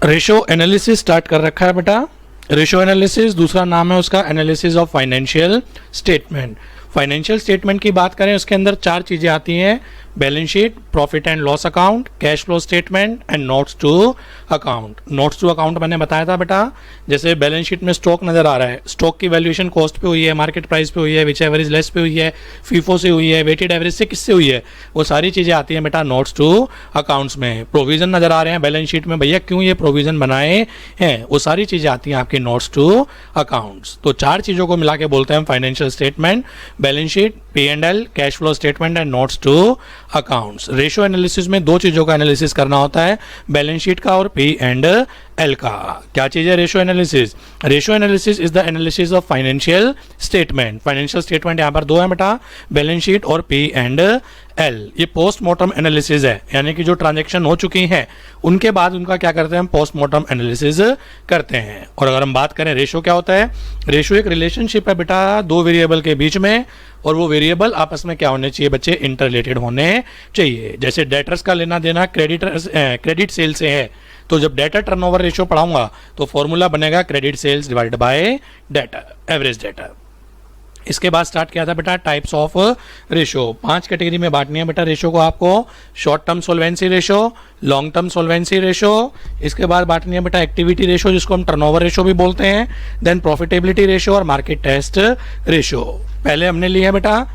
Ratio analysis start कर रखा है बेटा। रेशो एनालिसिस दूसरा नाम है उसका analysis of financial statement. Financial statement की बात करें उसके अंदर चार चीज़ें आती हैं, balance sheet, profit and loss account, cash flow statement and notes to account. Notes to account मैंने बताया था बेटा, जैसे बैलेंस शीट में स्टॉक नज़र आ रहा है, स्टॉक की वैल्यूएशन कॉस्ट पे हुई है, मार्केट प्राइस पे हुई है, विच एवरेज लेस पे हुई है, फीफो से हुई है, वेटेड एवरेज से किससे हुई है, वो सारी चीज़ें आती हैं बेटा नोट्स टू अकाउंट्स में। प्रोविजन नज़र आ रहे हैं बैलेंस शीट में, भैया क्यों ये प्रोविजन बनाए हैं, वो सारी चीज़ें आती हैं आपके नोट्स टू अकाउंट्स। तो चार चीज़ों को मिला के बोलते हैं financial statement, balance sheet, P&L, cash flow statement and notes to accounts. Ratio analysis में दो चीज़ों का एनालिसिस करना होता है, बैलेंस शीट का और P&L का। क्या चीज़ है ratio analysis? Ratio analysis is the analysis of financial statement. Financial statement यहाँ पर दो है बेटा, बैलेंस शीट और P&L। ये पोस्टमार्टम एनालिसिस है, यानी कि जो ट्रांजैक्शन हो चुकी हैं उनके बाद उनका क्या करते हैं हम, पोस्टमार्टम एनालिसिस करते हैं। और अगर हम बात करें रेशो क्या होता है, रेशो एक रिलेशनशिप है बेटा दो वेरिएबल के बीच में, और वो वेरिएबल आपस में क्या होने चाहिए बच्चे, इंटर रिलेटेड होने चाहिए। जैसे डेटर्स का लेना देना क्रेडिट सेल से है, तो जब डेटर टर्नओवर रेशियो पढ़ाऊंगा तो फॉर्मूला बनेगा credit sales divided by debtor, average debtor. इसके बाद स्टार्ट किया था बेटा टाइप्स ऑफ रेशो। 5 कैटेगरी में बांटनी है बेटा रेशो को आपको, short term solvency ratio, long term solvency ratio, इसके बाद बांटनी है बेटा एक्टिविटी रेशो जिसको हम टर्नओवर रेशो भी बोलते हैं, देन प्रॉफिटेबिलिटी रेशो और मार्केट टेस्ट रेशो। पहले हमने लिया है बेटा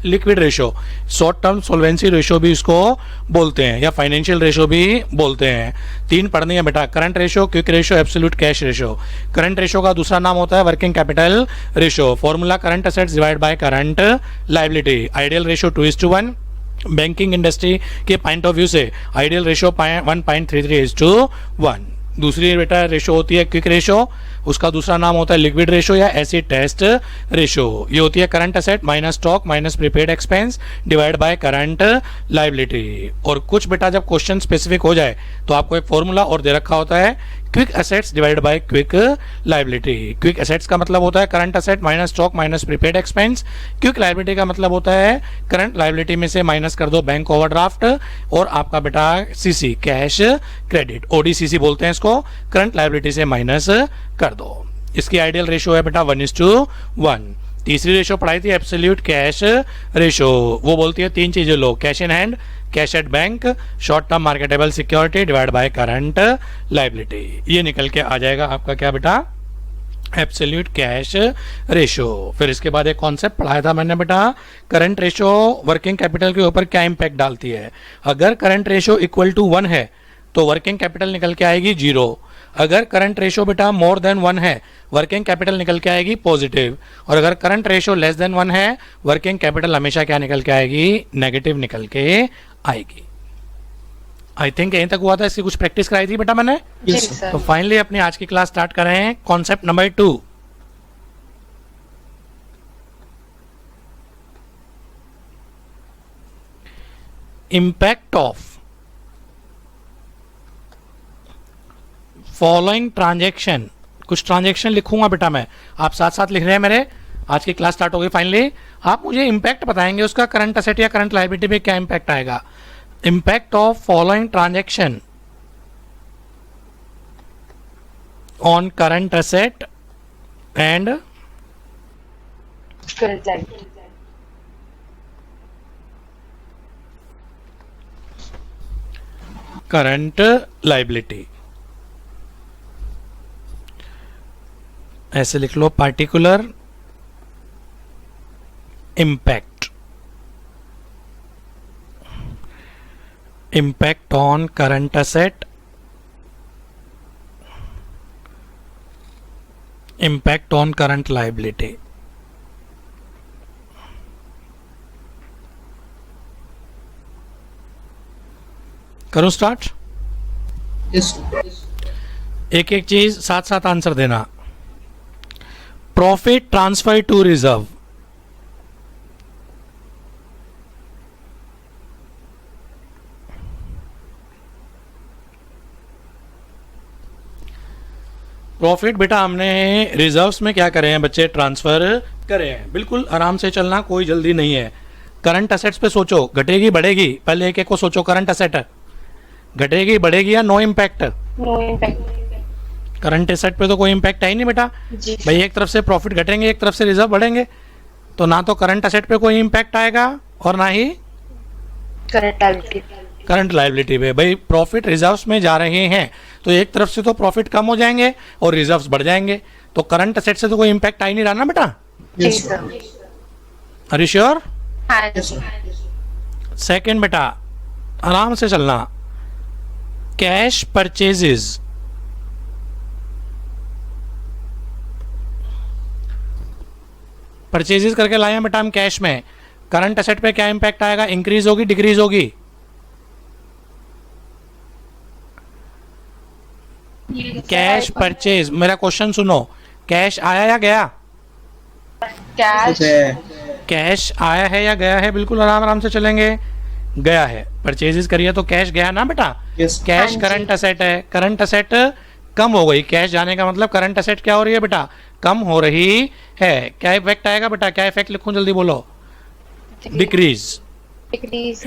liquid ratio, short term solvency ratio भी इसको बोलते हैं या फाइनेंशियल रेशो भी बोलते हैं। 3 पढ़नी है बेटा, current ratio, quick ratio, absolute cash ratio. Current ratio का दूसरा नाम होता है working capital ratio. Formula current assets divide by current liability. Ideal ratio 2:1। Banking industry के पॉइंट ऑफ व्यू से आइडियल रेशो 1.33:1। दूसरी बेटा रेशो होती है क्विक रेशो, उसका दूसरा नाम होता है लिक्विड रेशो या एसिड टेस्ट रेशो। ये होती है current asset minus stock minus prepaid expense divide by current liability. और कुछ बेटा जब क्वेश्चन स्पेसिफिक हो जाए तो आपको एक फॉर्मूला और दे रखा होता है quick assets divide by quick liability. Quick assets का मतलब होता है current asset minus stock minus prepaid expense. Quick liability का मतलब होता है करंट लायबिलिटी में से माइनस कर दो बैंक ओवरड्राफ्ट और आपका बेटा सीसी कैश क्रेडिट, ODCC बोलते हैं इसको, करंट लायबिलिटी से माइनस कर दो। इसकी आइडियल रेशो है बेटा 1:1। तीसरी रेशो पढ़ाई थी एब्सोल्यूट कैश रेशो, वो बोलती है 3 चीजें लो, cash in hand, cash at bank, short term marketable security divide by current liability. ये निकल के आ जाएगा आपका क्या बेटा, एब्सोल्यूट कैश रेशो। फिर इसके बाद एक कॉन्सेप्ट पढ़ाया था मैंने बेटा, करंट रेशो वर्किंग कैपिटल के ऊपर क्या इंपैक्ट डालती है। अगर करंट रेशो इक्वल टू 1 है तो वर्किंग कैपिटल निकल के आएगी 0। अगर करंट रेशो बेटा मोर देन 1 है वर्किंग कैपिटल निकल के आएगी पॉजिटिव, और अगर करंट रेशो लेस देन 1 है वर्किंग कैपिटल हमेशा क्या निकल के आएगी, नेगेटिव निकल के आएगी। आई थिंक यहीं तक हुआ था, इसकी कुछ प्रैक्टिस कराई थी बेटा मैंने। yes, तो फाइनली अपनी आज की क्लास स्टार्ट कर रहे हैं, concept number 2। Impact of following transaction. कुछ ट्रांजैक्शन लिखूंगा बेटा मैं, आप साथ साथ लिख रहे हैं मेरे। आज की क्लास स्टार्ट होगी फाइनली, आप मुझे इंपैक्ट बताएंगे उसका करंट एसेट या करंट लायबिलिटी पे क्या इंपैक्ट आएगा। Impact of following transaction on current asset and current liability. Current liability. ऐसे लिख लो, particular impact, impact on current asset, impact on current liability. करूं स्टार्ट? yes, एक एक चीज साथ साथ आंसर देना। Profit transfer to reserve, profit बेटा हमने रिजर्व्स में क्या करे हैं बच्चे, ट्रांसफर करे हैं। बिल्कुल आराम से चलना, कोई जल्दी नहीं है। करंट एसेट्स पे सोचो, घटेगी बढ़ेगी, पहले एक एक को सोचो। करंट एसेट घटेगी बढ़ेगी या no impact, no impact. Current asset पे तो कोई इम्पैक्ट है ही नहीं बेटा। जी भाई एक तरफ से प्रॉफिट घटेंगे, एक तरफ से रिजर्व बढ़ेंगे, तो ना तो करंट एसेट पे कोई इम्पैक्ट आएगा और ना ही करंट लायबिलिटी। करंट लायबिलिटी पे। भाई प्रॉफिट रिजर्व्स में जा रहे हैं तो एक तरफ से तो प्रॉफिट कम हो जाएंगे और रिजर्व्स बढ़ जाएंगे, तो करंट एसेट से तो कोई इम्पैक्ट आ ही नहीं रहा ना बेटा। जी Yes, sir. Sir. Are you sure? हाँ Yes, जी। sir. सेकंड बेटा, आराम से चलना। कैश परचेजेस, परचेजेस करके लाए हैं बेटा हम कैश में, करंट एसेट पे क्या इंपैक्ट आएगा? इंक्रीज होगी, डिक्रीज होगी? कैश परचेज, मेरा क्वेश्चन सुनो, कैश आया या गया? Cash Okay. कैश आया है या गया है? बिल्कुल आराम आराम से चलेंगे। गया है, परचेजेस करिए तो कैश गया ना बेटा। Yes. कैश हाँ जी। करंट एसेट है, करंट एसेट कम हो गई, कैश जाने का मतलब करंट एसेट क्या हो रही है बेटा? कम हो रही है। क्या इफेक्ट आएगा बेटा? क्या इफेक्ट लिखूं, जल्दी बोलो। डिक्रीज। डिक्रीज।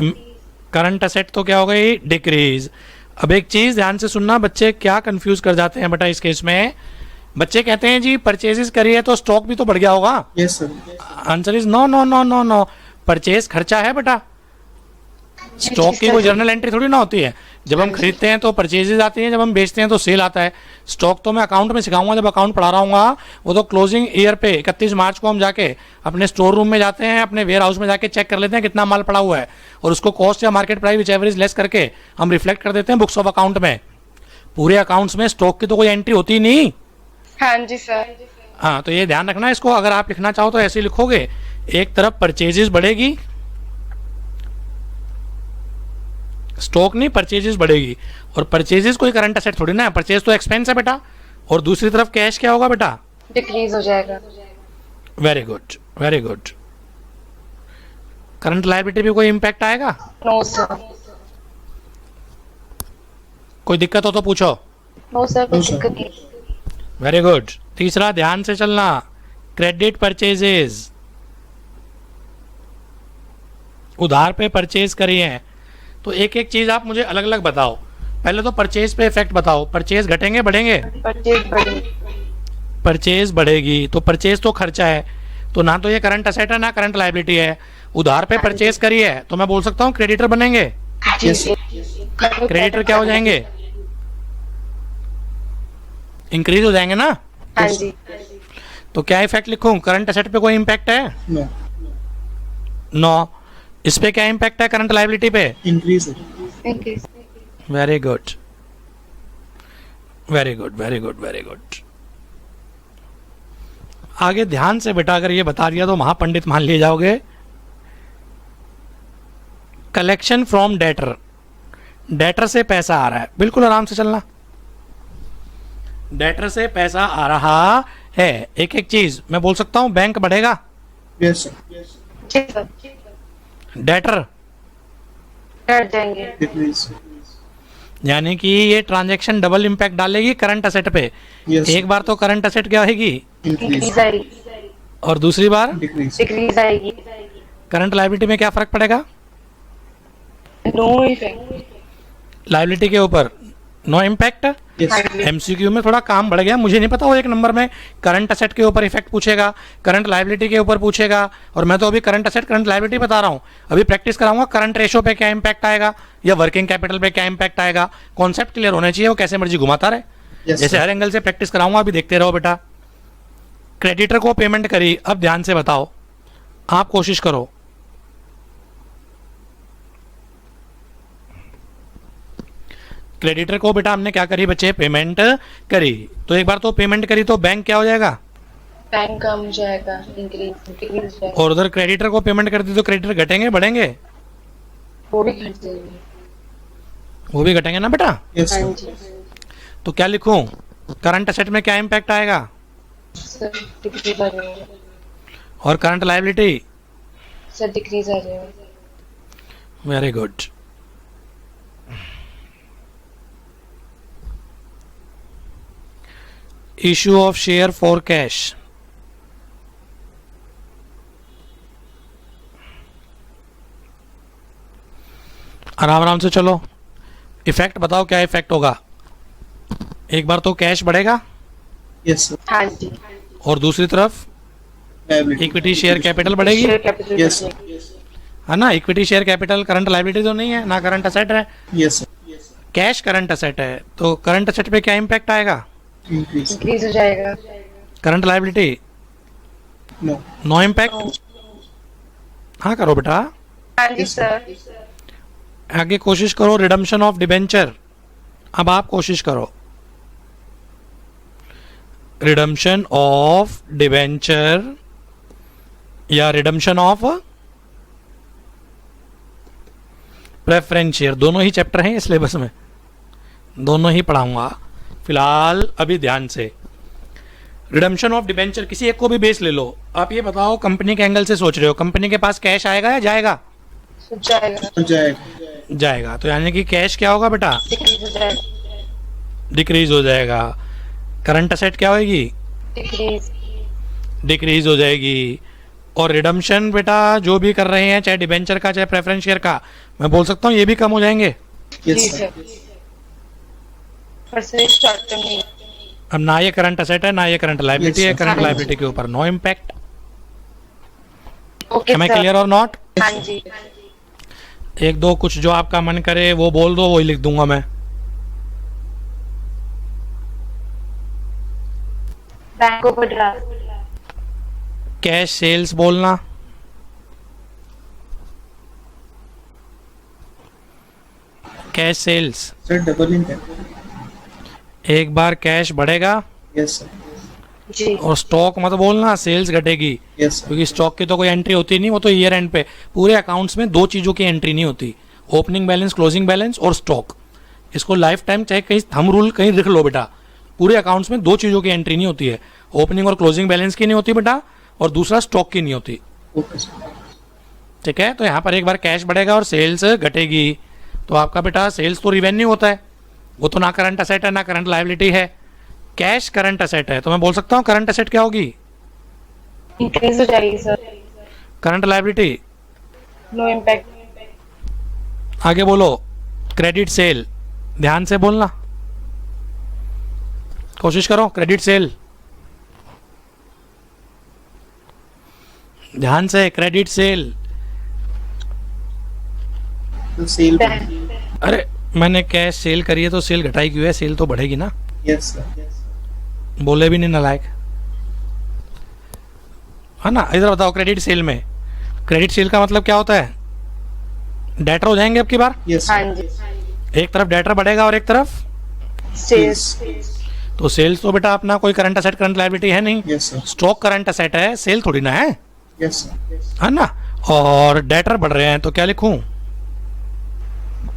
करंट एसेट तो क्या हो गई? डिक्रीज। अब एक चीज ध्यान से सुनना, बच्चे क्या कंफ्यूज कर जाते हैं बेटा इस केस में। बच्चे कहते हैं जी परचेजेस करिए तो स्टॉक भी तो बढ़ गया होगा। Yes, sir. Answer is no no no no no. Purchase खर्चा है बेटा, स्टॉक की कोई जर्नल एंट्री थोड़ी ना होती है। जब हम खरीदते हैं तो परचेजेस आती हैं, जब हम बेचते हैं तो सेल आता है। स्टॉक तो मैं अकाउंट में सिखाऊंगा, जब अकाउंट पढ़ा रहा हूँ वो तो क्लोजिंग ईयर पे 31 मार्च को हम जाके अपने स्टोर रूम में जाते हैं, अपने वेयर हाउस में जाके चेक कर लेते हैं कितना माल पड़ा हुआ है, और उसको कॉस्ट या market price which average less करके हम रिफ्लेक्ट कर देते हैं बुक्स ऑफ अकाउंट में। पूरे अकाउंट्स में स्टॉक की तो कोई एंट्री होती नहीं। हाँ जी सर। हाँ, तो ये ध्यान रखना इसको। अगर आप लिखना चाहो तो ऐसे ही लिखोगे, एक तरफ परचेजेस बढ़ेगी, स्टॉक नहीं परचेजेस बढ़ेगी, और परचेजेस कोई करंट एसेट थोड़ी ना है, परचेज तो एक्सपेंस है बेटा। और दूसरी तरफ कैश क्या होगा बेटा? डिक्रीज हो जाएगा। Very good, very good. Current liability पे कोई इंपैक्ट आएगा? No sir. कोई दिक्कत हो तो पूछो। नो सर, No, कोई sir. दिक्कत नहीं। Very good. तीसरा, ध्यान से चलना, क्रेडिट परचेजेस, उधार पे परचेज करी है। तो एक एक चीज आप मुझे अलग अलग बताओ। पहले तो परचेज पे इफेक्ट बताओ, परचेज घटेंगे बढ़ेंगे? परचेज बढ़ी। परचेज बढ़ेगी, तो परचेज तो खर्चा है, तो ना तो ये करंट एसेट है ना करंट लायबिलिटी है। उधार पे परचेज करी है तो मैं बोल सकता हूँ क्रेडिटर बनेंगे। जी Yes, क्रेडिटर क्या हो जाएंगे? इंक्रीज हो जाएंगे ना। हाँ जी। तो क्या इफेक्ट लिखूं? करंट एसेट पे कोई इंपैक्ट है? No. नो। इस पे क्या इंपैक्ट है करंट लायबिलिटी पे? Increase. Increase. Very good, very good, very good, very good. आगे ध्यान से बेटा, अगर ये बता दिया तो महापंडित मान लिए जाओगे। कलेक्शन फ्रॉम डेटर, डेटर से पैसा आ रहा है, बिल्कुल आराम से चलना। डेटर से पैसा आ रहा है, एक एक चीज मैं बोल सकता हूं। बैंक बढ़ेगा, Yes, sir. जी सर। डेटर, डर जाएंगे। Decrease. यानी कि ये ट्रांजैक्शन डबल इंपैक्ट डालेगी करंट एसेट पे। Yes. एक बार तो करंट एसेट क्या होगी, Increase. इंक्रीज आएगी। और दूसरी बार Decrease. डिक्रीज आएगी। करंट लायबिलिटी में क्या फर्क पड़ेगा? No effect. लायबिलिटी के ऊपर नो इम्पैक्ट। Yes. एमसीक्यू में थोड़ा काम बढ़ गया, मुझे नहीं पता वो एक नंबर में करंट एसेट के ऊपर इफेक्ट पूछेगा, करंट लायबिलिटी के ऊपर पूछेगा, और मैं तो अभी करंट एसेट करंट लायबिलिटी बता रहा हूँ। अभी प्रैक्टिस कराऊंगा करंट रेशो पे क्या इंपैक्ट आएगा या वर्किंग कैपिटल पे क्या इंपैक्ट आएगा। कॉन्सेप्ट क्लियर होने चाहिए, वो कैसे मर्जी घुमाता रहे। Yes, जैसे sir. हर एंगल से प्रैक्टिस कराऊंगा, अभी देखते रहो बेटा। क्रेडिटर को पेमेंट करी, अब ध्यान से बताओ, आप कोशिश करो। क्रेडिटर को बेटा हमने क्या करी बच्चे? पेमेंट करी। तो एक बार तो पेमेंट करी तो बैंक क्या हो जाएगा? बैंक कम हो जाएगा। इंक्रीज डिक्रीज हो जाएगा। और उधर क्रेडिटर को पेमेंट कर दी तो क्रेडिटर घटेंगे बढ़ेंगे? वो भी घट जाएगी। वो भी घटेंगे ना बेटा। Yes, हाँ sir. जी तो क्या लिखूं? करंट एसेट में क्या इंपैक्ट आएगा? सर। डिक्रीज आ जाएगा। और करंट लायबिलिटी? सर डिक्रीज आ जाएगा। Very good. Issue of share for cash, आराम आराम से चलो। इफेक्ट बताओ क्या इफेक्ट होगा? एक बार तो कैश बढ़ेगा Yes, sir. हाँ जी। और दूसरी तरफ Liability. इक्विटी शेयर कैपिटल बढ़ेगी, शेयर कैपिटल Yes, sir. है ना। Equity share capital current liability तो नहीं है ना, करंट असेट है। Yes, sir. Cash current asset है, तो करंट असेट पे क्या इम्पैक्ट आएगा? Increase. इंक्रीज हो जाएगा। Current liability No. No impact. हाँ करो बेटा, हाँ जी Yes, sir. सर। आगे कोशिश करो। रिडम्पशन ऑफ डिबेंचर, अब आप कोशिश करो। रिडम्पशन ऑफ डिबेंचर या रिडम्पशन ऑफ प्रेफरेंस शेयर, दोनों ही चैप्टर हैं सिलेबस में, दोनों ही पढ़ाऊंगा फिलहाल। अभी ध्यान से, रिडम्पशन ऑफ डिबेंचर किसी एक को भी बेस ले लो। आप ये बताओ, कंपनी के एंगल से सोच रहे हो, कंपनी के पास कैश आएगा या जाएगा? हो जाएगा। जाएगा. जाएगा, तो यानी कि कैश क्या होगा बेटा? डिक्रीज हो जाएगा। डिक्रीज हो जाएगा। करंट असेट क्या होगी? डिक्रीज। डिक्रीज हो जाएगी। और रिडम्पशन बेटा जो भी कर रहे हैं, चाहे डिबेंचर का चाहे प्रेफरेंस शेयर का, मैं बोल सकता हूँ ये भी कम हो जाएंगे। जी Yes, sir. Sir. Percentage short term नहीं। अब ना ये करंट असेट है ना ये करंट लायबिलिटी Yes, है, sir. करंट हाँ, लायबिलिटी के ऊपर नो इम्पैक्ट। ओके एम आई सर। क्लियर और नॉट? हाँ जी। एक दो कुछ जो आपका मन करे वो बोल दो, वही लिख दूंगा मैं। Bank overdraft. कैश सेल्स बोलना, cash sales. Sir, double impact. एक बार कैश बढ़ेगा Yes, sir. जी। और स्टॉक मत बोलना, सेल्स घटेगी, Yes, sir. क्योंकि स्टॉक की तो कोई एंट्री होती नहीं, वो तो ईयर एंड पे पूरे अकाउंट्स में दो चीज़ों की एंट्री नहीं होती, ओपनिंग बैलेंस, क्लोजिंग बैलेंस और स्टॉक। इसको लाइफ टाइम चाहे कहीं थंब रूल कहीं लिख लो बेटा, पूरे अकाउंट्स में दो चीज़ों की एंट्री नहीं होती है, ओपनिंग और क्लोजिंग बैलेंस की नहीं होती बेटा, और दूसरा स्टॉक की नहीं होती। Okay, sir. ठीक है, तो यहाँ पर एक बार कैश बढ़ेगा और सेल्स घटेगी, तो आपका बेटा सेल्स तो रिवेन्यू होता है, वो तो ना करंट असेट है ना करंट लायबिलिटी है। कैश करंट असेट है, तो मैं बोल सकता हूँ करंट असेट क्या होगी? इंक्रीज हो जाएगी sir. Current liability no impact. आगे बोलो। क्रेडिट सेल, ध्यान से बोलना, कोशिश करो। क्रेडिट सेल, ध्यान से। Credit sale, The sale. अरे मैंने कैश सेल करी है तो सेल घटाई क्यों है? सेल तो बढ़ेगी ना। Yes, sir. बोले भी नहीं नालायक, है ना। इधर बताओ, क्रेडिट सेल में, क्रेडिट सेल का मतलब क्या होता है? डेटर हो जाएंगे अब की बार। Yes, हाँ sir. जी। एक तरफ डेटर बढ़ेगा और एक तरफ सेल्स। तो सेल्स तो बेटा अपना कोई करंट असेट करंट लायबिलिटी है नहीं, Yes, sir. Stock current asset है, सेल थोड़ी ना है, Yes, sir. है ना। और डेटर बढ़ रहे हैं तो क्या लिखूं?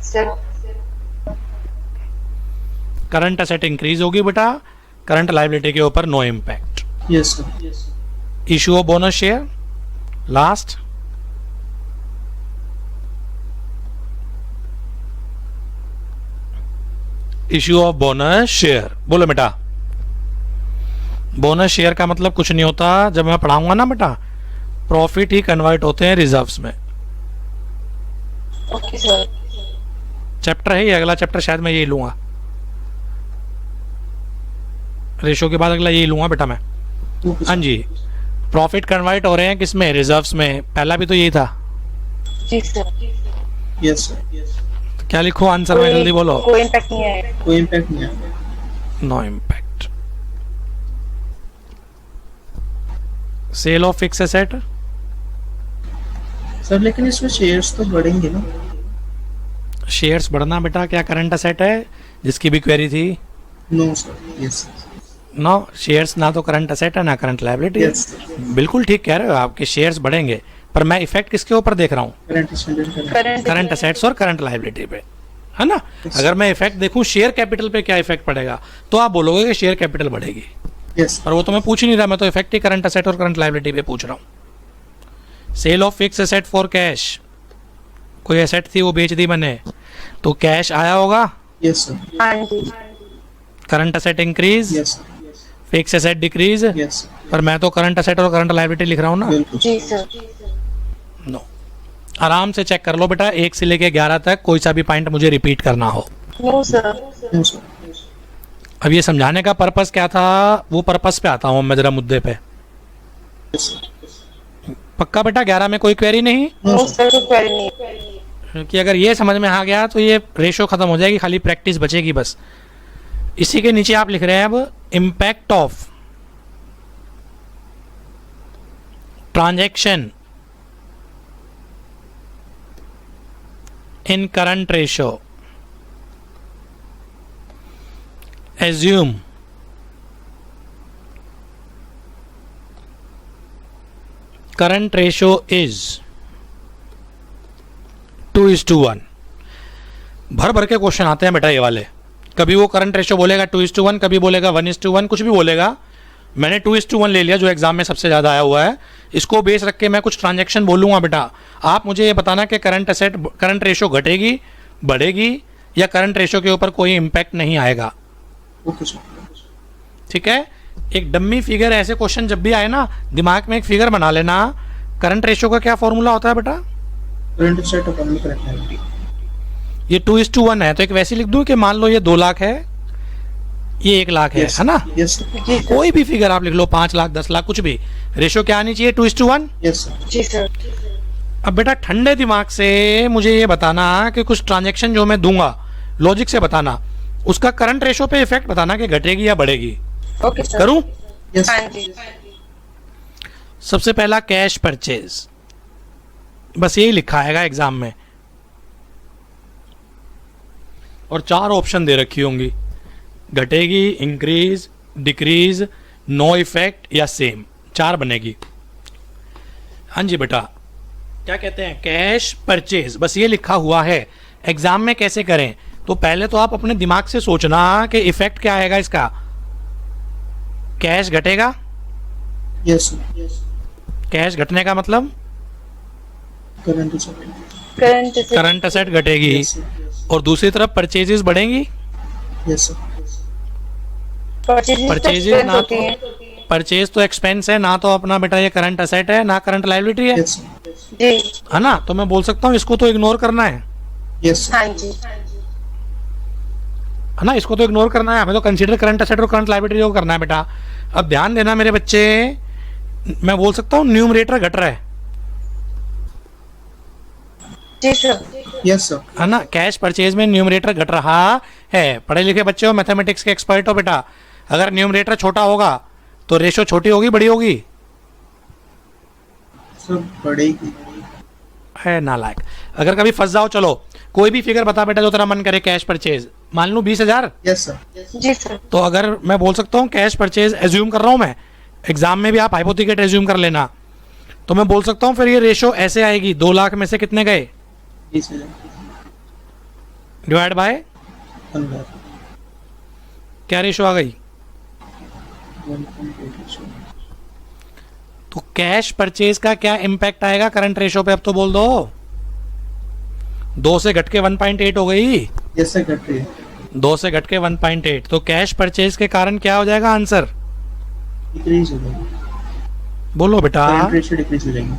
सर। करंट असेट इंक्रीज होगी बेटा, करंट लायबिलिटी के ऊपर no impact. Yes, sir. Issue of bonus share last, issue of bonus share बोलो बेटा। बोनस शेयर का मतलब कुछ नहीं होता, जब मैं पढ़ाऊंगा ना बेटा, प्रॉफिट ही कन्वर्ट होते हैं रिजर्व्स में। Okay sir. चैप्टर है ये, अगला चैप्टर शायद मैं यही लूंगा, रेशो के बाद अगला यही लूंगा बेटा मैं। Okay, हाँ sir. जी, प्रॉफिट कन्वर्ट हो रहे हैं किसमें? रिजर्व्स में। पहला भी तो यही था। जी सर। Yes, sir. तो क्या लिखो आंसर में? जल्दी बोलो। कोई इम्पैक्ट नहीं आएगा। कोई impact नहीं आया. No impact. Sale of fix asset, sir लेकिन इसमें शेयर्स तो बढ़ेंगे ना? शेयर्स बढ़ना बेटा क्या करंट असेट है जिसकी भी क्वेरी थी? No sir. Yes no, shares ना तो करंट असेट है ना करंट लायबिलिटी है। यस बिल्कुल ठीक कह रहे हो, आपके शेयर्स बढ़ेंगे, पर मैं इफेक्ट किसके ऊपर देख रहा हूँ? Current standard current current assets और करंट लायबिलिटी पे, है ना। अगर मैं इफेक्ट देखूं शेयर कैपिटल पे क्या इफेक्ट पड़ेगा, तो आप बोलोगे कि शेयर कैपिटल बढ़ेगी, यस पर वो तो मैं पूछ ही नहीं रहा, मैं तो इफेक्ट ही करंट असेट और करंट लायबिलिटी पे पूछ रहा हूँ। Sale of fix asset for cash, कोई एसेट थी वो बेच दी मैंने, तो कैश आया होगा, यस सर हाँ जी। Current asset increase, yes fix asset decrease, yes पर मैं तो करंट असेट और करंट लायबिलिटी लिख रहा हूँ ना। बिल्कुल जी सर। नो, आराम से चेक कर लो बेटा, 1 से लेके 11 तक कोई सा भी पॉइंट मुझे रिपीट करना हो। No sir. नो सर अब ये समझाने का पर्पस क्या था, वो पर्पस पे आता हूँ मैं जरा मुद्दे पे। Yes, sir. पक्का बेटा 11 में कोई क्वेरी नहीं? No, no sir. सर कोई क्वेरी नहीं। कि अगर ये समझ में आ गया तो ये रेशो खत्म हो जाएगी, खाली प्रैक्टिस बचेगी बस। इसी के नीचे आप लिख रहे हैं अब impact of transaction in current ratio, assume current ratio is 2:1। भर भर के क्वेश्चन आते हैं बेटा ये वाले। कभी वो करंट रेशो बोलेगा 2:1, कभी बोलेगा 1:1, कुछ भी बोलेगा। मैंने 2:1 ले लिया जो एग्जाम में सबसे ज़्यादा आया हुआ है। इसको बेस रख के मैं कुछ ट्रांजैक्शन बोलूँगा बेटा। आप मुझे ये बताना कि करंट रेशो घटेगी, बढ़ेगी, या करंट रेशो के ऊपर कोई इम्पैक्ट नहीं आएगा। Okay, sir. ठीक है। एक डम्मी फिगर, ऐसे क्वेश्चन जब भी आए ना, दिमाग में एक फिगर बना लेना। करंट रेशो का क्या फॉर्मूला होता है बेटा? Current asset of only current liability. ये 2:1 है, तो एक वैसे लिख दूं कि मान लो ये 2 लाख है, ये 1 लाख Yes. है ना? Yes, sir. जी सर। कोई भी फिगर आप लिख लो, 5 लाख, 10 लाख, कुछ भी। रेशो क्या आनी चाहिए? 2:1। Yes, sir. जी सर। अब बेटा ठंडे दिमाग से मुझे ये बताना कि कुछ ट्रांजेक्शन जो मैं दूंगा, लॉजिक से बताना, उसका करंट रेशो पे इफेक्ट बताना कि घटेगी या बढ़ेगी। Okay sir. करूं? Yes, हाँ sir. जी। सबसे पहला कैश परचेज, बस यही लिखा आएगा एग्जाम में, और 4 ऑप्शन दे रखी होंगी, घटेगी, इंक्रीज, डिक्रीज, नो इफेक्ट या सेम। 4 बनेगी। हाँ जी बेटा, क्या कहते हैं? कैश परचेज, बस ये लिखा हुआ है। एग्जाम में कैसे करें? तो पहले तो आप अपने दिमाग से सोचना कि इफेक्ट क्या आएगा इसका। कैश घटेगा, Yes, sir. Yes. कैश घटने का मतलब Current asset. करंट असेट घटेगी, Yes, sir. और दूसरी तरफ परचेजेस बढ़ेंगी। Yes, sir. परचेजेस ना तो परचेज तो एक्सपेंस है, ना तो अपना बेटा ये करंट असेट है, ना करंट लायबिलिटी है, Yes, sir. जी। है ना? तो मैं बोल सकता हूँ इसको तो इग्नोर करना है Yes, sir. हाँ जी। ना? इसको तो इग्नोर करना है, हमें तो कंसीडर करंट असेट और करंट लायबिलिटी को करना है बेटा। अब ध्यान देना मेरे बच्चे, मैं बोल सकता हूँ न्यूमरेटर घट रहा है जी सर। Yes, sir. है ना? कैश परचेज में न्यूमरेटर घट रहा है। पढ़े लिखे बच्चे हो, मैथमेटिक्स के एक्सपर्ट हो बेटा। अगर न्यूमरेटर छोटा होगा तो रेशो छोटी होगी, बड़ी होगी? Sir, बढ़ेगी. है नालायक। अगर कभी फंस जाओ, चलो कोई भी फिगर बता बेटा जो तेरा मन करे। कैश परचेज मान लूँ 20,000, Yes, sir. जी सर। तो अगर मैं बोल सकता हूँ कैश परचेज, एज्यूम कर रहा हूँ मैं, एग्जाम में भी आप हाइपोथेटिकल एज्यूम कर लेना, तो मैं बोल सकता हूँ फिर ये रेशो ऐसे आएगी। 2 लाख में से कितने गए? 20,000. Divide by 1 lakh. क्या रेशो आ गई? 1.8 ratio. तो कैश परचेज का क्या इम्पैक्ट आएगा करंट रेशो पे? अब तो बोल दो। 2 से घट के 1.8 हो गई। Yes, sir. घट रही है. 2 से घट के 1.8, तो कैश परचेज के कारण क्या हो जाएगा आंसर? Decrease हो जाएगी. बोलो बेटा। Current ratio decrease हो जाएगी.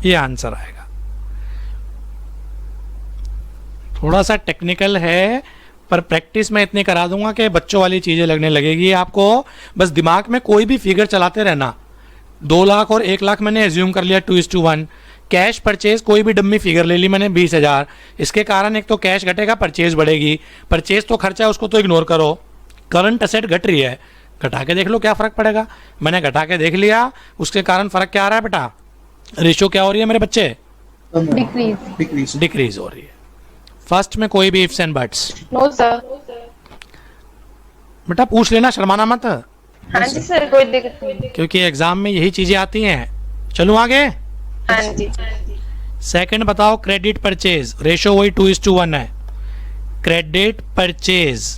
ये आंसर आएगा। थोड़ा सा टेक्निकल है, पर प्रैक्टिस में इतनी करा दूंगा कि बच्चों वाली चीजें लगने लगेगी आपको। बस दिमाग में कोई भी फिगर चलाते रहना। 2 लाख और 1 लाख मैंने एज्यूम कर लिया 2:1। कैश परचेज कोई भी डम्मी फिगर ले ली मैंने 20,000। इसके कारण एक तो कैश घटेगा, परचेज बढ़ेगी। परचेज तो खर्चा है, उसको तो इग्नोर करो। करंट असेट घट रही है, घटा के देख लो क्या फर्क पड़ेगा। मैंने घटा के देख लिया, उसके कारण फर्क क्या आ रहा है बेटा? रेशो क्या हो रही है मेरे बच्चे? कम हो. डिक्रीज। Decrease. डिक्रीज हो रही है। फर्स्ट में कोई भी ifs and buts no sir. बेटा पूछ लेना, शर्माना मत, हाँ जी सर, कोई दिक्कत नहीं। क्योंकि एग्जाम में यही चीजें आती हैं। चलूं आगे। हाँ जी। सेकंड बताओ, क्रेडिट परचेज। रेशो वही 2:1 है। क्रेडिट परचेज,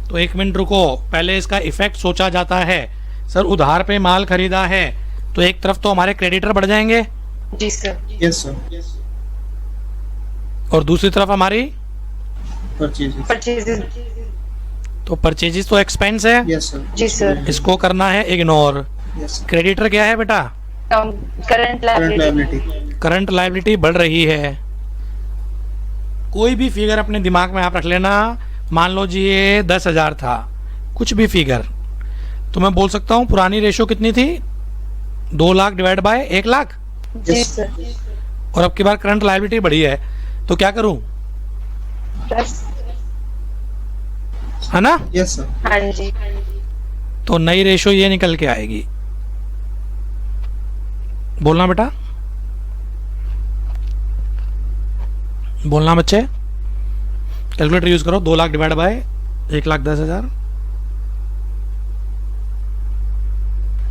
तो 1 मिनट रुको, पहले इसका इफेक्ट सोचा जाता है। सर उधार पे माल खरीदा है, तो एक तरफ तो हमारे क्रेडिटर बढ़ जाएंगे, जी सर। Yes, sir. और दूसरी तरफ हमारी Purchases. परचेजेस। तो परचेजेस तो एक्सपेंस है, Yes, sir. जी सर। इसको करना है इग्नोर। Yes, sir. क्रेडिटर क्या है बेटा? Current Current liability. liability. Current liability बढ़ रही है, कोई भी फिगर अपने दिमाग में आप रख लेना। मान लो जी ये 10,000 था, कुछ भी फिगर, तो मैं बोल सकता हूँ पुरानी रेशो कितनी थी, 2 लाख डिवाइड बाय 1 लाख, जी सर। और अब की बार करंट लायबिलिटी बढ़ी है, तो क्या करूं, प्लस। है ना। Yes sir. हाँ जी। तो नई रेशो ये निकल के आएगी। बोलना बेटा, बोलना बच्चे। कैलकुलेटर यूज करो। 2 लाख डिवाइड बाय 1,10,000,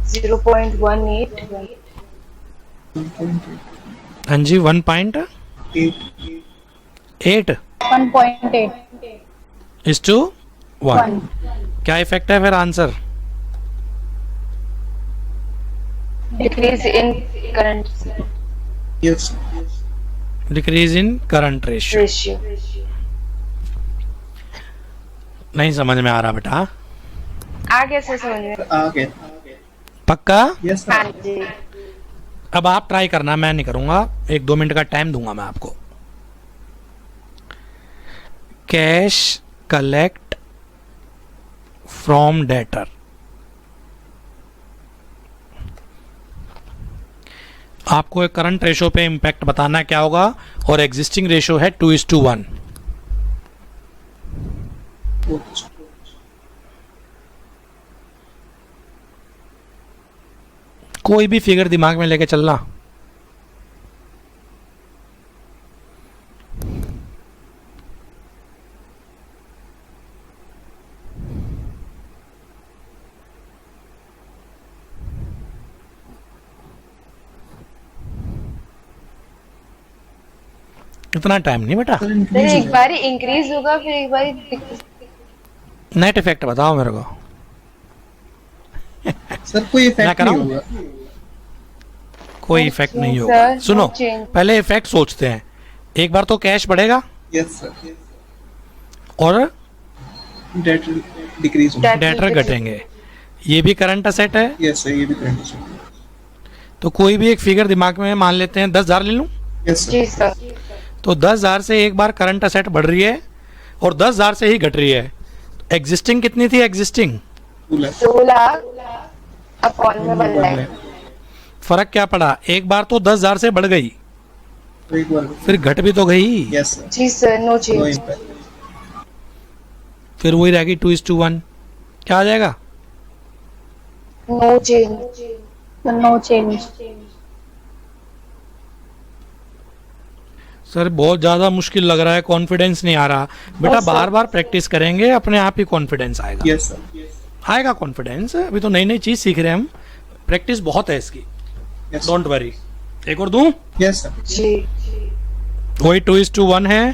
0.18। हाँ जी 1.8 1.8 इज टू 1। क्या इफेक्ट है फिर answer, decrease in current yes decrease in current ratio. Ratio. नहीं समझ में आ रहा बेटा, आगे से समझ में। आ गया। पक्का। यस हाँ सर। जी। अब आप ट्राई करना, मैं नहीं करूंगा, 1-2 मिनट का टाइम दूंगा मैं आपको। कैश कलेक्ट फ्रॉम डेटर, आपको एक करंट रेशो पे इंपैक्ट बताना है क्या होगा, और एग्जिस्टिंग रेशो है 2:1। कोई भी फिगर दिमाग में लेके चलना। इतना टाइम नहीं बेटा। सर सर इंक्रीज एक बार इंक्रीज होगा, फिर एक बार नेट इफेक्ट बताओ मेरे को। सर कोई मैं इफेक्ट नहीं कराऊं? होगा। कोई No इफेक्ट नहीं change, होगा। sir, no सुनो, change. पहले इफेक्ट सोचते हैं। एक बार तो कैश बढ़ेगा यस सर। और डेट डिक्रीज होगा। Debt will debtor decrease. घटेंगे। ये भी करंट असेट है। यस सर, ये भी करंट है। तो कोई भी एक फिगर दिमाग में मान लेते हैं, 10,000 ले लूं, यस सर। जी सर। तो 10,000 से एक बार करंट असेट बढ़ रही है और 10,000 से ही घट रही है। एग्जिस्टिंग कितनी थी, एग्जिस्टिंग 2 लाख। 2 लाख अपॉन में 1 लाख। फर्क क्या पड़ा, एक बार तो 10,000 से बढ़ गई, तो एक बार। फिर घट भी तो गई, यस सर। जी sir. No no change. Impact. फिर वही रहेगी 2:1। क्या आ जाएगा, no change. No change. Sir बहुत ज़्यादा मुश्किल लग रहा है, कॉन्फिडेंस नहीं आ रहा। बेटा सर। बार बार प्रैक्टिस करेंगे, अपने आप ही कॉन्फिडेंस आएगा। Yes sir. आएगा कॉन्फिडेंस, अभी तो नई नई चीज़ सीख रहे हैं हम, प्रैक्टिस बहुत है इसकी, यस डोंट वरी। एक और दूं, यस सर। जी। वही 2:1 है।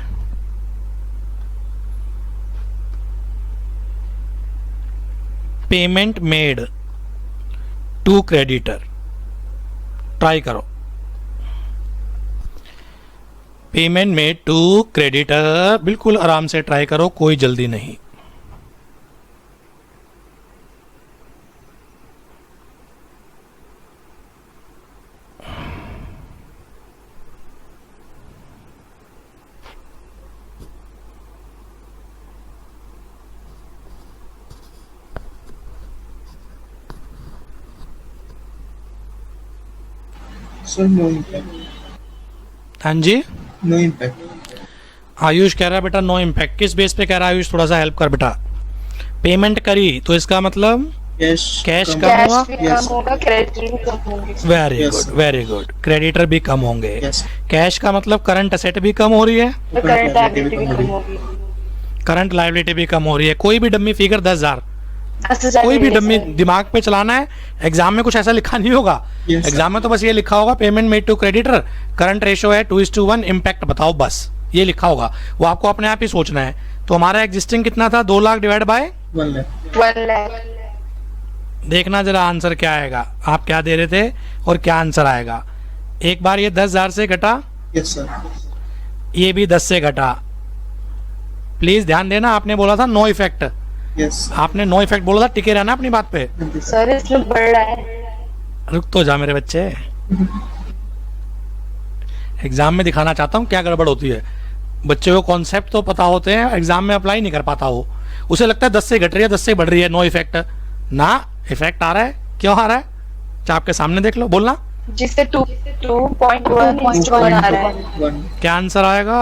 Payment made to creditor, try करो। पेमेंट मेड टू क्रेडिटर, बिल्कुल आराम से ट्राई करो, कोई जल्दी नहीं। Sir no impact. हाँ जी, नो इम्पैक्ट। आयुष कह रहा है बेटा नो इम्पैक्ट। किस बेस पे कह रहा है आयुष, थोड़ा सा हेल्प कर बेटा। पेमेंट करी तो इसका मतलब कैश कैश कम। कम कैश हुआ। भी Yes. कम होगा, क्रेडिट भी कम होंगे। Very Yes, good sir. Very good, creditor भी कम होंगे। Yes. कैश का मतलब करंट असेट भी कम हो रही है, तो करंट लायबिलिटी भी कम होगी। करंट लायबिलिटी भी कम हो रही है। कोई भी डम्मी फिगर 10,000, 10,000 कोई भी मिले डम्मी सर। दिमाग पे चलाना है। एग्जाम में कुछ ऐसा लिखा नहीं होगा। Yes, sir. एग्जाम में तो बस ये लिखा होगा payment made to creditor, current ratio है 2:1, इम्पैक्ट बताओ, बस ये लिखा होगा। वो आपको अपने आप ही सोचना है। तो हमारा एग्जिस्टिंग कितना था, 2 लाख डिवाइड बाय, 1 लाख। 1 लाख। देखना जरा आंसर क्या आएगा। आप क्या दे रहे थे और क्या आंसर आएगा। एक बार ये 10,000 से घटा, यस सर। ये भी 10 से घटा। प्लीज ध्यान देना, आपने बोला था नो इफेक्ट, यस। आपने नो इफेक्ट बोला था, टिके रहना अपनी बात पे। सर इसमें बढ़ रहा है। रुक तो जा मेरे बच्चे, एग्जाम में दिखाना चाहता हूँ क्या गड़बड़ होती है। बच्चे को कॉन्सेप्ट तो पता होते हैं, एग्जाम में अप्लाई नहीं कर पाता हो, उसे लगता है 10 से घट रही है 10 से बढ़ रही है, नो इफेक्ट। ना, इफेक्ट आ रहा है। क्यों आ रहा है? चाप के सामने देख लो, बोलना। जिससे 2.1 आ रहा है, 1 क्या आंसर आएगा?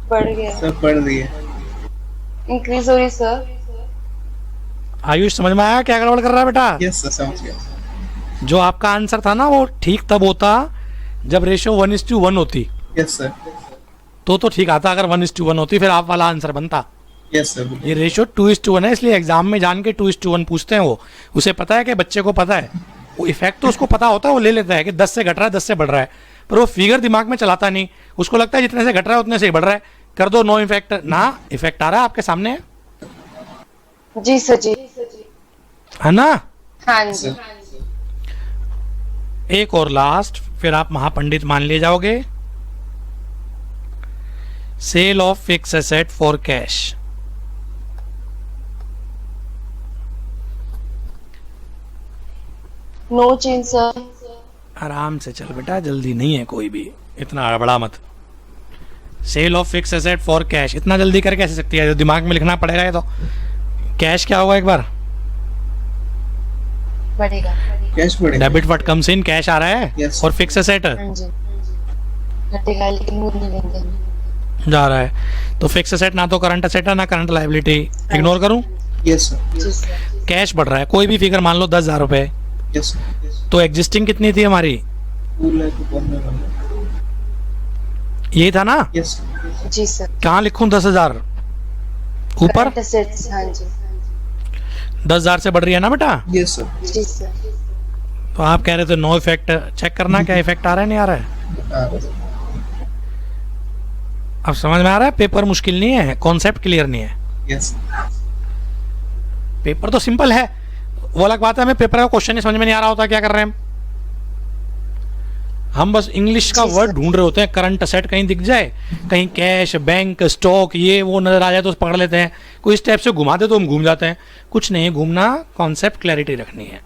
बढ़ गया, सर बढ़ रही है। इंक्रीज हो रही सर। आयुष समझ में आया क्या गड़बड़ कर रहा है बेटा? यस सर, समझ गया। जो आपका आंसर था ना वो ठीक तब होता जब रेशियो 1:1 होती, यस सर। तो ठीक आता। अगर 1:1 होती फिर आप वाला आंसर बनता। यस सर, बिल्कुल। ये रेशियो 2:1 है, इसलिए एग्जाम में जान के 2:1 पूछते हैं। वो उसे पता है कि बच्चे को पता है, वो इफेक्ट तो उसको पता होता है, वो ले लेता है कि 10 से घट रहा है 10 से बढ़ रहा है, पर वो फिगर दिमाग में चलाता नहीं। उसको लगता है जितने से घट रहा है उतने से ही बढ़ रहा है, कर दो नो इफेक्ट। ना, इफेक्ट आ रहा है, आपके सामने है जी सर जी। है ना? हाँ जी। एक और लास्ट, फिर आप महापंडित मान लिए जाओगे। Sale of fix asset for cash. No change sir. आराम से चल बेटा, जल्दी नहीं है कोई भी, इतना हड़बड़ा मत। Sale of fix asset for cash, इतना जल्दी कर कैसे सकती है? दिमाग में लिखना पड़ेगा ये तो। कैश क्या होगा एक बार? बढ़ेगा। कैश बढ़ेगा। Debit what comes in, cash आ रहा है। Yes. और फिक्स एसेट हाँ जी, घटेगा लेकिन वो नहीं लेंगे। जा रहा है, तो फिक्स एसेट ना तो करंट एसेट है ना करंट लायबिलिटी, इग्नोर करूं? Yes sir. जी सर। कैश बढ़ रहा है, कोई भी फिगर मान लो 10,000 रुपए, यस सर। तो एग्जिस्टिंग कितनी थी हमारी? 2 लाख को 15 ये था ना? Yes sir. जी सर। कहाँ लिखूं 10,000? ऊपर Current assets, हाँ जी। 10,000 से बढ़ रही है ना बेटा? Yes sir. जी सर। तो आप कह रहे थे नो इफेक्ट, चेक करना क्या इफेक्ट आ रहा है नहीं आ रहा है। अब समझ में आ रहा है? पेपर मुश्किल नहीं है, कॉन्सेप्ट क्लियर नहीं है। यस। पेपर तो सिंपल है, वो अलग बात है हमें पेपर का क्वेश्चन ही समझ में नहीं आ रहा होता, क्या कर रहे हैं हम बस इंग्लिश का जी वर्ड सर। ढूंढ रहे होते हैं। करंट असेट कहीं दिख जाए, कहीं कैश, बैंक, स्टॉक, ये वो नजर आ जाए तो पकड़ लेते हैं। कोई इस टाइप से घुमा दे तो हम घूम जाते हैं। कुछ नहीं घूमना, कॉन्सेप्ट क्लैरिटी रखनी है।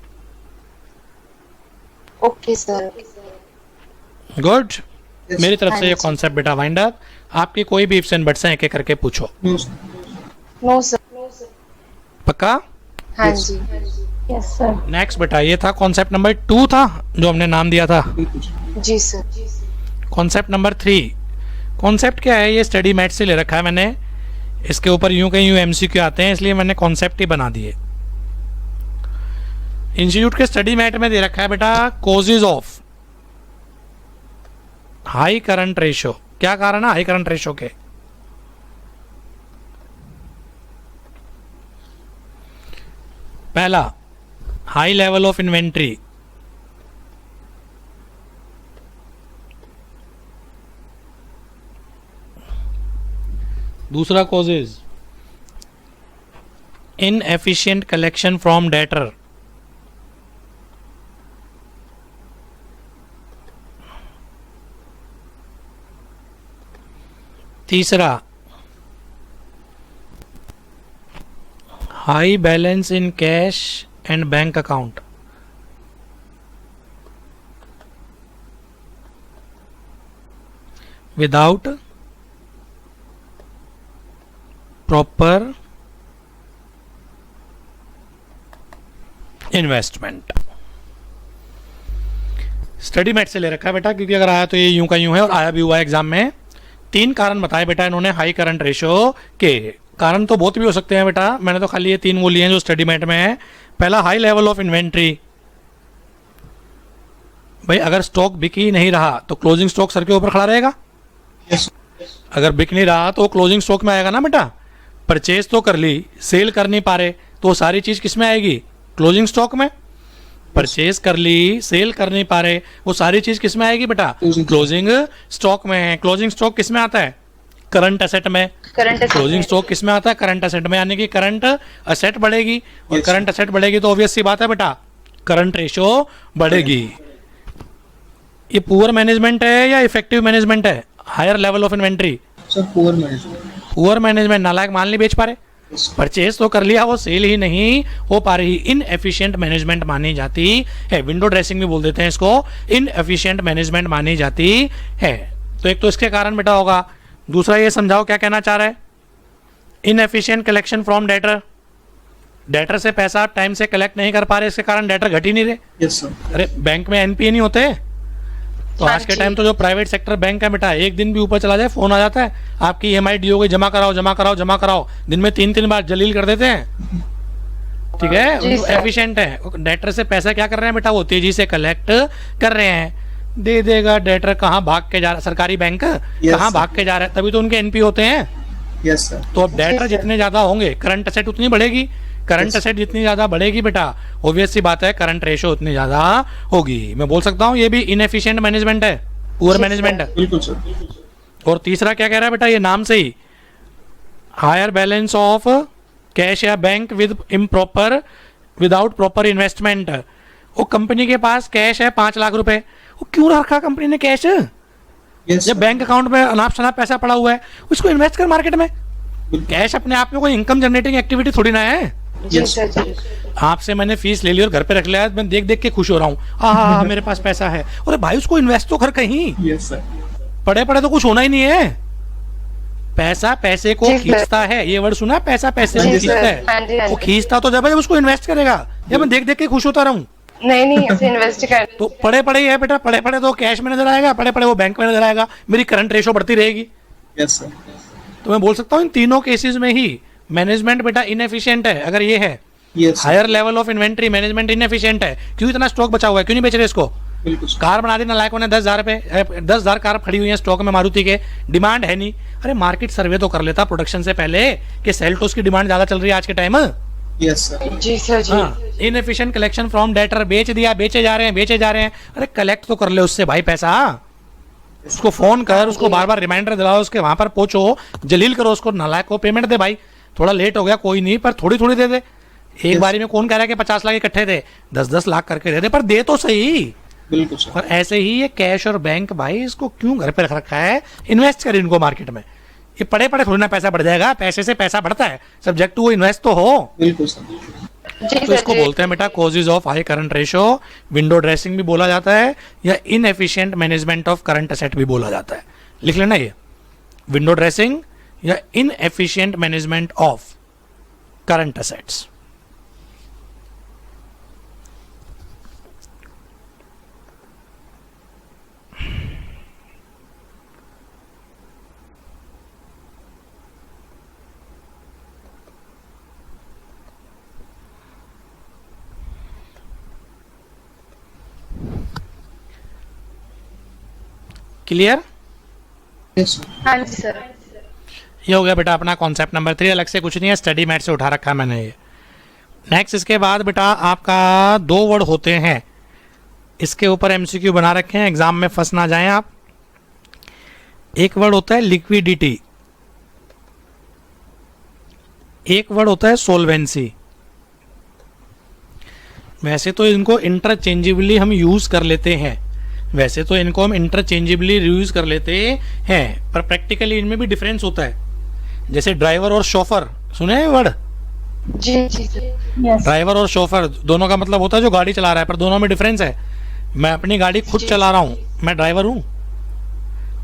Okay sir. गुड। Yes. मेरी तरफ से ये हाँ जी। कॉन्सेप्ट बेटा वाइंड अप। आपकी कोई भी इफ्स एंड बट्स हैं एक एक करके पूछो। No sir. No sir. पक्का? हाँ Yes. जी। Yes sir. नेक्स्ट बेटा, ये था कॉन्सेप्ट नंबर 2 था जो हमने नाम दिया था। बिल्कुल सर। जी सर। कॉन्सेप्ट नंबर 3, कॉन्सेप्ट क्या है? ये स्टडी मैट से ले रखा है मैंने। इसके ऊपर यूं कहीं यूं एमसीक्यू आते हैं, इसलिए मैंने कॉन्सेप्ट ही बना दिए। इंस्टीट्यूट के स्टडी मैट में दे रखा है बेटा causes of high current ratio. क्या कारण है हाई करंट रेशो के? पहला, हाई लेवल ऑफ इन्वेंट्री। दूसरा causes, inefficient collection from debtor. तीसरा, high balance in cash and bank account. Without proper investment. Study mat से ले रखा है बेटा, क्योंकि अगर आया तो ये यूं का यूं है और आया भी हुआ है एग्जाम में। 3 कारण बताए बेटा इन्होंने हाई करंट रेशो के। कारण तो बहुत भी हो सकते हैं बेटा, मैंने तो खाली ये 3 वो लिए हैं जो स्टडी मैट में है। पहला, हाई लेवल ऑफ इन्वेंट्री। भाई अगर स्टॉक बिक ही नहीं रहा तो क्लोजिंग स्टॉक सर के ऊपर खड़ा रहेगा। यस। अगर बिक नहीं रहा तो क्लोजिंग स्टॉक में आएगा ना बेटा। परचेज तो कर ली, सेल कर नहीं पा रहे, तो सारी चीज किस में आएगी? क्लोजिंग स्टॉक में। परचेज कर ली, सेल कर नहीं पा रहे, वो सारी चीज किस में आएगी बेटा? क्लोजिंग स्टॉक में। क्लोजिंग स्टॉक किस में आता है? करंट एसेट में। करंट क्लोजिंग स्टॉक किस में आता है? करंट एसेट में। यानी कि करंट एसेट बढ़ेगी, और Yes. करंट एसेट बढ़ेगी तो ऑब्वियस सी बात है बेटा करंट रेशो बढ़ेगी। ये पुअर मैनेजमेंट है या इफेक्टिव मैनेजमेंट है? Higher level of inventory. Sir poor management. Poor management, नालायक माल नहीं बेच पा रहे, परचेज तो कर लिया, वो सेल ही नहीं हो पा रही, इनएफिशिएंट मैनेजमेंट मानी जाती है। विंडो ड्रेसिंग भी बोल देते हैं इसको, इनएफिशिएंट मैनेजमेंट मानी जाती है। तो एक तो इसके कारण बेटा होगा दूसरा ये समझाओ क्या कहना चाह रहा है। Inefficient collection from debtor, debtor से पैसा टाइम से कलेक्ट नहीं कर पा रहे, इसके कारण डेटर घट ही नहीं रहे। Yes sir. अरे बैंक में एनपीए नहीं होते, तो हाँ आज के जी। टाइम तो जो प्राइवेट सेक्टर बैंक है बेटा, एक दिन भी ऊपर चला जाए फोन आ जाता है, आपकी ईएमआई डी हो गई, जमा कराओ जमा कराओ जमा कराओ, दिन में 3-3 बार जलील कर देते हैं। ठीक है, जी सर। एफिशिएंट है। डेटर से पैसा क्या कर रहे हैं बेटा, वो तेजी से कलेक्ट कर रहे हैं। दे देगा डेटर, कहाँ भाग के जा रहा है सरकारी बैंक, कहाँ sir. भाग के जा रहा है, तभी तो उनके एनपी होते हैं। Yes sir. तो अब डेटर सर। जितने ज्यादा होंगे करंट असेट उतनी बढ़ेगी, करंट Yes. असेट जितनी ज्यादा बढ़ेगी बेटा, ऑब्वियस सी बात है करंट रेशो उतनी ज्यादा होगी। मैं बोल सकता हूँ ये भी इनएफिशिएंट मैनेजमेंट है, पुअर जी, मैनेजमेंट है। बिल्कुल सर। और तीसरा क्या कह रहा है बेटा, ये नाम से ही, हायर बैलेंस ऑफ कैश या bank with improper without proper investment. वो कंपनी के पास कैश है 5 लाख रुपए, वो क्यों रखा कंपनी ने कैश, यस जब बैंक अकाउंट में अनाप शनाप पैसा पड़ा हुआ है, उसको इन्वेस्ट कर मार्केट में। कैश अपने आप में कोई इनकम जनरेटिंग एक्टिविटी थोड़ी ना है। जी Yes. सर जी। आपसे मैंने फीस ले ली और घर पे रख लिया, मैं देख देख के खुश हो रहा हूँ, हाँ मेरे पास पैसा है। अरे भाई उसको इन्वेस्ट तो कर कहीं, यस सर। पड़े पड़े तो कुछ होना ही नहीं है। पैसा पैसे को जी सर। खींचता है, ये वर्ड सुना, पैसा पैसे को जी खींचता सर। है। हाँ जी, हाँ वो जी। खींचता तो जब है जब उसको इन्वेस्ट करेगा, या मैं देख देख के खुश होता रहूं। नहीं ऐसे इन्वेस्ट कर। तो पड़े पड़े ही है बेटा, पड़े पड़े तो कैश में नजर आएगा, पड़े पड़े वो बैंक में नजर आएगा, मेरी करंट रेशो बढ़ती रहेगी। Yes sir. तो मैं बोल सकता हूँ इन तीनों केसेस में ही मैनेजमेंट बेटा इनएफिशिएंट है। अगर ये है yes sir. Higher level of inventory management inefficient है, क्यों इतना स्टॉक बचा हुआ है, क्यों नहीं बेच रहे इसको। बिल्कुल सर। कार बना दी नालायकों ने 10,000 पे, 10,000 कार खड़ी हुई है स्टॉक में मारुति के, डिमांड है नहीं। अरे मार्केट सर्वे तो कर लेता प्रोडक्शन से पहले कि सेल्टोस की डिमांड ज्यादा चल रही है आज के टाइम। Yes sir. जी सर जी। हाँ, इनएफिशिएंट कलेक्शन फ्रॉम डेटर, बेच दिया, बेचे जा रहे हैं बेचे जा रहे हैं। अरे कलेक्ट तो कर ले उससे भाई पैसा, उसको फोन कर, उसको बार बार रिमाइंडर दिलाओ, उसके वहां पर पहुंचो, जलील करो उसको, नालायक को पेमेंट दे भाई, थोड़ा लेट हो गया कोई नहीं, पर थोड़ी थोड़ी दे दे। एक Yes. बारी में कौन कह रहा है कि 50 लाख इकट्ठे दे, 10-10 लाख करके दे दे, पर दे तो सही। बिल्कुल सर। पर ऐसे ही ये कैश और बैंक भाई, इसको क्यों घर पे रख रखा है, इन्वेस्ट कर इनको मार्केट में। ये पड़े पड़े थोड़ी ना पैसा बढ़ जाएगा, पैसे से पैसा बढ़ता है, सब्जेक्ट टू वो इन्वेस्ट तो हो। बिल्कुल सर। जी तो सर इसको जी। बोलते हैं बेटा causes of high current ratio, window dressing भी बोला जाता है, या inefficient management of current asset भी बोला जाता है। लिख लेना ये, विंडो ड्रेसिंग या inefficient management of current assets. Clear? Yes sir. हाँ जी सर। ये हो गया बेटा अपना कॉन्सेप्ट नंबर 3, अलग से कुछ नहीं है, स्टडी मैट से उठा रखा है मैंने ये। नेक्स्ट इसके बाद बेटा आपका 2 वर्ड होते हैं, इसके ऊपर एमसीक्यू बना रखे हैं, एग्जाम में फंस ना जाएं आप। एक वर्ड होता है लिक्विडिटी, एक वर्ड होता है सोल्वेंसी। वैसे तो इनको इंटरचेंजेबली हम यूज कर लेते हैं, वैसे तो इनको हम इंटरचेंजेबली यूज कर लेते हैं, पर प्रैक्टिकली इनमें भी डिफरेंस होता है। जैसे ड्राइवर और शोफर, सुने हैं वर्ड? जी जी सर। यस ड्राइवर और शोफर दोनों का मतलब होता है जो गाड़ी चला रहा है, पर दोनों में डिफरेंस है। मैं अपनी गाड़ी खुद जी। चला रहा हूँ, मैं ड्राइवर हूँ।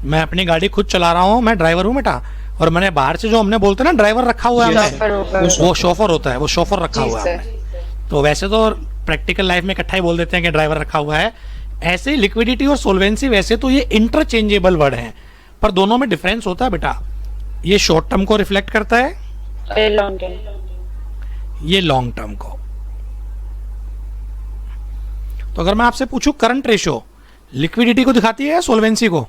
मैं अपनी गाड़ी खुद चला रहा हूँ, मैं ड्राइवर हूँ बेटा। और मैंने बाहर से जो हमने बोलते हैं ना ड्राइवर रखा हुआ है Yes. हमने, शॉफर होगा। वो शोफर होता है, वो शोफर रखा जी हुआ है सर। हमने। तो वैसे तो प्रैक्टिकल लाइफ में इकट्ठा ही बोल देते हैं कि ड्राइवर रखा हुआ है। ऐसे लिक्विडिटी और सोल्वेंसी वैसे तो ये इंटरचेंजेबल वर्ड हैं, पर दोनों में डिफरेंस होता है बेटा। ये शॉर्ट टर्म को रिफ्लेक्ट करता है, और लॉन्ग टर्म। ये लॉन्ग टर्म को। तो अगर मैं आपसे पूछूं करंट रेशो लिक्विडिटी को दिखाती है या सोल्वेंसी को?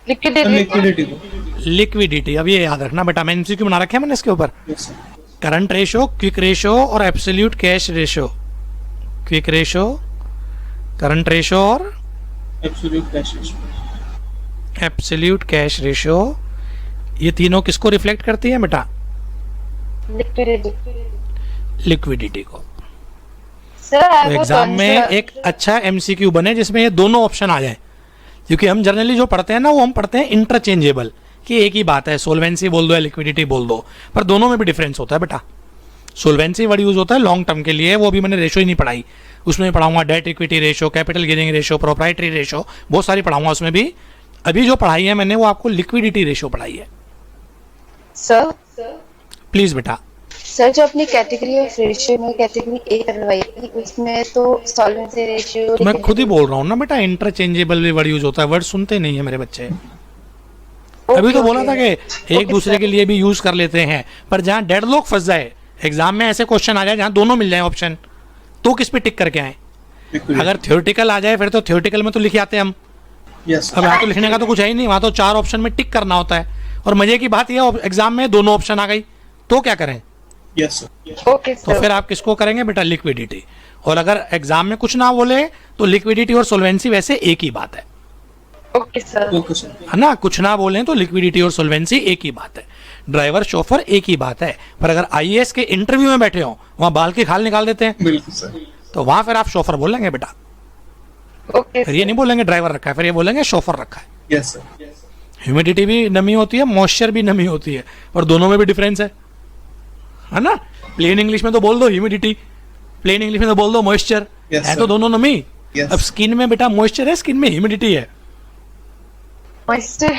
लिक्विडिटी। लिक्विडिटी को। लिक्विडिटी। अब ये याद रखना बेटा, मैंने एमसीक्यू बना रखे हैं मैंने इसके ऊपर, yes sir. Current ratio, quick ratio और absolute cash ratio. Quick ratio, current ratio और absolute cash ratio. Absolute cash ratio, ये तीनों किसको रिफ्लेक्ट करती है बेटा? लिक्विडिटी। लिक्विडिटी को। सर तो एग्जाम में एक अच्छा एमसीक्यू बने जिसमें ये दोनों ऑप्शन आ जाए, क्योंकि हम जनरली जो पढ़ते हैं ना वो हम पढ़ते हैं इंटरचेंजेबल, कि एक ही बात है, सोल्वेंसी बोल दो या लिक्विडिटी बोल दो, पर दोनों में भी डिफरेंस होता है बेटा। सोल्वेंसी वर्ड यूज होता है लॉन्ग टर्म के लिए, वो भी मैंने रेशो ही नहीं पढ़ाई, उसमें पढ़ाऊंगा debt equity ratio, capital gearing ratio, proprietary ratio, बहुत सारी पढ़ाऊंगा उसमें भी। अभी जो पढ़ाई है मैंने वो आपको लिक्विडिटी रेशियो पढ़ाई है। सर प्लीज बेटा। सर जो अपनी कैटेगरी ऑफ रेशियो में कैटेगरी ए करवाई थी उसमें तो सॉल्वेंसी रेशियो तो मैं खुद ही बोल रहा हूँ ना बेटा, इंटरचेंजेबल भी वर्ड यूज होता है, वर्ड सुनते नहीं है मेरे बच्चे। अभी तो बोला था कि एक दूसरे के लिए भी यूज कर लेते हैं, पर जहां डेडलॉक फंस जाए एग्जाम में, ऐसे क्वेश्चन आ जाए जहां दोनों मिल जाए ऑप्शन, तो किस पे टिक करके आए। अगर थ्योरेटिकल आ जाए फिर तो थ्योरेटिकल में तो लिखे आते हैं हम। यस अब यहाँ तो लिखने का तो कुछ है ही नहीं, वहां तो 4 ऑप्शन में टिक करना होता है। और मजे की बात यह एग्जाम में दोनों ऑप्शन आ गई तो क्या करें। Yes sir. ओके तो सर। फिर आप किसको करेंगे बेटा, लिक्विडिटी। और अगर एग्जाम में कुछ ना बोले तो लिक्विडिटी और सोल्वेंसी वैसे एक ही बात है ओके सर। Okay sir. है ना। कुछ ना बोलें तो लिक्विडिटी और सोल्वेंसी एक ही बात है, ड्राइवर शोफर एक ही बात है। पर अगर आईएएस के इंटरव्यू में बैठे हो, वहां बाल की खाल निकाल देते हैं, बिल्कुल सर। तो वहां फिर आप शोफर बोलेंगे बेटा। ओके फिर ये नहीं बोलेंगे ड्राइवर रखा है, फिर ये बोलेंगे शोफर रखा है। Yes sir. ह्यूमिडिटी भी नमी होती है, मॉइस्चर भी नमी होती है, और दोनों में भी डिफरेंस है ना। प्लेन इंग्लिश में तो बोल दो ह्यूमिडिटी, प्लेन इंग्लिश में तो बोल दो मॉइस्चर, Yes, है sir. तो दोनों नमी। Yes. अब स्किन में बेटा मॉइस्चर है, स्किन में ह्यूमिडिटी है। मॉइस्चर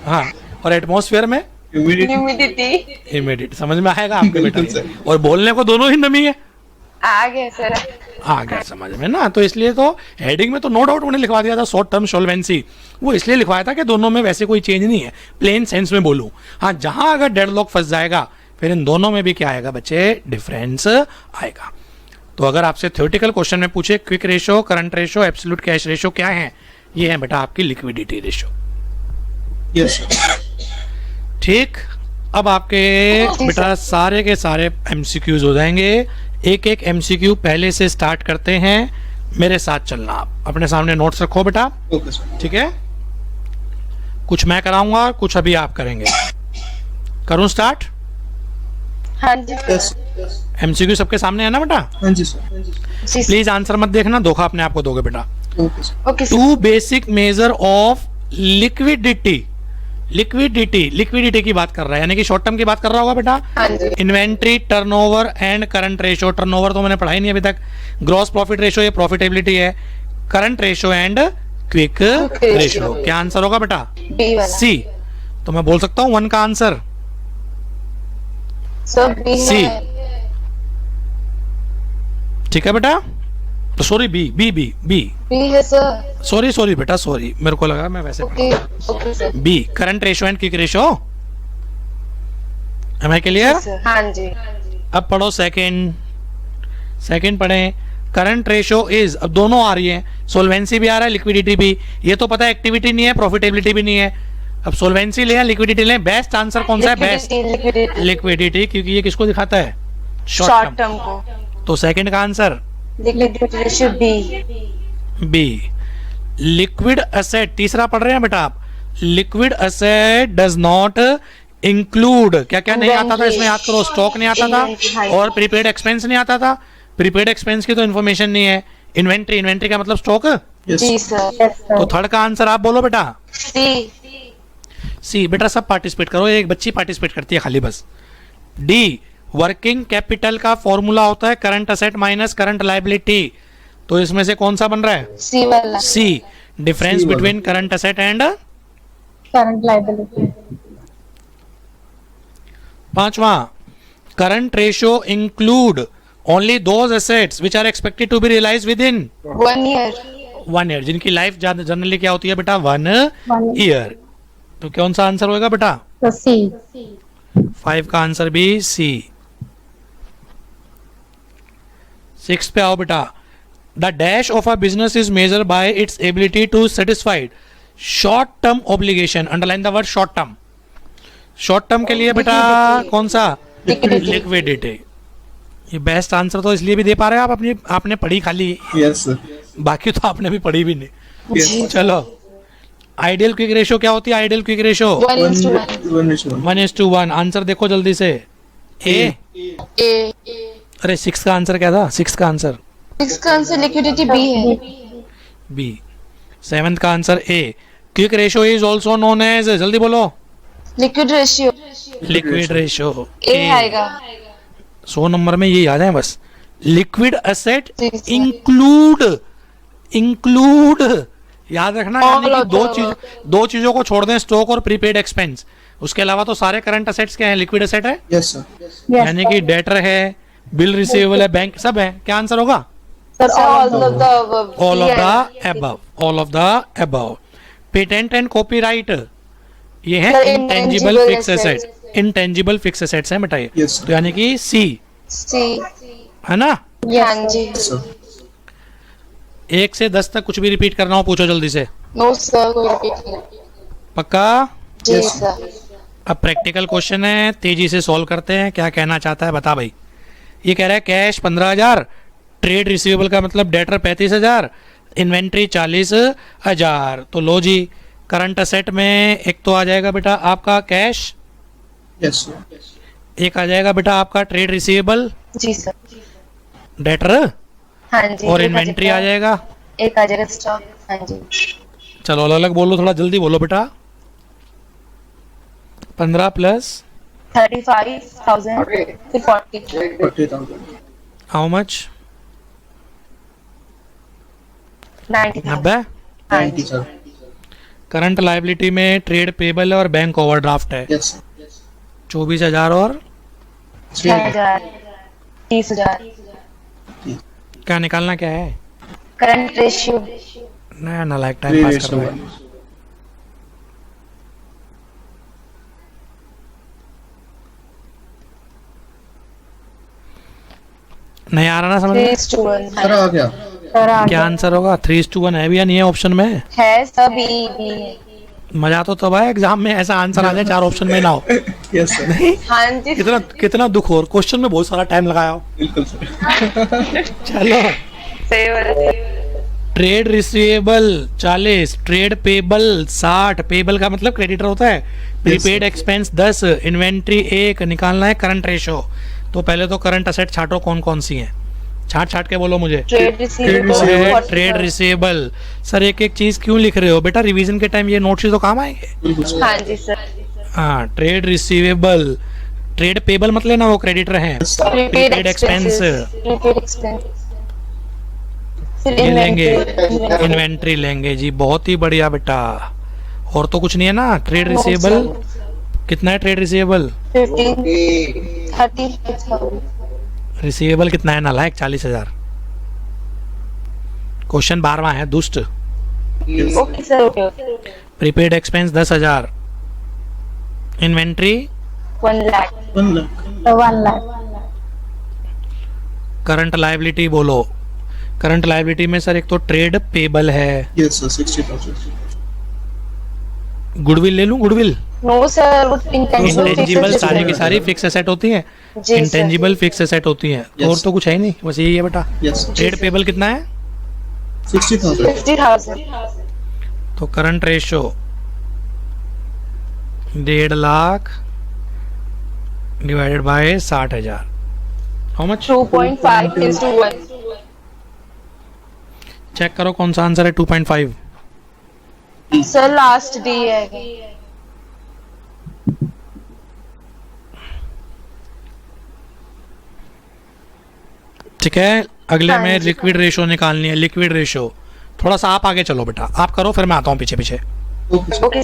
हाँ, और एटमॉस्फेयर में ह्यूमिडिटी। Humidity humidity. समझ में आएगा आपके बेटा बिल्कुल ये? और बोलने को दोनों ही नमी है। आ गया सर। आ गया समझ में ना। तो इसलिए तो हेडिंग में तो नो डाउट मैंने लिखवा दिया था शॉर्ट टर्म सोल्वेंसी, वो इसलिए लिखवाया था कि दोनों में वैसे कोई चेंज नहीं है, प्लेन सेंस में बोलूं। हाँ, जहां अगर डेडलॉक फंस जाएगा फिर इन दोनों में भी क्या आएगा बच्चे, डिफरेंस आएगा। तो अगर आपसे थ्योरेटिकल क्वेश्चन में पूछे quick ratio, current ratio, absolute cash ratio क्या है, ये है बेटा आपकी लिक्विडिटी रेशो। Yes sir. ठीक, अब आपके बेटा सारे के सारे एमसीक्यूज हो जाएंगे। एक एक एमसीक्यू पहले से स्टार्ट करते हैं, मेरे साथ चलना। आप अपने सामने नोट्स रखो बेटा, ओके सर। ठीक है। कुछ मैं कराऊंगा, कुछ अभी आप करेंगे। करूं स्टार्ट? हाँ जी यस। एमसीक्यू सबके सामने है ना बेटा? हाँ जी सर। जी सर। प्लीज आंसर मत देखना, धोखा अपने आप को दोगे बेटा। Okay sir. Okay sir. 2 basic measure of liquidity. Liquidity की बात कर रहा है, यानी कि शॉर्ट टर्म की बात कर रहा होगा बेटा। हाँ जी। Inventory, turnover and current ratio. Turnover तो मैंने पढ़ाई नहीं अभी तक। ग्रॉस प्रॉफिट रेशो ये प्रॉफिटेबिलिटी है। Current ratio and quick ratio. क्या आंसर होगा बेटा? बी वाला सी। तो मैं बोल सकता हूं 1 का आंसर सर। B C. है। ठीक है बेटा। तो sorry, B B B B B है सर। सॉरी बेटा, सॉरी, मेरे को लगा मैं वैसे okay okay sir. B, current ratio and quick ratio. Am I clear? Sir हाँ जी। अब पढ़ो सेकंड पढ़ें। करंट रेशो इज, अब दोनों आ रही है, सोल्वेंसी भी आ रहा है, लिक्विडिटी भी। ये तो पता है एक्टिविटी नहीं है, प्रॉफिटेबिलिटी भी नहीं है। अब सोल्वेंसी लें, लिक्विडिटी लें, बेस्ट आंसर कौन सा है? बेस्ट लिक्विडिटी लिक्विडिटी, क्योंकि ये किसको दिखाता है? Short short term. टर्म को। तो सेकंड का answer liquidity ratio B. B. Liquid asset, तीसरा पढ़ रहे हैं बेटा आप। Liquid asset does not include, क्या क्या नहीं आता था इसमें, याद करो। स्टॉक नहीं आता था और प्रीपेड एक्सपेंस नहीं आता था। प्रीपेड एक्सपेंस की तो इन्फॉर्मेशन नहीं है। इन्वेंट्री का मतलब स्टॉक। जी सर। तो थर्ड का आंसर आप बोलो बेटा। सी। सी। बेटा सब पार्टिसिपेट करो, एक बच्ची पार्टिसिपेट करती है खाली बस। डी, वर्किंग कैपिटल का फॉर्मूला होता है current asset minus current liability. तो इसमें से कौन सा बन रहा है? सी वाला। सी। डिफरेंस वाला। Between current asset and. Current liability. पांचवा, current ratio include only those assets which are expected to be realise within 1 year. 1 year, जिनकी लाइफ जनरली क्या होती है बेटा? 1 1 ईयर। तो कौन सा आंसर होगा बेटा? तो सी। 5 का आंसर भी सी। 6 पे आओ बेटा। The dash of a business is measure by its ability to satisfied short term obligation. Underline the word short term. Short term के लिए बेटा कौन सा? लिक्विडिटी। ये बेस्ट आंसर तो इसलिए भी दे पा रहे हैं आप, आपने पढ़ी खाली, यस सर। बाकी तो आपने भी पढ़ी भी नहीं। यस। चलो, आइडियल क्विक रेशो क्या होती है? Ideal quick ratio 1:1। 1:1। आंसर देखो जल्दी से। ए। ए। अरे 6 का आंसर क्या था? 6 का आंसर इसका आंसर लिक्विडिटी बी है। बी। 7 का answer A. Quick ratio is also known as, जल्दी बोलो। Liquid ratio liquid ratio A आएगा। 100 नंबर में ये याद है बस। लिक्विड एसेट जी, सर। इंक्लूड याद रखना, All यानी कि of the दो चीजों को छोड़ दें, स्टॉक और प्रीपेड एक्सपेंस, उसके अलावा तो सारे करंट असेट्स क्या है, लिक्विड असेट है, Yes, sir. यानी कि डेटर है, बिल रिसीवेबल है, बैंक सब है। क्या आंसर होगा? Sir, all of the above. All of Yeah. The above, all of the above. Patent and copyright ये है Sir, intangible intangible fix assets. Asset, intangible fix assets है बेटा ये। Yes, sir. तो यानी कि सी C. है ना। हाँ जी। Yes, sir. 1 से 10 तक कुछ भी रिपीट करना हो पूछो जल्दी से। No sir, कोई repeat नहीं। पक्का? जी Yes, सर। अब प्रैक्टिकल क्वेश्चन है, तेजी से सॉल्व करते हैं। क्या कहना चाहता है बता भाई। ये कह रहा है कैश 15,000, ट्रेड रिसीवेबल का मतलब डेटर 35,000, इन्वेंट्री 40,000। तो लो जी, करंट असेट में एक तो आ जाएगा बेटा आपका कैश, Yes, sir. एक आ जाएगा बेटा आपका ट्रेड रिसीवेबल जी सर। डेटर, हाँ जी। और एक इन्वेंट्री आ जाएगा। एक आ जाएगा स्टॉक। हाँ जी। चलो अलग अलग बोलो, थोड़ा जल्दी बोलो बेटा। 15 प्लस 35,000 फिर 40। 40,000. How much? 90,000। 90। हाँ 90, जी। sir. करंट लाइबिलिटी में ट्रेड पेबल है और बैंक ओवरड्राफ्ट है। Yes, sir. 24,000 और 6,000 30,000। क्या निकालना क्या है? Current ratio. नया नालायक टाइम पास कर रहा है। नहीं आ रहा ना समझ में? 3:1। Sir, आ गया. सर आ क्या गया। आंसर होगा? 3:1 है भी या नहीं है ऑप्शन में? है सभी भी है। मजा तो तब आए एग्जाम में ऐसा आंसर आ जाए 4 ऑप्शन में ना हो। Yes, sir. नहीं, हाँ जी। कितना कितना दुख हो, क्वेश्चन में बहुत सारा टाइम लगाया हो। बिल्कुल sir. चलो, सही बोला। Trade receivable 40, trade payable 60, payable का मतलब क्रेडिटर होता है, प्रीपेड एक्सपेंस 10, इन्वेंट्री 1, निकालना है करंट रेशो। तो पहले तो करंट असेट छाटो कौन कौन सी हैं, छाट छाट के बोलो मुझे। Trade receivable trade receivable. Sir एक एक चीज क्यों लिख रहे हो बेटा, रिवीजन के टाइम ये नोट्स तो काम आएंगे। बिल्कुल sir. हाँ जी सर। हाँ, ट्रेड रिसीवेबल, ट्रेड पेबल मत लेना, वो क्रेडिटर हैं। Prepaid expense prepaid expense. फिर ये लेंगे, इन्वेंट्री। इन्वेंट्री लेंगे जी, बहुत ही बढ़िया बेटा। और तो कुछ नहीं है ना। ट्रेड रिसीवेबल कितना है? Trade receivable 15 30। रिसीवेबल कितना है नालायक? 40,000। क्वेश्चन 12वां है दुष्ट। Okay sir, okay. Prepaid expense 10,000, inventory 1 lakh. 1 lakh. 1 lakh. Current liability बोलो। करंट लायबिलिटी में सर एक तो ट्रेड पेबल है, Yes, sir. 60,000. गुडविल ले लूं? गुडविल नो सर, वो इंटेंजिबल सारी की सारी फिक्स एसेट होती हैं, जी सर। इंटेंजिबल फिक्स एसेट होती हैं। Yes. और तो कुछ है ही नहीं, बस यही है बेटा। Yes. ट्रेड पेबल कितना है? 60,000. 50,000। तो current ratio 1.5 lakh divided by 60,000। How much? 2.5:1। Check करो कौन सा आंसर है। 2.5। सर लास्ट डी है। ठीक है, अगले हाँ में जी। लिक्विड रेशो निकालनी है। लिक्विड रेशो थोड़ा सा आप आगे चलो बेटा, आप करो फिर मैं आता हूँ पीछे पीछे। Okay, sir. Okay.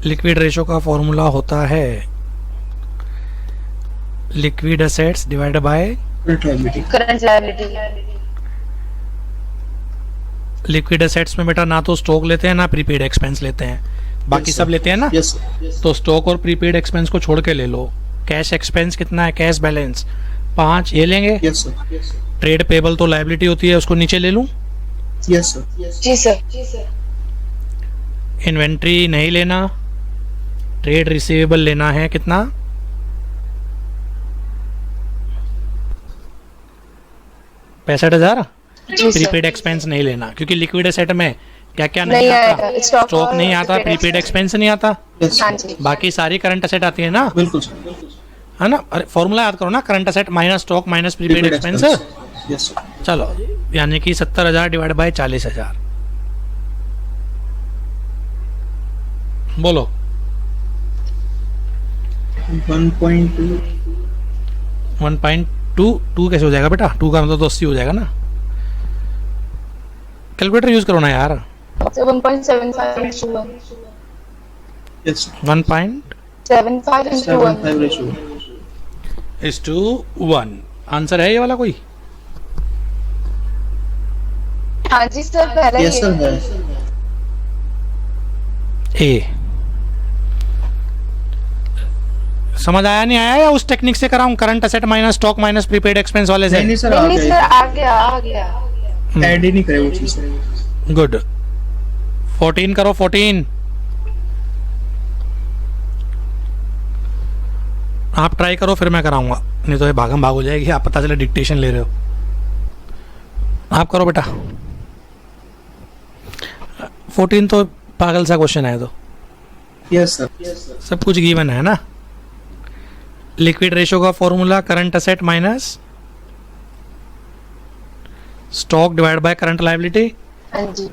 Liquid ratio का फॉर्मूला होता है liquid assets divided by Current liability. Current liability. Liquid assets में बेटा ना तो स्टॉक लेते हैं ना प्रीपेड एक्सपेंस लेते हैं, बाकी Yes, सब sir. लेते हैं ना। Yes, sir. तो स्टॉक और प्रीपेड एक्सपेंस को छोड़ के ले लो। कैश एक्सपेंस कितना है? कैश बैलेंस 5, ये लेंगे। Yes, sir. ट्रेड पेबल तो लायबिलिटी होती है, उसको नीचे ले लूं। Yes, sir. जी सर। इन्वेंट्री नहीं लेना, ट्रेड रिसीवेबल लेना है। कितना? 65,000। जी सर। प्रीपेड एक्सपेंस नहीं लेना, क्योंकि लिक्विड एसेट में क्या क्या नहीं नहीं आएगा, आता, स्टॉक स्टॉक और नहीं आता, prepaid प्रीपेड expense। एक्सपेंस नहीं आता, यस हाँ सर, जी। बाकी सारी करंट एसेट आती है ना, बिल्कुल सर, है ना। अरे फॉर्मूला याद करो ना, current asset minus stock minus prepaid prepaid expense. Expense, yes sir, चलो, यानी कि 70,000 डिवाइड बाय 40,000, बोलो 1.2, 1.22 कैसे हो जाएगा बेटा? 2 का मतलब तो 80 हो जाएगा ना। कैलकुलेटर यूज करो ना यार। So 1.75 into 1. Yes sir, 75 into 1. 75 ratio, 1:1। Answer है ये वाला कोई? हाँ जी सर, पहला यस ही सर है। है, ए। समझ आया नहीं आया, या उस टेक्निक से कराऊं, current asset minus stock minus prepaid expense वाले से? नहीं सर, नहीं आ नहीं सर, गया, आ गया आ गया। ऐड ही नहीं करे वो चीज, गुड। 14 करो, 14। आप ट्राई करो, फिर मैं कराऊंगा, नहीं तो ये भागम भाग हो जाएगी, आप पता चले डिक्टेशन ले रहे हो। आप करो बेटा। 14 तो पागल सा क्वेश्चन है, तो यस सर, सब कुछ गिवन है ना। लिक्विड रेशियो का formula current asset minus stock divide by current liability. हाँ जी।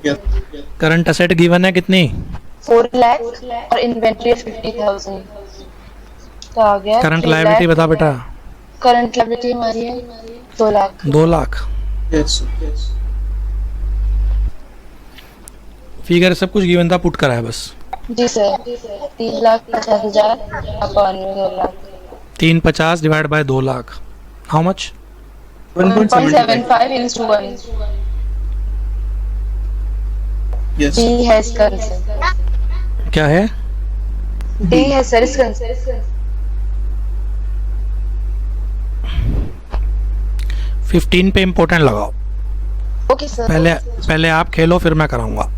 करंट एसेट गिवन है कितनी? 4 लाख और इन्वेंट्री 50,000 तो आ गया। करंट लायबिलिटी बता बेटा। करंट लायबिलिटी हमारी है 2 lakh. 2 lakh. Yes sir, figure सब कुछ गिवन था, पुट करा है बस। जी sir. 3,50,000 upon 2 lakh. 350 divide by 2 lakh, how much? 1.75, 1.75 into 1. Yes D है इसका आंसर। क्या है? D है सर इसका आंसर। 15 पे इम्पोर्टेंट लगाओ। Okay sir. पहले आप खेलो, फिर मैं कराऊंगा।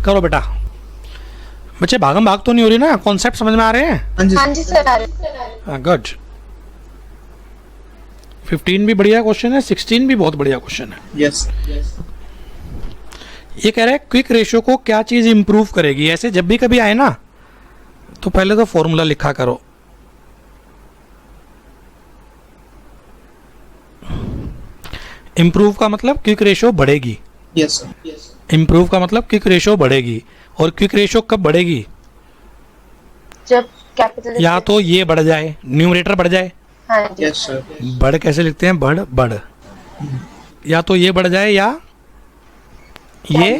करो बेटा। बच्चे भागम भाग तो नहीं हो रही ना? कॉन्सेप्ट समझ में आ रहे हैं? हाँ जी हाँ सर, जी सर, आ रहे। गुड। 15 भी बढ़िया क्वेश्चन है, 16 भी बहुत बढ़िया क्वेश्चन है। यस, ये कह रहा है क्विक रेशियो को क्या चीज इंप्रूव करेगी। ऐसे जब भी कभी आए ना, तो पहले तो फॉर्मूला लिखा करो। इंप्रूव का मतलब क्विक रेशियो बढ़ेगी। यस सर, इंप्रूव का मतलब क्विक रेशियो बढ़ेगी। और क्विक रेशियो कब बढ़ेगी? जब कैपिटल या तो ये बढ़ जाए, न्यूमरेटर बढ़ जाए। हाँ जी। यस सर, बढ़ कैसे लिखते हैं? बढ़ बढ़। या तो ये बढ़ जाए या ये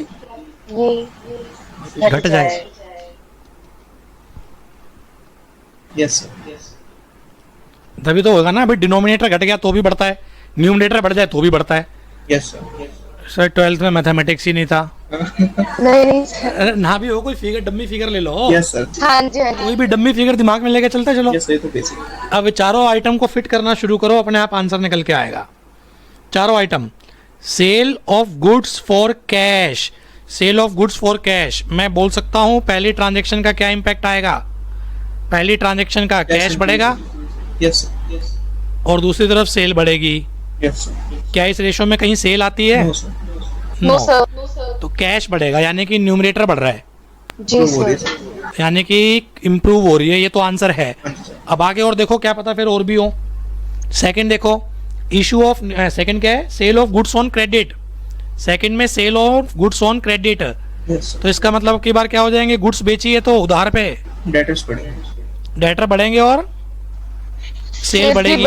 ये घट जाए। यस सर, तभी तो होगा ना। अभी डिनोमिनेटर घट गया तो भी बढ़ता है, न्यूमरेटर बढ़ जाए तो भी बढ़ता है। यस सर, सर 12th में मैथमेटिक्स ही नहीं था। नहीं सर। अरे ना भी हो, कोई फिगर, डम्मी फिगर ले लो। यस सर, हाँ जी हाँ जी। कोई भी डम्मी फिगर दिमाग में लेके चलते चलो। यस, ये तो बेसिक, अब चारों आइटम को फिट करना शुरू करो, अपने आप आंसर निकल के आएगा। चारों item. Sale of goods for cash. Sale of goods for cash, मैं बोल सकता हूं पहली ट्रांजैक्शन का क्या इंपैक्ट आएगा? पहली ट्रांजैक्शन का कैश बढ़ेगा यस और दूसरी तरफ सेल बढ़ेगी। यस क्या इस रेशो में कहीं सेल आती है? No sir, no No. Sir. तो कैश बढ़ेगा, यानी कि न्यूमरेटर बढ़ रहा है, जी सर। यानी कि इंप्रूव हो रही है। ये तो आंसर है। हाँ जी सर, अब आगे और देखो, क्या पता फिर और भी हो। सेकंड देखो, इशू ऑफ, सेकंड क्या है? Sale of goods on credit. Second में sale of goods on credit, yes तो इसका मतलब की बार क्या हो जाएंगे? गुड्स बेची है तो उधार पे सर, डेटर्स पड़ेंगे, डेटर बढ़ेंगे और सेल बढ़ेगी।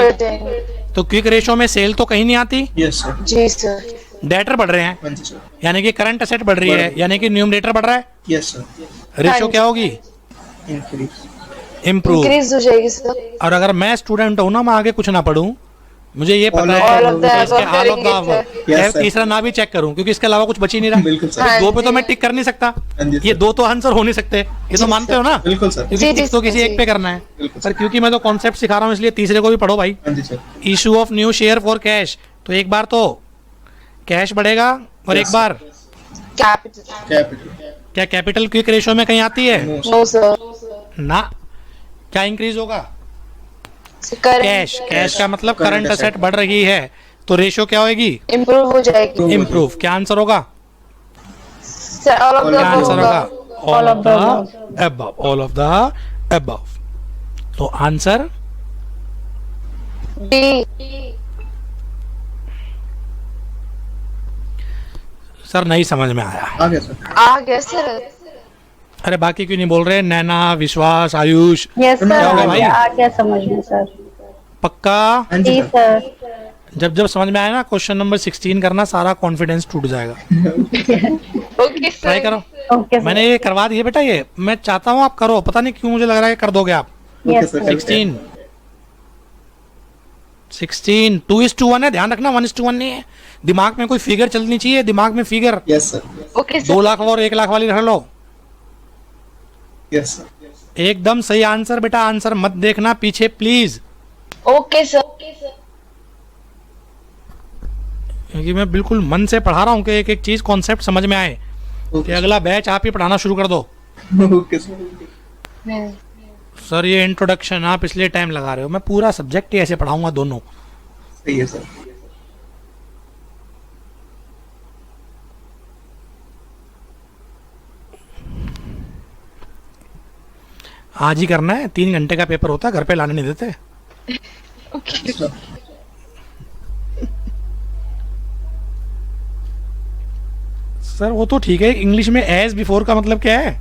तो क्विक रेशो में सेल तो कहीं नहीं आती, यस सर, जी सर। डेटर बढ़ रहे हैं, हाँ जी सर, यानी कि करंट एसेट बढ़ रही है, यानी कि न्यूमरेटर बढ़ रहा है। यस सर, रेशो क्या होगी? Increase, improve. इंक्रीज हो जाएगी सर। और अगर मैं स्टूडेंट हूं ना, मैं आगे कुछ ना पढ़ूं, मुझे ये पता All है of the कि above इसके all of the करेंगे above, Yes, चाहे sir. तीसरा ना भी चेक करूं, क्योंकि इसके अलावा कुछ बच ही नहीं रहा। बिल्कुल सर, हाँ। दो पे तो मैं टिक कर नहीं सकता, हाँ जी ये सर, दो तो आंसर हो नहीं सकते, ये तो मानते हो ना? बिल्कुल सर, क्योंकि जी, टिक तो जी, किसी जी। एक पे करना है। बिल्कुल पर सर, क्योंकि मैं तो कॉन्सेप्ट सिखा रहा हूँ, इसलिए तीसरे को भी पढ़ो भाई। हाँ जी sir, issue of new share for cash, तो एक बार तो कैश बढ़ेगा और एक Yes, बार कैपिटल। कैपिटल, क्या कैपिटल क्विक रेशो में कहीं आती है? No sir, no sir. ना। क्या इंक्रीज होगा? कैश, कैश का मतलब करंट असेट बढ़ रही है, तो रेशियो क्या होगी? इम्प्रूव हो जाएगी। इम्प्रूव। क्या आंसर होगा? सर ऑल ऑफ द क्या आंसर होगा? All of the above, all of the above। तो आंसर डी। सर नहीं समझ में आया। आ गया सर। आ गया सर। अरे बाकी क्यों नहीं बोल रहे? नैना, विश्वास, आयुष, यस सर, क्या होगा भाई? आ गया समझ में सर। पक्का? हाँ जी जी सर। सर। जब जब समझ में आया ना क्वेश्चन नंबर 16 करना, सारा कॉन्फिडेंस टूट जाएगा। Okay try sir. करो। Okay sir. मैंने ये करवा दिया बेटा, ये मैं चाहता हूँ आप करो, पता नहीं क्यों मुझे लग रहा है कर दोगे आप। Okay yes sir. सर। 16 2:1 है, ध्यान रखना 1:1 नहीं है। दिमाग में कोई फिगर चलनी चाहिए, दिमाग में figure. Yes sir. Okay 2 sir. Lakh और 1 लाख वाली रख लो। Yes sir. एकदम सही आंसर बेटा, आंसर मत देखना पीछे प्लीज, ओके सर। क्योंकि मैं बिल्कुल मन से पढ़ा रहा हूँ कि एक एक चीज कॉन्सेप्ट समझ में आए। कि अगला बैच आप ही पढ़ाना शुरू कर दो। Okay sir. सर ये इंट्रोडक्शन आप इसलिए टाइम लगा रहे हो, मैं पूरा सब्जेक्ट ही ऐसे पढ़ाऊंगा दोनों। सही है सर। आज ही करना है, 3 घंटे का पेपर होता है, घर पे लाने नहीं देते। सर। सर वो तो ठीक है, इंग्लिश में एज बिफोर का मतलब क्या है?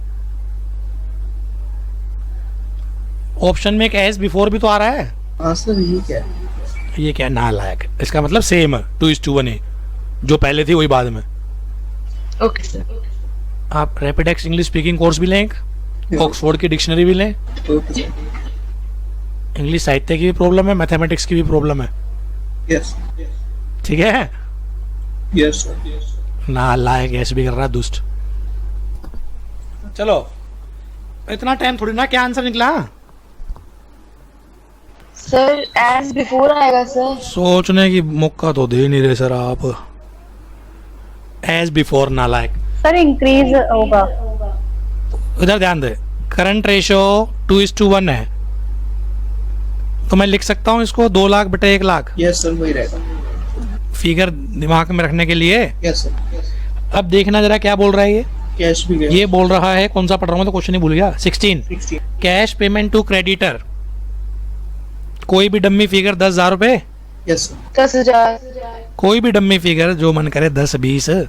ऑप्शन में एक एज बिफोर भी तो आ रहा है। हाँ सर, ये क्या है? ये क्या नालायक, इसका मतलब सेम है 2:1 है, जो पहले थी वही बाद में। Okay sir. आप Rapidex English speaking course भी लें, एक ऑक्सफोर्ड की डिक्शनरी भी लें। Okay sir. इंग्लिश साहित्य की भी प्रॉब्लम है, मैथमेटिक्स की भी प्रॉब्लम है, यस। ठीक है? Yes sir. नालायक ऐसे भी कर रहा है, दुष्ट। चलो इतना टाइम थोड़ी ना, क्या आंसर निकला? सर एज बिफोर आएगा सर। सोचने की मौका तो दे नहीं रहे सर आप। एज बिफोर नालायक। सर इंक्रीज होगा। इधर ध्यान दे, करंट रेशियो 2:1 है, तो मैं लिख सकता हूँ इसको 2 लाख बटे 1 लाख। यस सर, वही रहेगा। फिगर दिमाग में रखने के लिए। Yes sir. अब देखना जरा क्या बोल रहा है ये। कैश भी गया। ये बोल रहा है, कौन सा पढ़ रहा हूँ मैं तो क्वेश्चन ही भूल गया। 16 16। कैश पेमेंट टू क्रेडिटर, कोई भी डम्मी फिगर 10,000 रुपए, यस सर। 10,000। कोई भी डम्मी फिगर जो मन करे 10 20।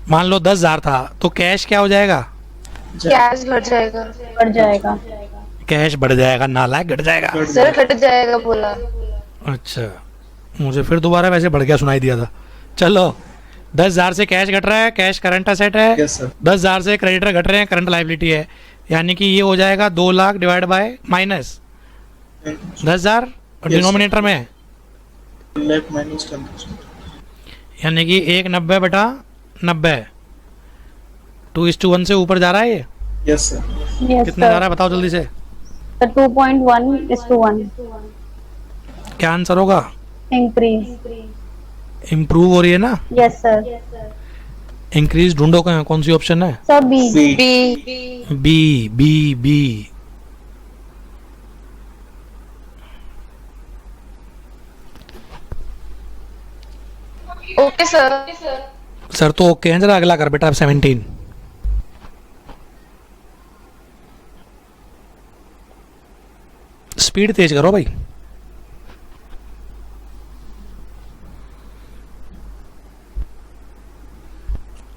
मान लो 10,000 था, तो कैश क्या हो जाएगा? कैश बढ़ जाएगा। बढ़ जाएगा। कैश बढ़ जाएगा, नालायक घट जाएगा। सर घट जाएगा बोला। अच्छा, मुझे फिर दोबारा वैसे बढ़ गया सुनाई दिया था। चलो 10,000 से कैश घट रहा है, कैश करंट असेट है। Yes sir. 10,000 से क्रेडिटर घट रहे हैं, करंट लाइबिलिटी है। यानी कि ये हो जाएगा 2 लाख डिवाइड बाय माइनस 10,000 और Yes. डिनोमिनेटर में है, लेफ्ट माइनस 10%। यानी कि 190 बटा 90। 2:1 से ऊपर जा रहा है ये। Yes sir. यस कितना जा रहा सर। है बताओ जल्दी से। सर 2.1:1 क्या आंसर होगा? इंक्रीज। इम्प्रूव हो रही है ना? Yes sir. इंक्रीज ढूंढो, कौन सी ऑप्शन है? Sir B. B. B. B B B. Okay sir. Sir तो ओके है, जरा अगला कर बेटा। 17 स्पीड तेज करो भाई।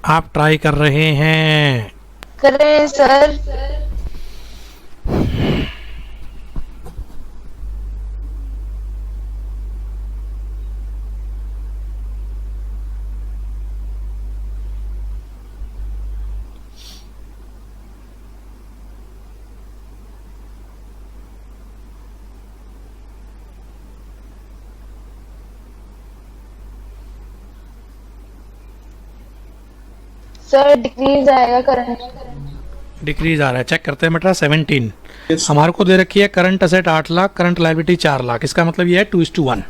आप ट्राई कर रहे हैं। करें सर। सर डिक्रीज आएगा करंट। डिक्रीज आ रहा है, चेक करते हैं बेटा। 17 यस। हमारे को दे रखी है current asset 8 lakh, current liability 4 lakh. इसका मतलब ये है 2:1।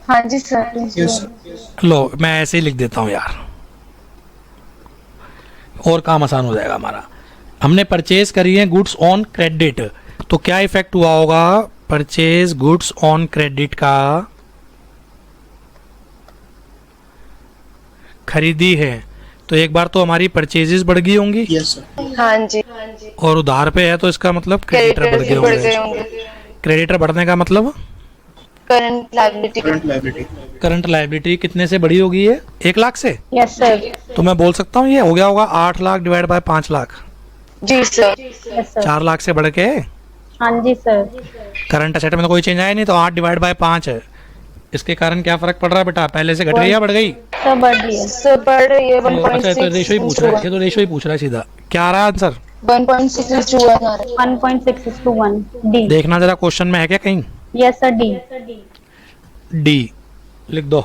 हाँ जी सर। Yes sir. लो मैं ऐसे ही लिख देता हूँ यार, और काम आसान हो जाएगा हमारा। हमने परचेज करी है गुड्स ऑन क्रेडिट, तो क्या इफेक्ट हुआ होगा? परचेज गुड्स ऑन क्रेडिट का खरीदी है तो एक बार तो हमारी परचेजेस बढ़ गई होंगी Yes, sir. हाँ जी, और उधार पे है तो इसका मतलब क्रेडिटर बढ़ गए बढ़ गए होंगे। होंगे। क्रेडिटर बढ़ने का मतलब current liability, Current liability. Current liability कितने से बड़ी होगी ये 1 लाख से। Yes sir. तो मैं बोल सकता हूँ ये हो गया होगा 8 लाख डिवाइड बाय 5 लाख, जी सर। Yes sir. 4 लाख से बढ़ के। हाँ जी सर। करंट असेट में तो कोई चेंज आया नहीं तो 8 डिवाइड बाय 5 है। इसके कारण क्या फर्क पड़ रहा है बेटा, पहले से घट गई या बढ़ गई? सर बढ़ रही है। सर बढ़ रही है अच्छा तो रेशो ही पूछ रहा है, 1.6 ये तो रेशो ही पूछ रहा है सीधा। क्या आ रहा है आंसर? 1.6:1 आ रहा 1.6:1 डी। देखना जरा क्वेश्चन में है क्या कहीं। Yes sir D. डी लिख दो।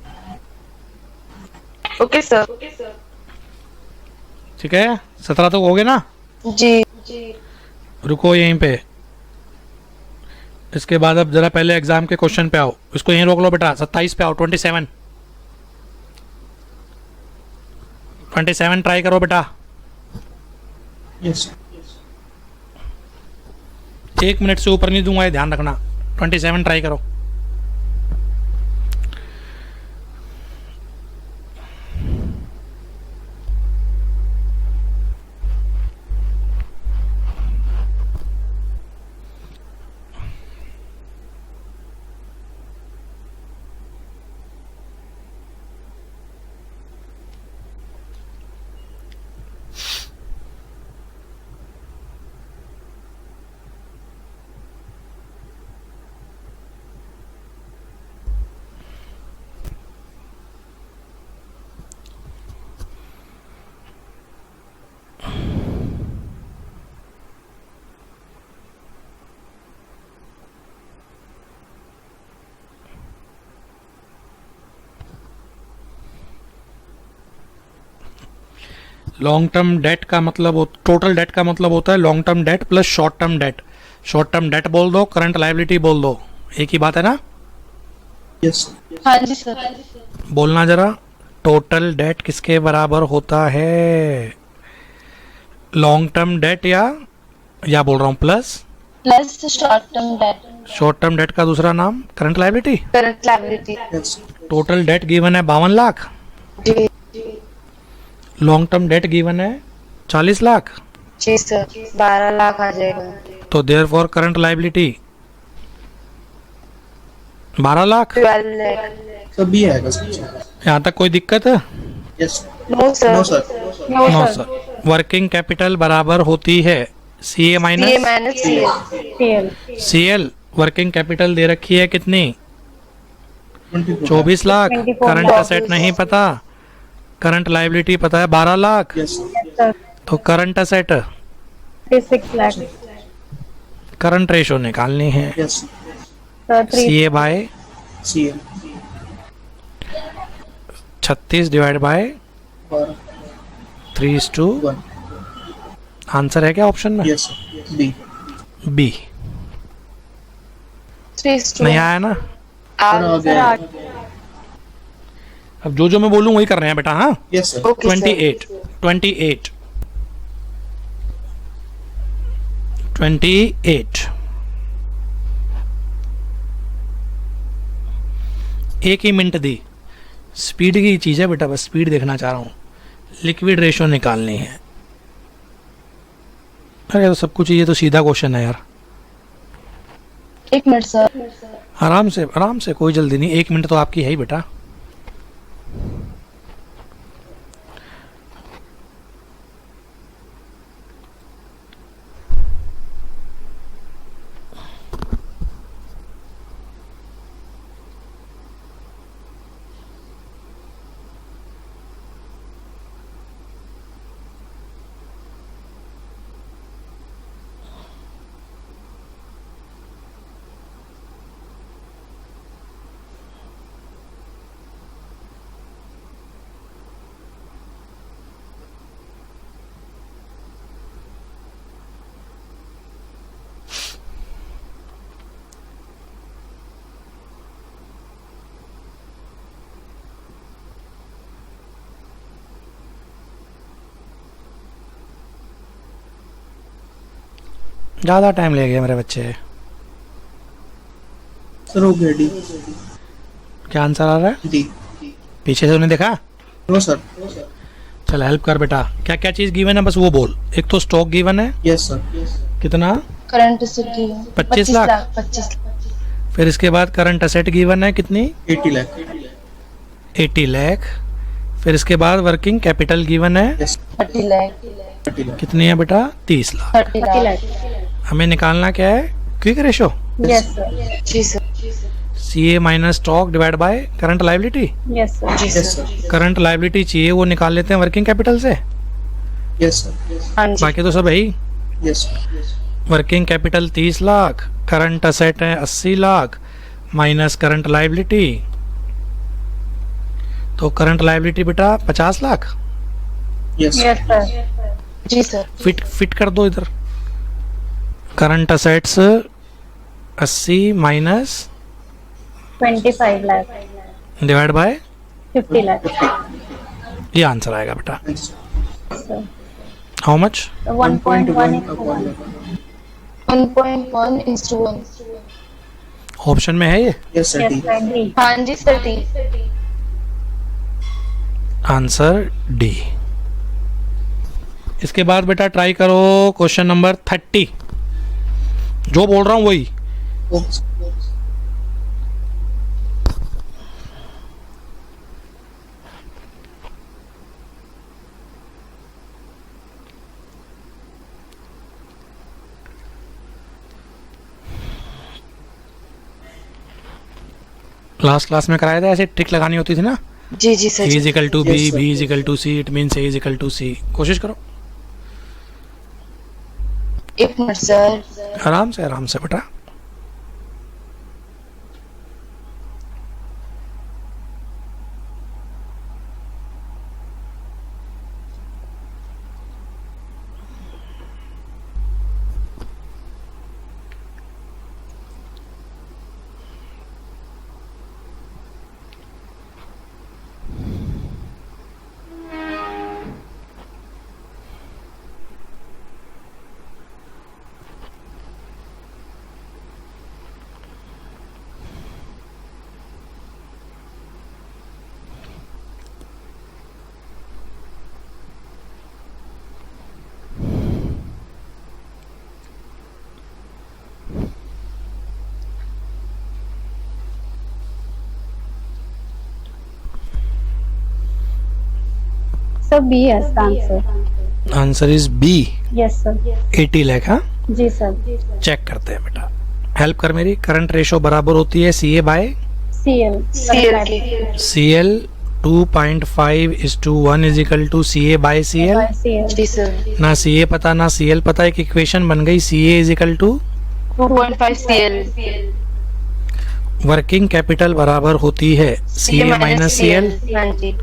है। Okay sir. ठीक है 17 तो हो गए ना। जी, रुको यहीं पे। इसके बाद अब जरा पहले एग्जाम के क्वेश्चन पे आओ। इसको यहीं रोक लो बेटा, 27 पे आओ। 27 ट्राई करो बेटा। Yes, sir. 1 मिनट से ऊपर नहीं दूंगा ये ध्यान रखना। 27 ट्राई करो। लॉन्ग टर्म डेट का मतलब टोटल डेट का मतलब होता है long term date plus short term debt. Short term date बोल दो, करंट लायबिलिटी बोल दो, एक ही बात है ना। Yes, sir. हाँ जी सर। बोलना जरा, टोटल डेट किसके बराबर होता है? लॉन्ग टर्म डेट या बोल रहा हूँ plus plus short term debt, short term debt का दूसरा नाम current liability. Current liability. Yes, sir. Total debt given है 52 लाख, जी, लॉन्ग टर्म डेट गिवन है 40 लाख, जी सर। 12 लाख आ जाएगा। तो therefore current liability 12 lakh. 12 lakh. सभी आएगा सर। यहाँ तक कोई दिक्कत है? Yes, sir. No sir. No, sir. No no sir. Sir. Working capital बराबर होती है सी ए ये minus minus C CL. C L. Working capital दे रखी है कितनी? 24. 24 लाख। 24 करंट लाख। असेट नहीं पता, करंट लायबिलिटी पता है 12 lakh. Yes, sir. Yes sir. तो current asset 36 lakh. Current ratio निकालनी है Yes, sir. Sir 3। C A by CL. 36 divide by 12. 3:1। 1. Answer है क्या ऑप्शन में? Yes, sir. B. बी। 3:1। नहीं आया ना? और आ सर गया. 8। अब जो मैं बोलूँ वही कर रहे हैं बेटा। हाँ Yes, sir. Okay sir. 28 एक ही मिनट दी। स्पीड की चीज़ है बेटा, बस स्पीड देखना चाह रहा हूँ। लिक्विड रेशो निकालनी है। अरे तो सब कुछ ये तो सीधा क्वेश्चन है यार। 1 मिनट सर। आराम से कोई जल्दी नहीं, 1 मिनट तो आपकी है ही बेटा। ज़्यादा टाइम ले गए मेरे बच्चे। सर हो गया डी। क्या आंसर आ रहा है? डी। पीछे से उन्हें देखा? No sir. चल हेल्प कर बेटा, क्या क्या चीज़ गिवन है बस वो बोल। एक तो स्टॉक गिवन है, यस सर। कितना? करंट एसेट की 25 लाख। 25 फिर इसके बाद करंट असेट गिवन है कितनी? 80 लाख। 80 लाख। फिर इसके बाद वर्किंग कैपिटल गिवन है यस 30 लाख। 30 लाख। कितनी है बेटा? 30 लाख। 30 30 लाख। लाख। हमें निकालना क्या है? Quick ratio, yes sir. जी sir. C A minus stock divide by current liability. Yes sir. जी yes sir. Sir. Current liability चाहिए वो निकाल लेते हैं वर्किंग कैपिटल से, यस सर। हाँ जी। बाकी तो सब है ही। Yes sir. Working capital 30 lakh, current asset है 80 लाख माइनस करंट लाइबिलिटी, तो करंट लाइबिलिटी बेटा 50 लाख। Yes yes sir. जी सर। फिट कर दो इधर। Current assets 80 minus 25 lakh. Divide bye 50 lakh. ये आंसर आएगा बेटा। Sir how much? 1.1 1.1:1। ऑप्शन में है ये yes sir yes D. Sir D. हाँ जी सर डी। Answer D. इसके बाद बेटा ट्राई करो क्वेश्चन नंबर 30। जो बोल रहा हूँ वही। लास्ट क्लास में कराया था, ऐसे ट्रिक लगानी होती थी ना। जी जी सर। A is equal to B, Yes, sir. B is equal to C, it means A is equal to C. कोशिश करो, एक मिनट सर। आराम से बेटा। सर बी है इसका answer. Answer is B, yes sir. 80 lakh. हाँ, जी सर। चेक करते हैं बेटा। हेल्प कर मेरी। करंट रेशो बराबर होती है C A by CL. CL की। C L. 2.5:1 is equal to C A by C L. CL. जी सर। ना सी ए पता ना सी एल पता, एक इक्वेशन बन गई C A is equal to 2.5 CL. Working capital बराबर होती है C A minus C L. हाँ जी।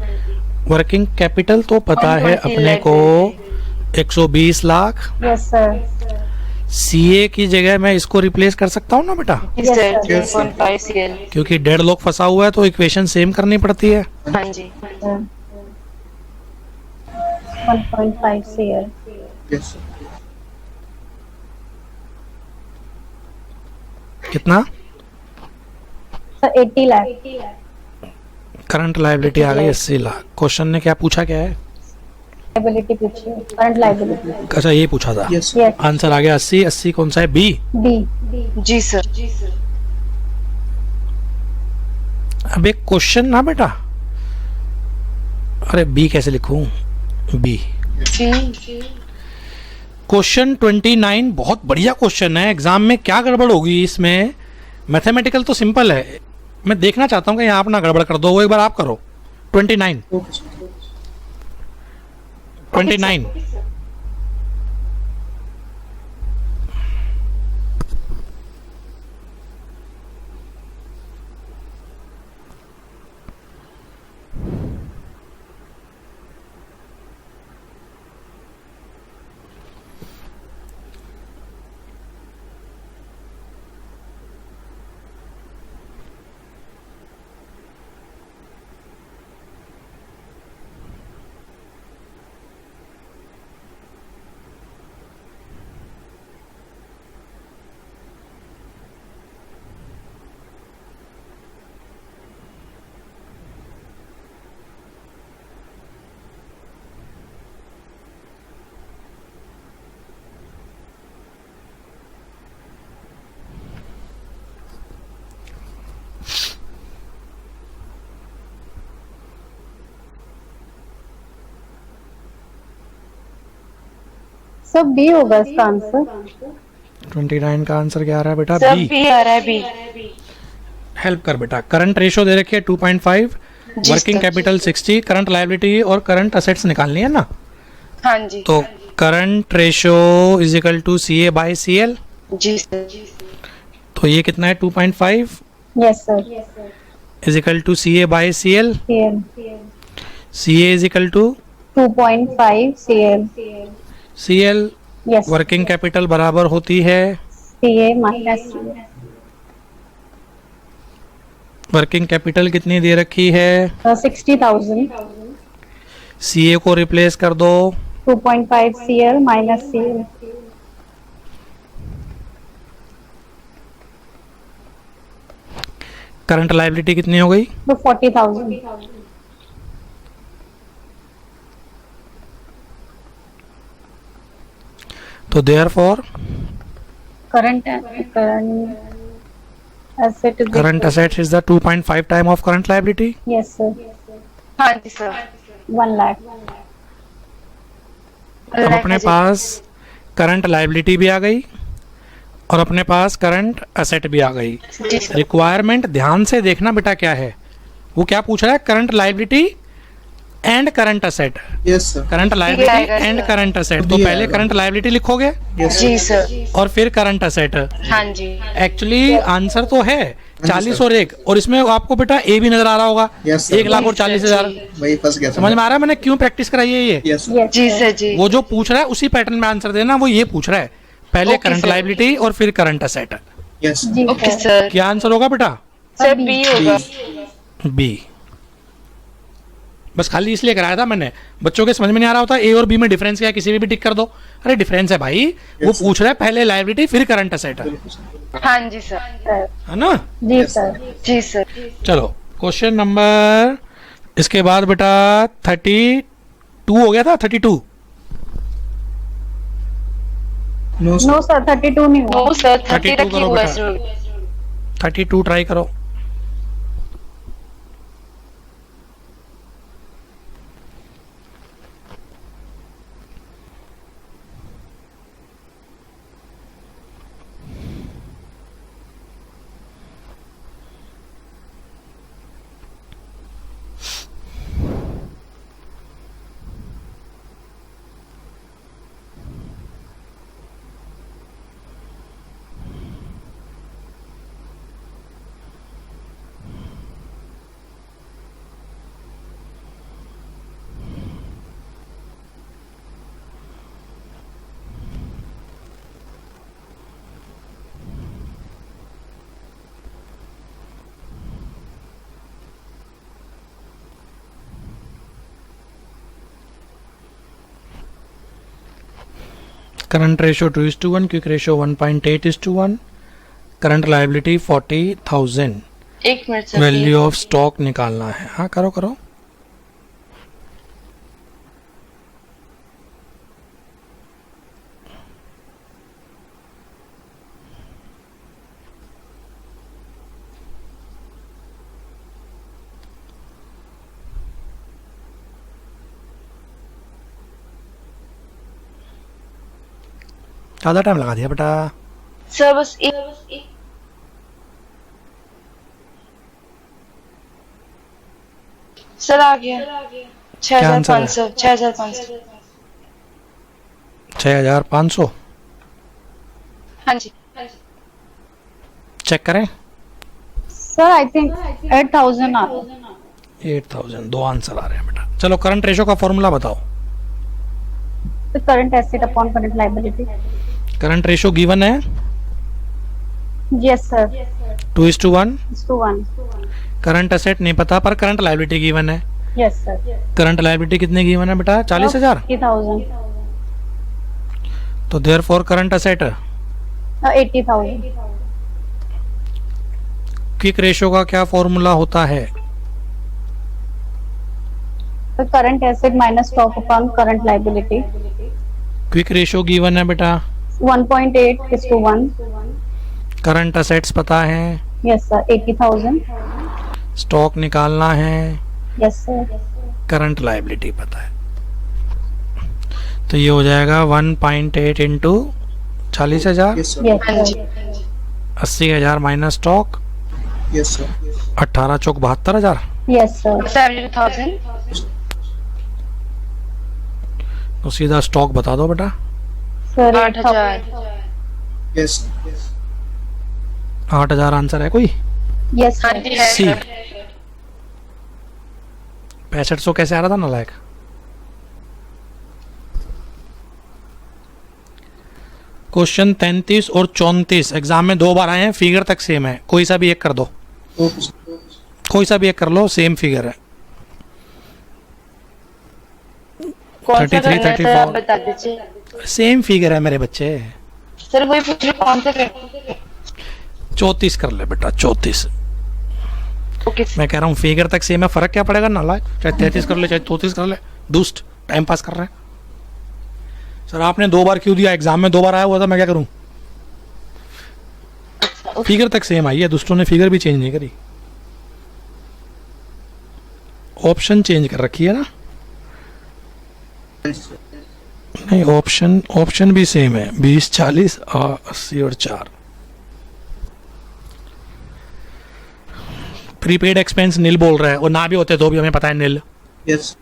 वर्किंग कैपिटल तो पता है 120 अपने को 120 लाख। Yes sir. सीए की जगह मैं इसको रिप्लेस कर सकता हूँ ना बेटा, जी Yes, सर। sir. 2.5 सीएल। क्योंकि डेढ़ लोग फंसा हुआ है तो इक्वेशन सेम करनी पड़ती है। हाँ जी। 1.5 सीएल। Yes sir. कितना? सर 80 लाख। करंट लायबिलिटी आ गई 80 लाख। क्वेश्चन ने क्या पूछा, क्या है? लायबिलिटी पूछिए, करंट लायबिलिटी। अच्छा ये पूछा था। Yes sir. यस। आंसर आ गया 80। 80 कौन सा है? बी। बी। जी सर। अब एक क्वेश्चन ना बेटा, अरे बी कैसे लिखूं? बी। जी। क्वेश्चन 29 बहुत बढ़िया क्वेश्चन है। एग्जाम में क्या गड़बड़ होगी इसमें? मैथमेटिकल तो सिंपल है, मैं देखना चाहता हूँ कि यहाँ आप ना गड़बड़ कर दो। वो एक बार आप करो। 29 ओके सर। 29। सब बी होगा इसका आंसर। 29 का आंसर क्या आ रहा है बेटा? Sir B. बी आ रहा है, बी। हेल्प कर बेटा। करंट रेशो दे रखी है 2.5, जी working sir. Capital 60, current liability और करंट असेट्स निकालनी है ना। हाँ जी। तो current ratio is equal to C A by C L. जी सर। तो ये कितना है? 2.5 yes sir. Is equal to C A by C L. CL C A is equal to 2.5 CL. C L. Yes. Working capital बराबर होती है, CA minus CL. Working capital कितनी दे रखी है? 60,000। सी ए को रिप्लेस कर दो। 2.5 CL minus CL. Current liability कितनी हो गई? तो 40,000। तो therefore current asset is current assets is the 2.5 time of current liability. Yes sir. हाँ जी सर। 1 लाख। अब अपने पास करंट लायबिलिटी भी आ गई और अपने पास करंट असेट भी आ गई। जी सर। रिक्वायरमेंट ध्यान से देखना बेटा क्या है। वो क्या पूछ रहा है? Current liability and current asset. Yes, sir. Current liability आएगा एंड सर। Current asset. तो ये पहले आएगा। करंट लायबिलिटी लिखोगे Yes, sir. जी सर। और फिर करंट असेट। हाँ जी। एक्चुअली आंसर तो है 40 और 1, और इसमें आपको बेटा ए भी नजर आ रहा होगा। Yes, sir. 1 लाख और 40,000। वही फंस गया था। समझ में आ रहा है मैंने क्यों प्रैक्टिस कराई है ये? Yes, sir. यस जी सर जी। वो जो पूछ रहा है उसी पैटर्न में आंसर देना। वो ये पूछ रहा है पहले Okay, करंट sir. लायबिलिटी और फिर करंट असेट। Yes. जी ओके सर। सर। क्या आंसर होगा बेटा? सर बी होगा। बी। बस खाली इसलिए कराया था मैंने, बच्चों के समझ में नहीं आ रहा होता ए और बी में डिफरेंस क्या है, किसी भी टिक कर दो। अरे डिफरेंस है भाई, वो sir. पूछ रहा है पहले लायबिलिटी फिर करंट असेट, हाँ जी सर। है ना। जी सर। जी सर। चलो क्वेश्चन नंबर, इसके बाद बेटा 32 हो गया था। 32 No, sir. नो सर 32 नहीं हुआ। नो सर 30 32 रखी करो हुआ है बेटा। सर। 32 ट्राई करो। Current ratio 2:1, quick ratio 1.8:1, current liability 40,000, एक minute sir. Value of stock निकालना है। हाँ करो करो। ज़्यादा टाइम लगा दिया बेटा। सर बस एक। सर आ गया। क्या आंसर है? 6,500। 6,500। 6,500 हाँ जी। चेक करें। सर आई थिंक 8,000 आ रहा है। 8,000 दो आंसर आ रहे हैं बेटा। चलो करंट रेशो का फॉर्मूला बताओ। तो current asset upon current liability. Current ratio given है यस सर। 2:1। 1। करंट असेट नहीं पता पर करंट लायबिलिटी गिवन है। Yes sir. करंट लायबिलिटी कितनी गिवन है बेटा? 40,000। 80,000। तो therefore current asset 80,000। Quick ratio का क्या फॉर्मूला होता है? तो current asset minus stock upon current liability. Quick ratio given है बेटा। 1.8:1। करंट असेट्स पता है, यस सर। 80,000। स्टॉक निकालना है, यस सर। करंट लायबिलिटी पता है। तो ये हो जाएगा 1.8 इंटू 40,000, Yes, sir. Yes, हाँ sir. जी 80,000 माइनस स्टॉक, Yes, sir. 18 चौक 72,000। Yes, sir. 72,000 तो सीधा स्टॉक बता दो बेटा। Sir, 8,000 Yes. 8,000 आंसर है कोई? Yes, हाँ sir. जी है सी। सर 6500 कैसे आ रहा था नालायक? क्वेश्चन 33 और 34 एग्जाम में 2 बार आए हैं, फिगर तक सेम है, कोई सा भी एक कर दो, Okay, sir. कोई सा भी एक कर लो, सेम फिगर है। कौन सा 33, करना है सर 34 आप बता दीजिए। सेम फिगर है मेरे बच्चे। सर वही पूछ रही हूँ, कौन सा करना 34 कर ले बेटा, 34। ओके मैं कह रहा हूँ फिगर तक सेम है, फर्क क्या पड़ेगा नालायक? चाहे 33 कर ले चाहे 34 कर ले, दुष्ट टाइम पास कर रहे हैं। सर आपने 2 बार क्यों दिया? एग्जाम में 2 बार आया हुआ था, मैं क्या करूँ? फिगर तक सेम आई है, दुष्टों ने फिगर भी चेंज नहीं करी, ऑप्शन चेंज कर रखी है ना। नहीं, ऑप्शन भी सेम है, 20, 40, 80 और 4। प्रीपेड एक्सपेंस नील बोल रहा है, और ना भी होते तो भी हमें पता है Neel. Yes.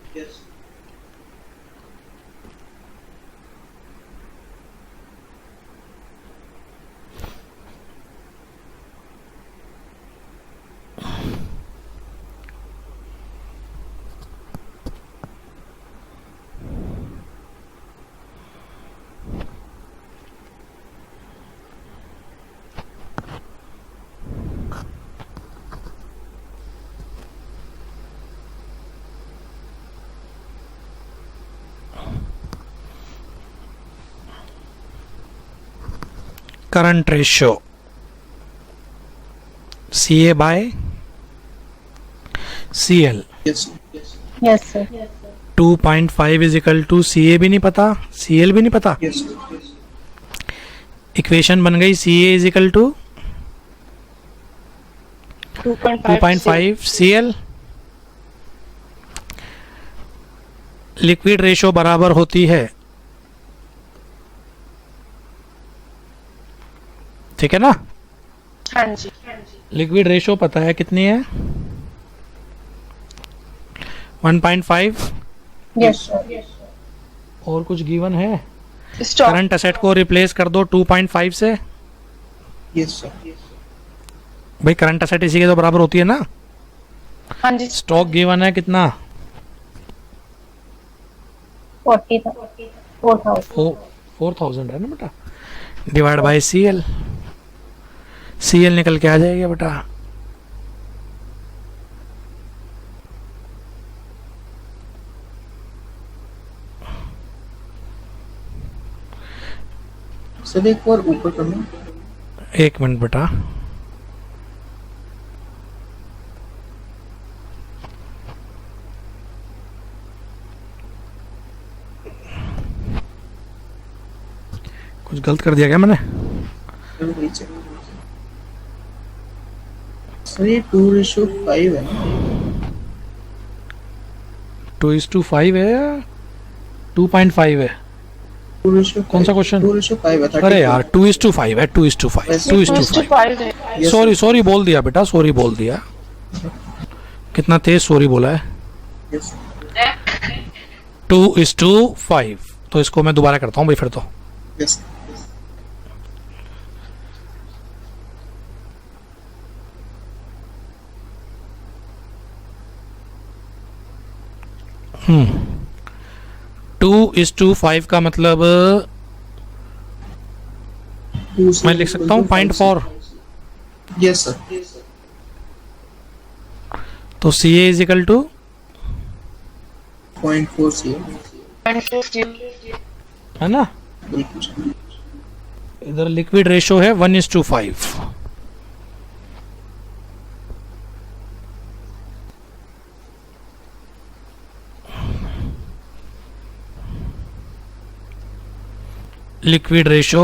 Current ratio CA by CL, Yes. Yes, sir. 2.5 is equal to, CA भी नहीं पता, CL भी नहीं पता, Yes. इक्वेशन बन गई CA is equal to 2.5 CL। Liquid ratio बराबर होती है, ठीक है ना? हाँ जी लिक्विड रेशियो पता है कितनी है? 1.5। Yes, sir. और कुछ गिवन है? स्टॉक करंट असेट को रिप्लेस कर दो 2.5 से। Yes, sir. भाई करंट असेट इसी के तो बराबर होती है ना। हाँ जी स्टॉक गिवन है कितना? 4,000. 4,000 है ना बेटा, डिवाइड बाय CL। CL निकल के आ जाएगा बेटा। सर एक बार ऊपर करना। 1 मिनट बेटा, कुछ गलत कर दिया क्या मैंने? सर वही चेक। सर ये 2:5 है ना? 2:5 है या 2.5 है? 2:5 कौन सा क्वेश्चन? 2:5 है। अरे यार 2:5 है, 2:5, 2:5। Yes, सॉरी सॉरी बोल दिया बेटा, सॉरी बोल दिया। कितना तेज सॉरी बोला है। yes. 2:5। तो इसको मैं दोबारा करता हूँ भाई फिर तो। Yes. हम्म 2:5 का मतलब मैं लिख सकता हूँ 0.4। Yes, sir. तो CA is equal to 0.4 CM. है ना। बिल्कुल। इधर लिक्विड रेशियो है 1:5। लिक्विड रेशियो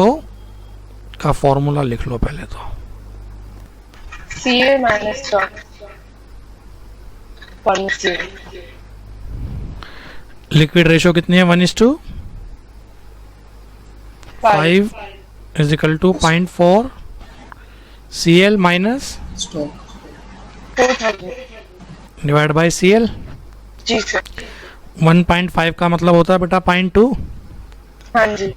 का फॉर्मूला लिख लो पहले तो। CA minus stock liquid ratio कितनी है? 1:5। 5 is equal to 0.4 CL minus stock 4,000। Divide by CL। जी सर। 1.5 का मतलब होता है बेटा 0.2। हाँ जी।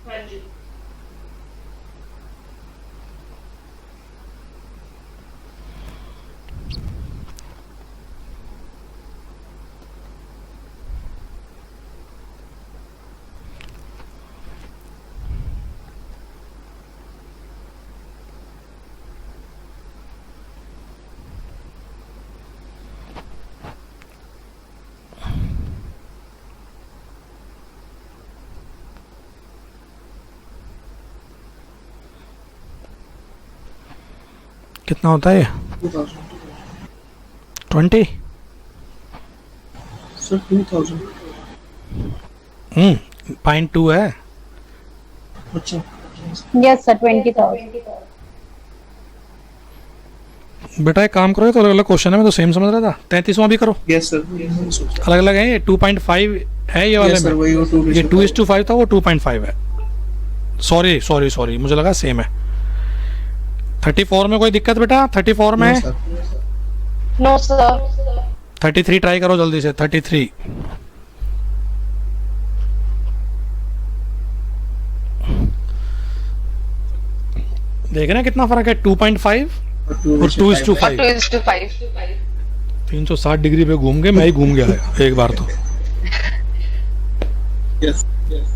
कितना होता है ये? 2000 20। सर 2000। 0.2 है अच्छा Yes, sir. 20,000. बेटा। एक काम करो, ये तो अलग अलग क्वेश्चन है, मैं तो सेम समझ रहा था। 33वां भी करो, यस सर। अलग अलग है। ये 2.5 है ये वाले यस सर, में। वही वो 2 ये 2:5 था, वो 2.5 है। सॉरी सॉरी सॉरी, मुझे लगा सेम है। 34 में कोई दिक्कत बेटा? 34 में? No sir. 33 ट्राई करो जल्दी से। 33 देख रहे हैं कितना फर्क है? 2.5 और 2:5। 2:5। 360 डिग्री पे घूम गए, मैं ही घूम गया एक बार तो। Yes yes.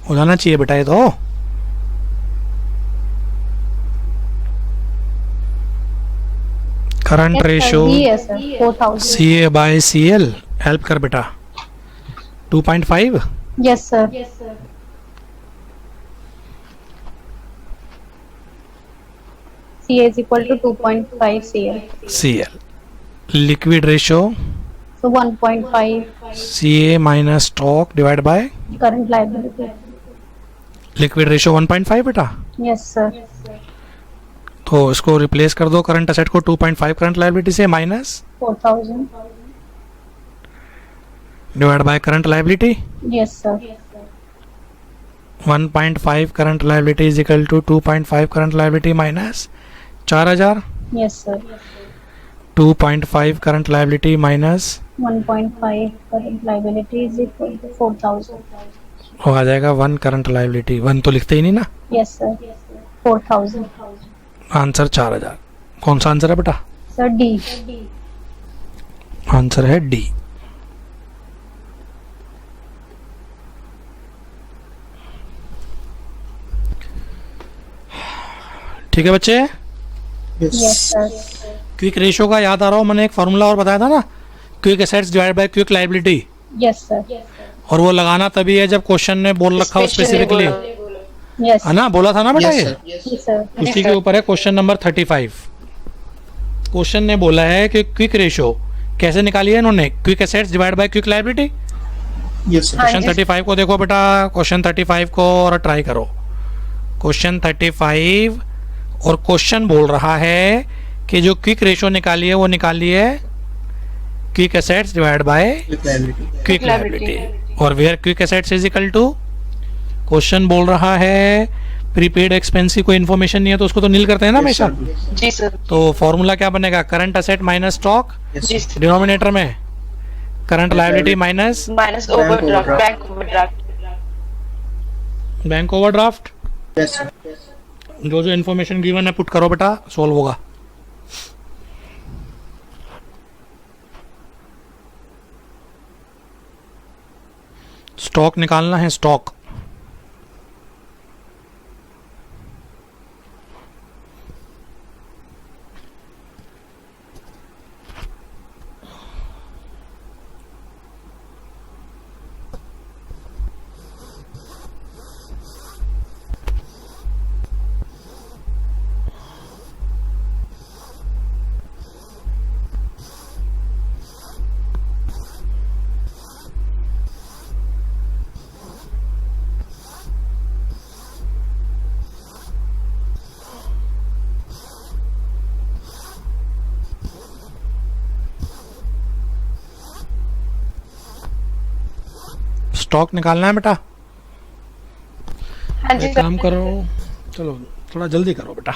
हो जाना चाहिए बेटा ये तो। Current ratio Yes, sir. 4,000. CA by CL। Help कर बेटा। 2.5 Yes, sir. CA is equal to 2.5 CL. CL। Liquid ratio So 1.5 CA minus stock divide bye current liability. Liquid ratio 1.5 बेटा। Yes, sir. तो इसको रिप्लेस कर दो current asset को 2.5 current liability से minus 4,000. Divide by current liability. Yes, sir. 1.5 current liability is equal to 2.5 current liability minus 4,000। Yes, sir. 2.5 current liability minus 1.5 current liability is equal to 4,000. वो आ जाएगा 1 current liability. 1 तो लिखते ही नहीं ना। Yes, sir. 4,000. Answer 4,000। कौन सा answer है बेटा? Sir, D. आंसर है डी। ठीक है बच्चे। Yes, sir. क्विक रेशियो का याद आ रहा हो, मैंने एक फार्मूला और बताया था ना, quick assets divide by quick liability. Yes, sir. और वो लगाना तभी है जब क्वेश्चन ने बोल रखा हो स्पेसिफिकली, Yes. है ना? बोला था ना बेटा यस ये। सर। Yes, sir. उसी के ऊपर है क्वेश्चन नंबर 35। क्वेश्चन ने बोला है कि क्विक रेशियो कैसे निकाली है इन्होंने, quick assets divide by quick liability. Yes sir. Question 35 को देखो बेटा, क्वेश्चन 35 को और ट्राई करो। क्वेश्चन 35 और क्वेश्चन बोल रहा है कि जो क्विक रेशियो निकाली है वो निकाली है quick assets divide by quick liability. और where quick assets is equal to, question बोल रहा है प्रीपेड एक्सपेंस की कोई इन्फॉर्मेशन नहीं है तो उसको तो नील करते हैं ना हमेशा। जी सर। तो फॉर्मूला क्या बनेगा, करंट असेट माइनस स्टॉक, जी सर। डिनोमिनेटर में current liability minus minus overdraft, bank overdraft. Bank overdraft. Yes sir. जो जो इन्फॉर्मेशन गिवन है पुट करो बेटा, सॉल्व होगा। स्टॉक निकालना है, स्टॉक। स्टॉक निकालना है बेटा। हाँ जी एक सर। काम करो, चलो थोड़ा जल्दी करो बेटा।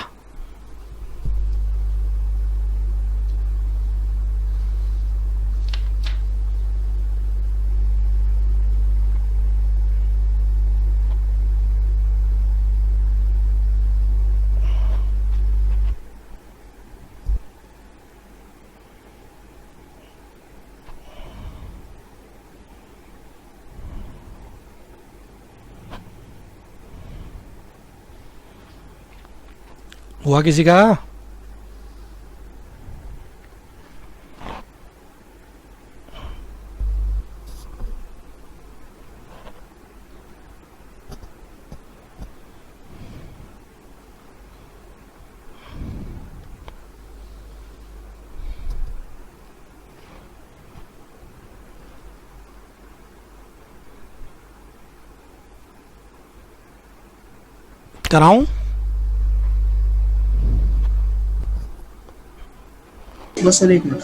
हुआ किसी का? कराऊं? बस सर एक मिनट।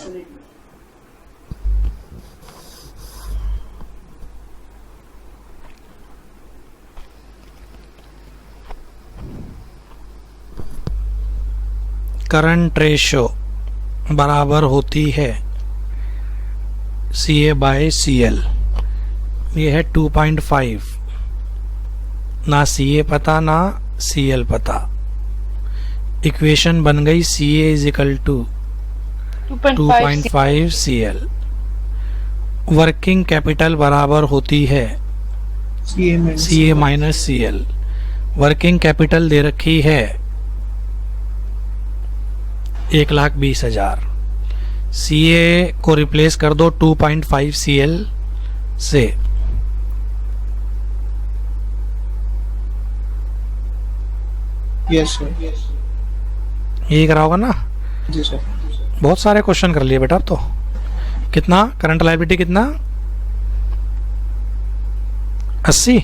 करंट रेशो बराबर होती है CA बाय CL। ये है 2.5, ना CA पता ना CL पता। इक्वेशन बन गई CA is equal to 2.5 CL। Working capital बराबर होती है CA minus CL। Working capital दे रखी है 1,20,000। CA को रिप्लेस कर दो 2.5 CL से। Yes sir. यही कराओगा ना? जी सर। बहुत सारे क्वेश्चन कर लिए बेटा अब तो। कितना करंट लायबिलिटी कितना? 80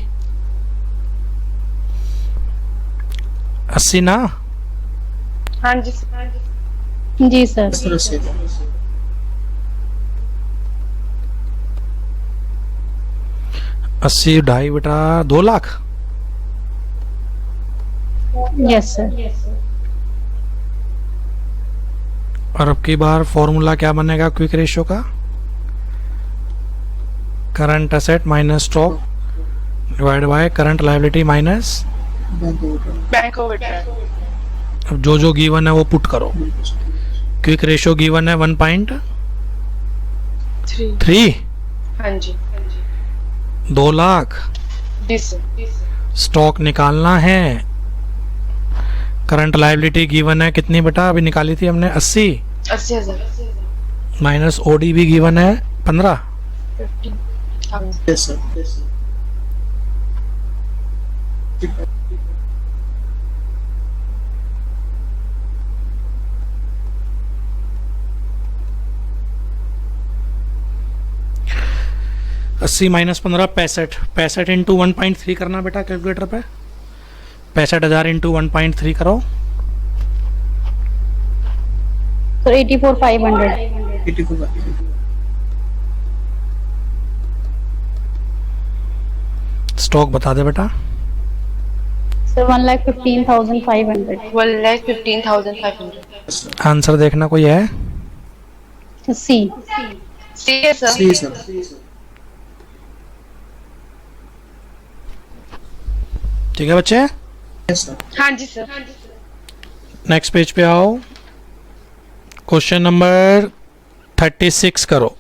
ना? हाँ जी सर। जी सर। इस तरह से 80 ढाई बेटा 2 लाख। Yes sir. और अब की बार फॉर्मूला क्या बनेगा क्विक रेशियो का? Current asset minus stock divide by current liability minus. Bank overdraft. अब जो जो गिवन है वो पुट करो। क्विक रेशियो गिवन है 1.3। हाँ जी। 2 लाख। जी सर। स्टॉक निकालना है। करंट लायबिलिटी गिवन है कितनी बेटा? अभी निकाली थी हमने 80 80,000। माइनस OD भी गिवन है 15। 15। Yes sir. 80 माइनस 15 65। 65 इंटू 1.3 करना बेटा कैलकुलेटर पे। 65,000 इंटू 1.3 करो। सर 84,500। 84। स्टॉक बता दे बेटा। Sir, 1,15,500. 1,15,500. Yes, sir. आंसर देखना कोई है? C. सी है सर. C, sir. ठीक है बच्चे, Yes, sir. हाँ जी सर. नेक्स्ट पेज पे आओ. क्वेश्चन नंबर 36 करो.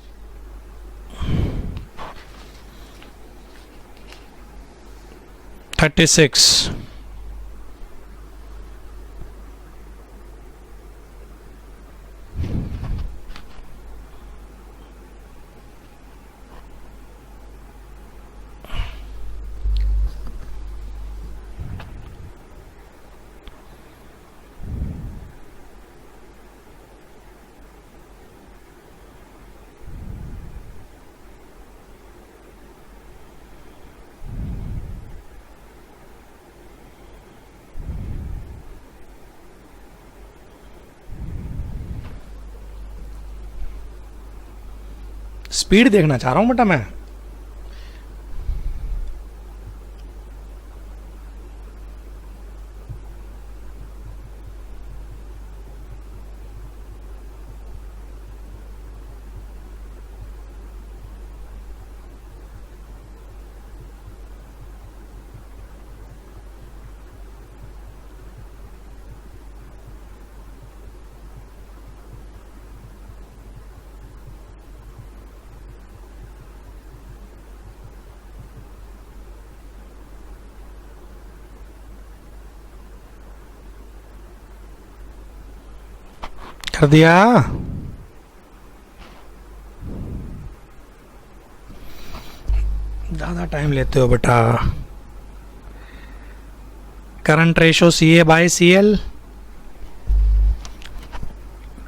Thirty six. स्पीड देखना चाह रहा हूं बेटा मैं. कर दिया. ज़्यादा टाइम लेते हो बेटा. Current ratio CA/CL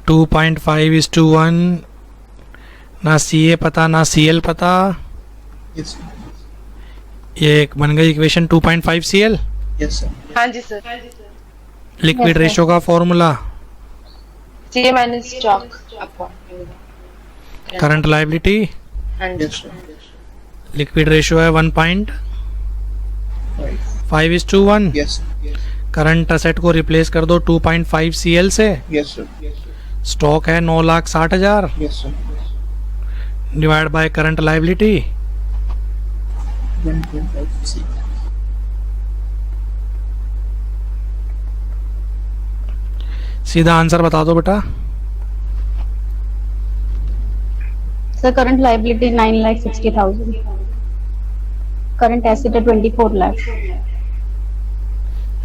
2.5:1. ना CA पता ना CL पता. Yes, sir. ये एक बन गई इक्वेशन 2.5 CL. Yes, sir. हाँ जी sir. Liquid Yes, sir. Ratio का formula. CA minus stock upon current liability. हाँ जी. Yes, sir. लिक्विड रेशो है 1.5:1. Yes, sir. करंट असेट को रिप्लेस कर दो 2.5 CL से. Yes, sir. स्टॉक है 9,60,000 Yes, sir. Divide by current liability. 1.5 C. सीधा आंसर बता दो बेटा. Sir, current liability 9,60,000. Current asset है 24 lakh.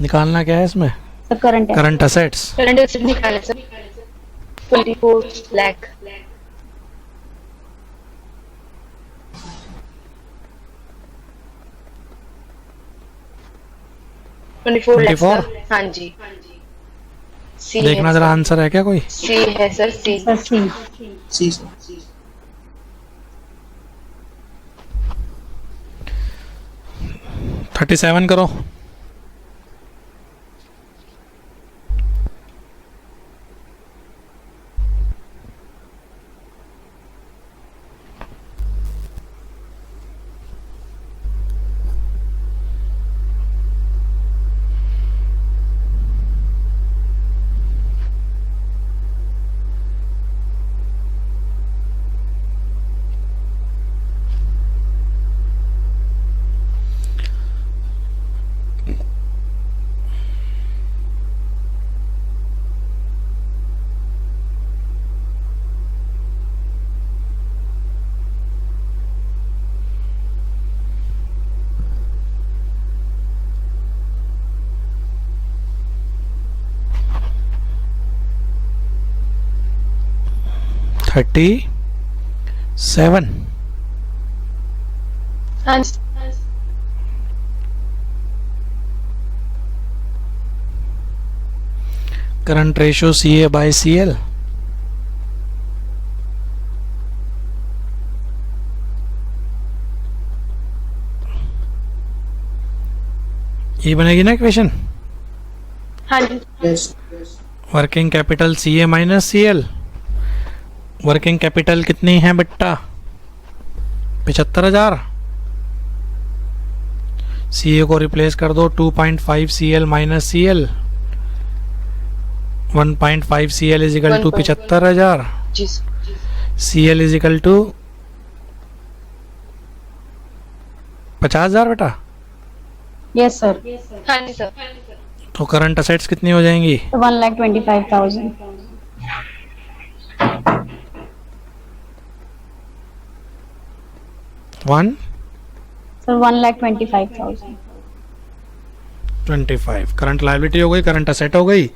निकालना क्या है इसमें? Sir, current asset. Current assets. Current asset निकाले सर. 24 लाख. ट्वेंटी 24? फोर. हाँ जी. सी देखना जरा आंसर है क्या कोई? सी है सर. सी. Sir, C. C, sir. 37 करो. Thirty seven. हाँ जी. Current ratio CA/CL. ये बनेगी ना इक्वेशन. हाँ जी. Yes. Working capital CA-CL. Working capital कितनी है बेटा? 75,000. सी ए को रिप्लेस कर दो 2.5 C L minus C L 1.5 C L is equal to 75,000 जी sir. C L is equal to 50,000 बेटा। Yes, sir. हाँ जी सर। तो करंट असेट्स कितनी हो जाएंगी? 1,25,000. 1 Sir, 1,25,000. 25 करंट लायबिलिटी हो गई, करंट असेट हो गई।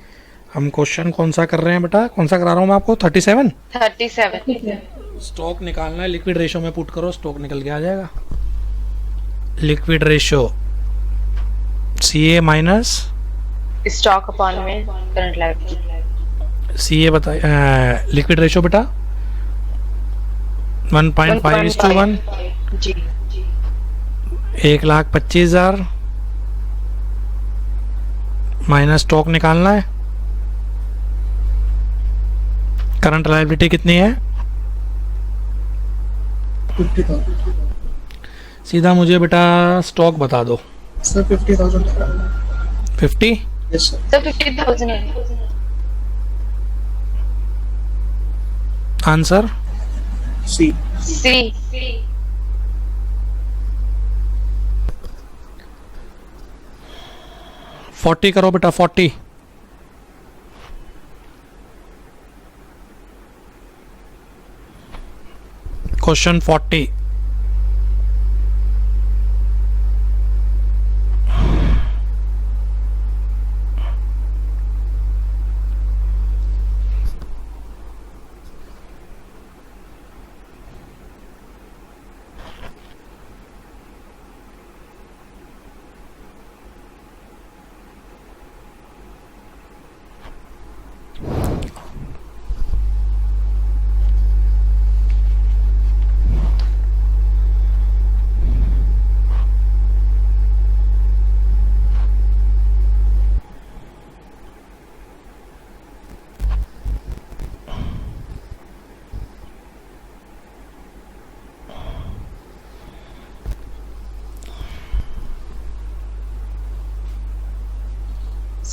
हम क्वेश्चन कौन सा कर रहे हैं बेटा, कौन सा करा रहा हूँ मैं आपको? 37 37। स्टॉक निकालना है, लिक्विड रेशो में पुट करो, स्टॉक निकल के आ जाएगा। Liquid ratio C A minus stock upon में करंट लायबिलिटी। सी ए बताइए, लिक्विड रेशो बेटा 1.5:1 जी। 1,25,000 माइनस स्टॉक निकालना है। करंट लायबिलिटी कितनी है? 50,000 सीधा मुझे बेटा स्टॉक बता दो। Sir 50,000 50 yes sir. सर 50,000 है। आंसर सी सी। 40 करो बेटा 40। क्वेश्चन 40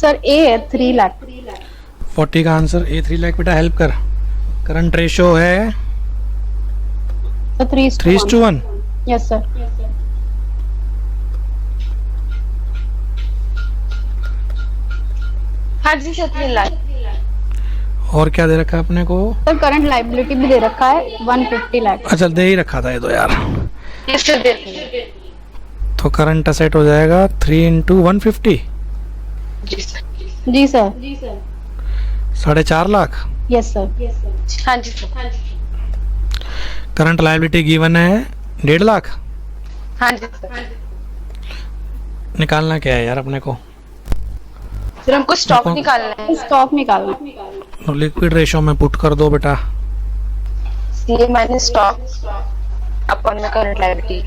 Sir, A है 3 lakh. 40 का आंसर ए 3 लाख बेटा। हेल्प कर। करंट रेशो है So 3:1। Yes, sir. हाँ जी सर 3 लाख। और क्या दे रखा है अपने को? Sir, current liability भी दे रखा है 150 lakh. अच्छा दे ही रखा था ये तो यार। यस सर देखिए। तो करंट असेट हो जाएगा 3 × 150 जी सर। जी sir. 4.5 लाख। Yes, sir. हाँ जी सर। करंट लायबिलिटी गिवन है 1.5 लाख। हाँ जी सर। निकालना क्या है यार अपने को? फिर हमको स्टॉक देखो। निकालना है। Stock निकालना. तो लिक्विड रेशो में पुट कर दो बेटा। सी माइनस स्टॉक अपॉन में करंट लायबिलिटी।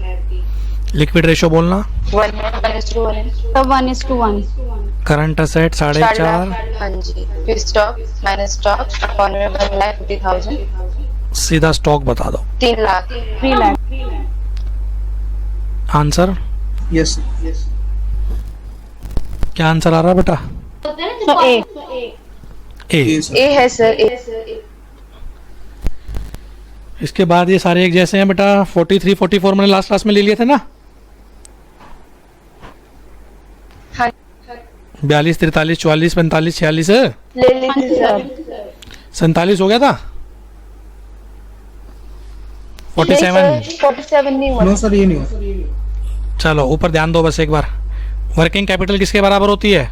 लिक्विड रेशो बोलना। 1:1। Sir, 1:1. Current asset 4.5। हाँ जी। फिर स्टॉक माइनस स्टॉक अपॉन में 1,50,000। सीधा स्टॉक बता दो। 3 लाख। 3 lakh. आंसर यस क्या आंसर आ रहा है बेटा? So A. ए। ए है सर ए। इसके बाद ये सारे एक जैसे हैं बेटा। 43 44 मैंने लास्ट क्लास में ले लिए थे ना। हाँ 42 43 44 45 46 ले लीजिए सर। 47 हो गया था। 47। 47 नहीं हुआ। नो सर ये नहीं हुआ। चलो ऊपर ध्यान दो बस एक बार। वर्किंग कैपिटल किसके बराबर होती है?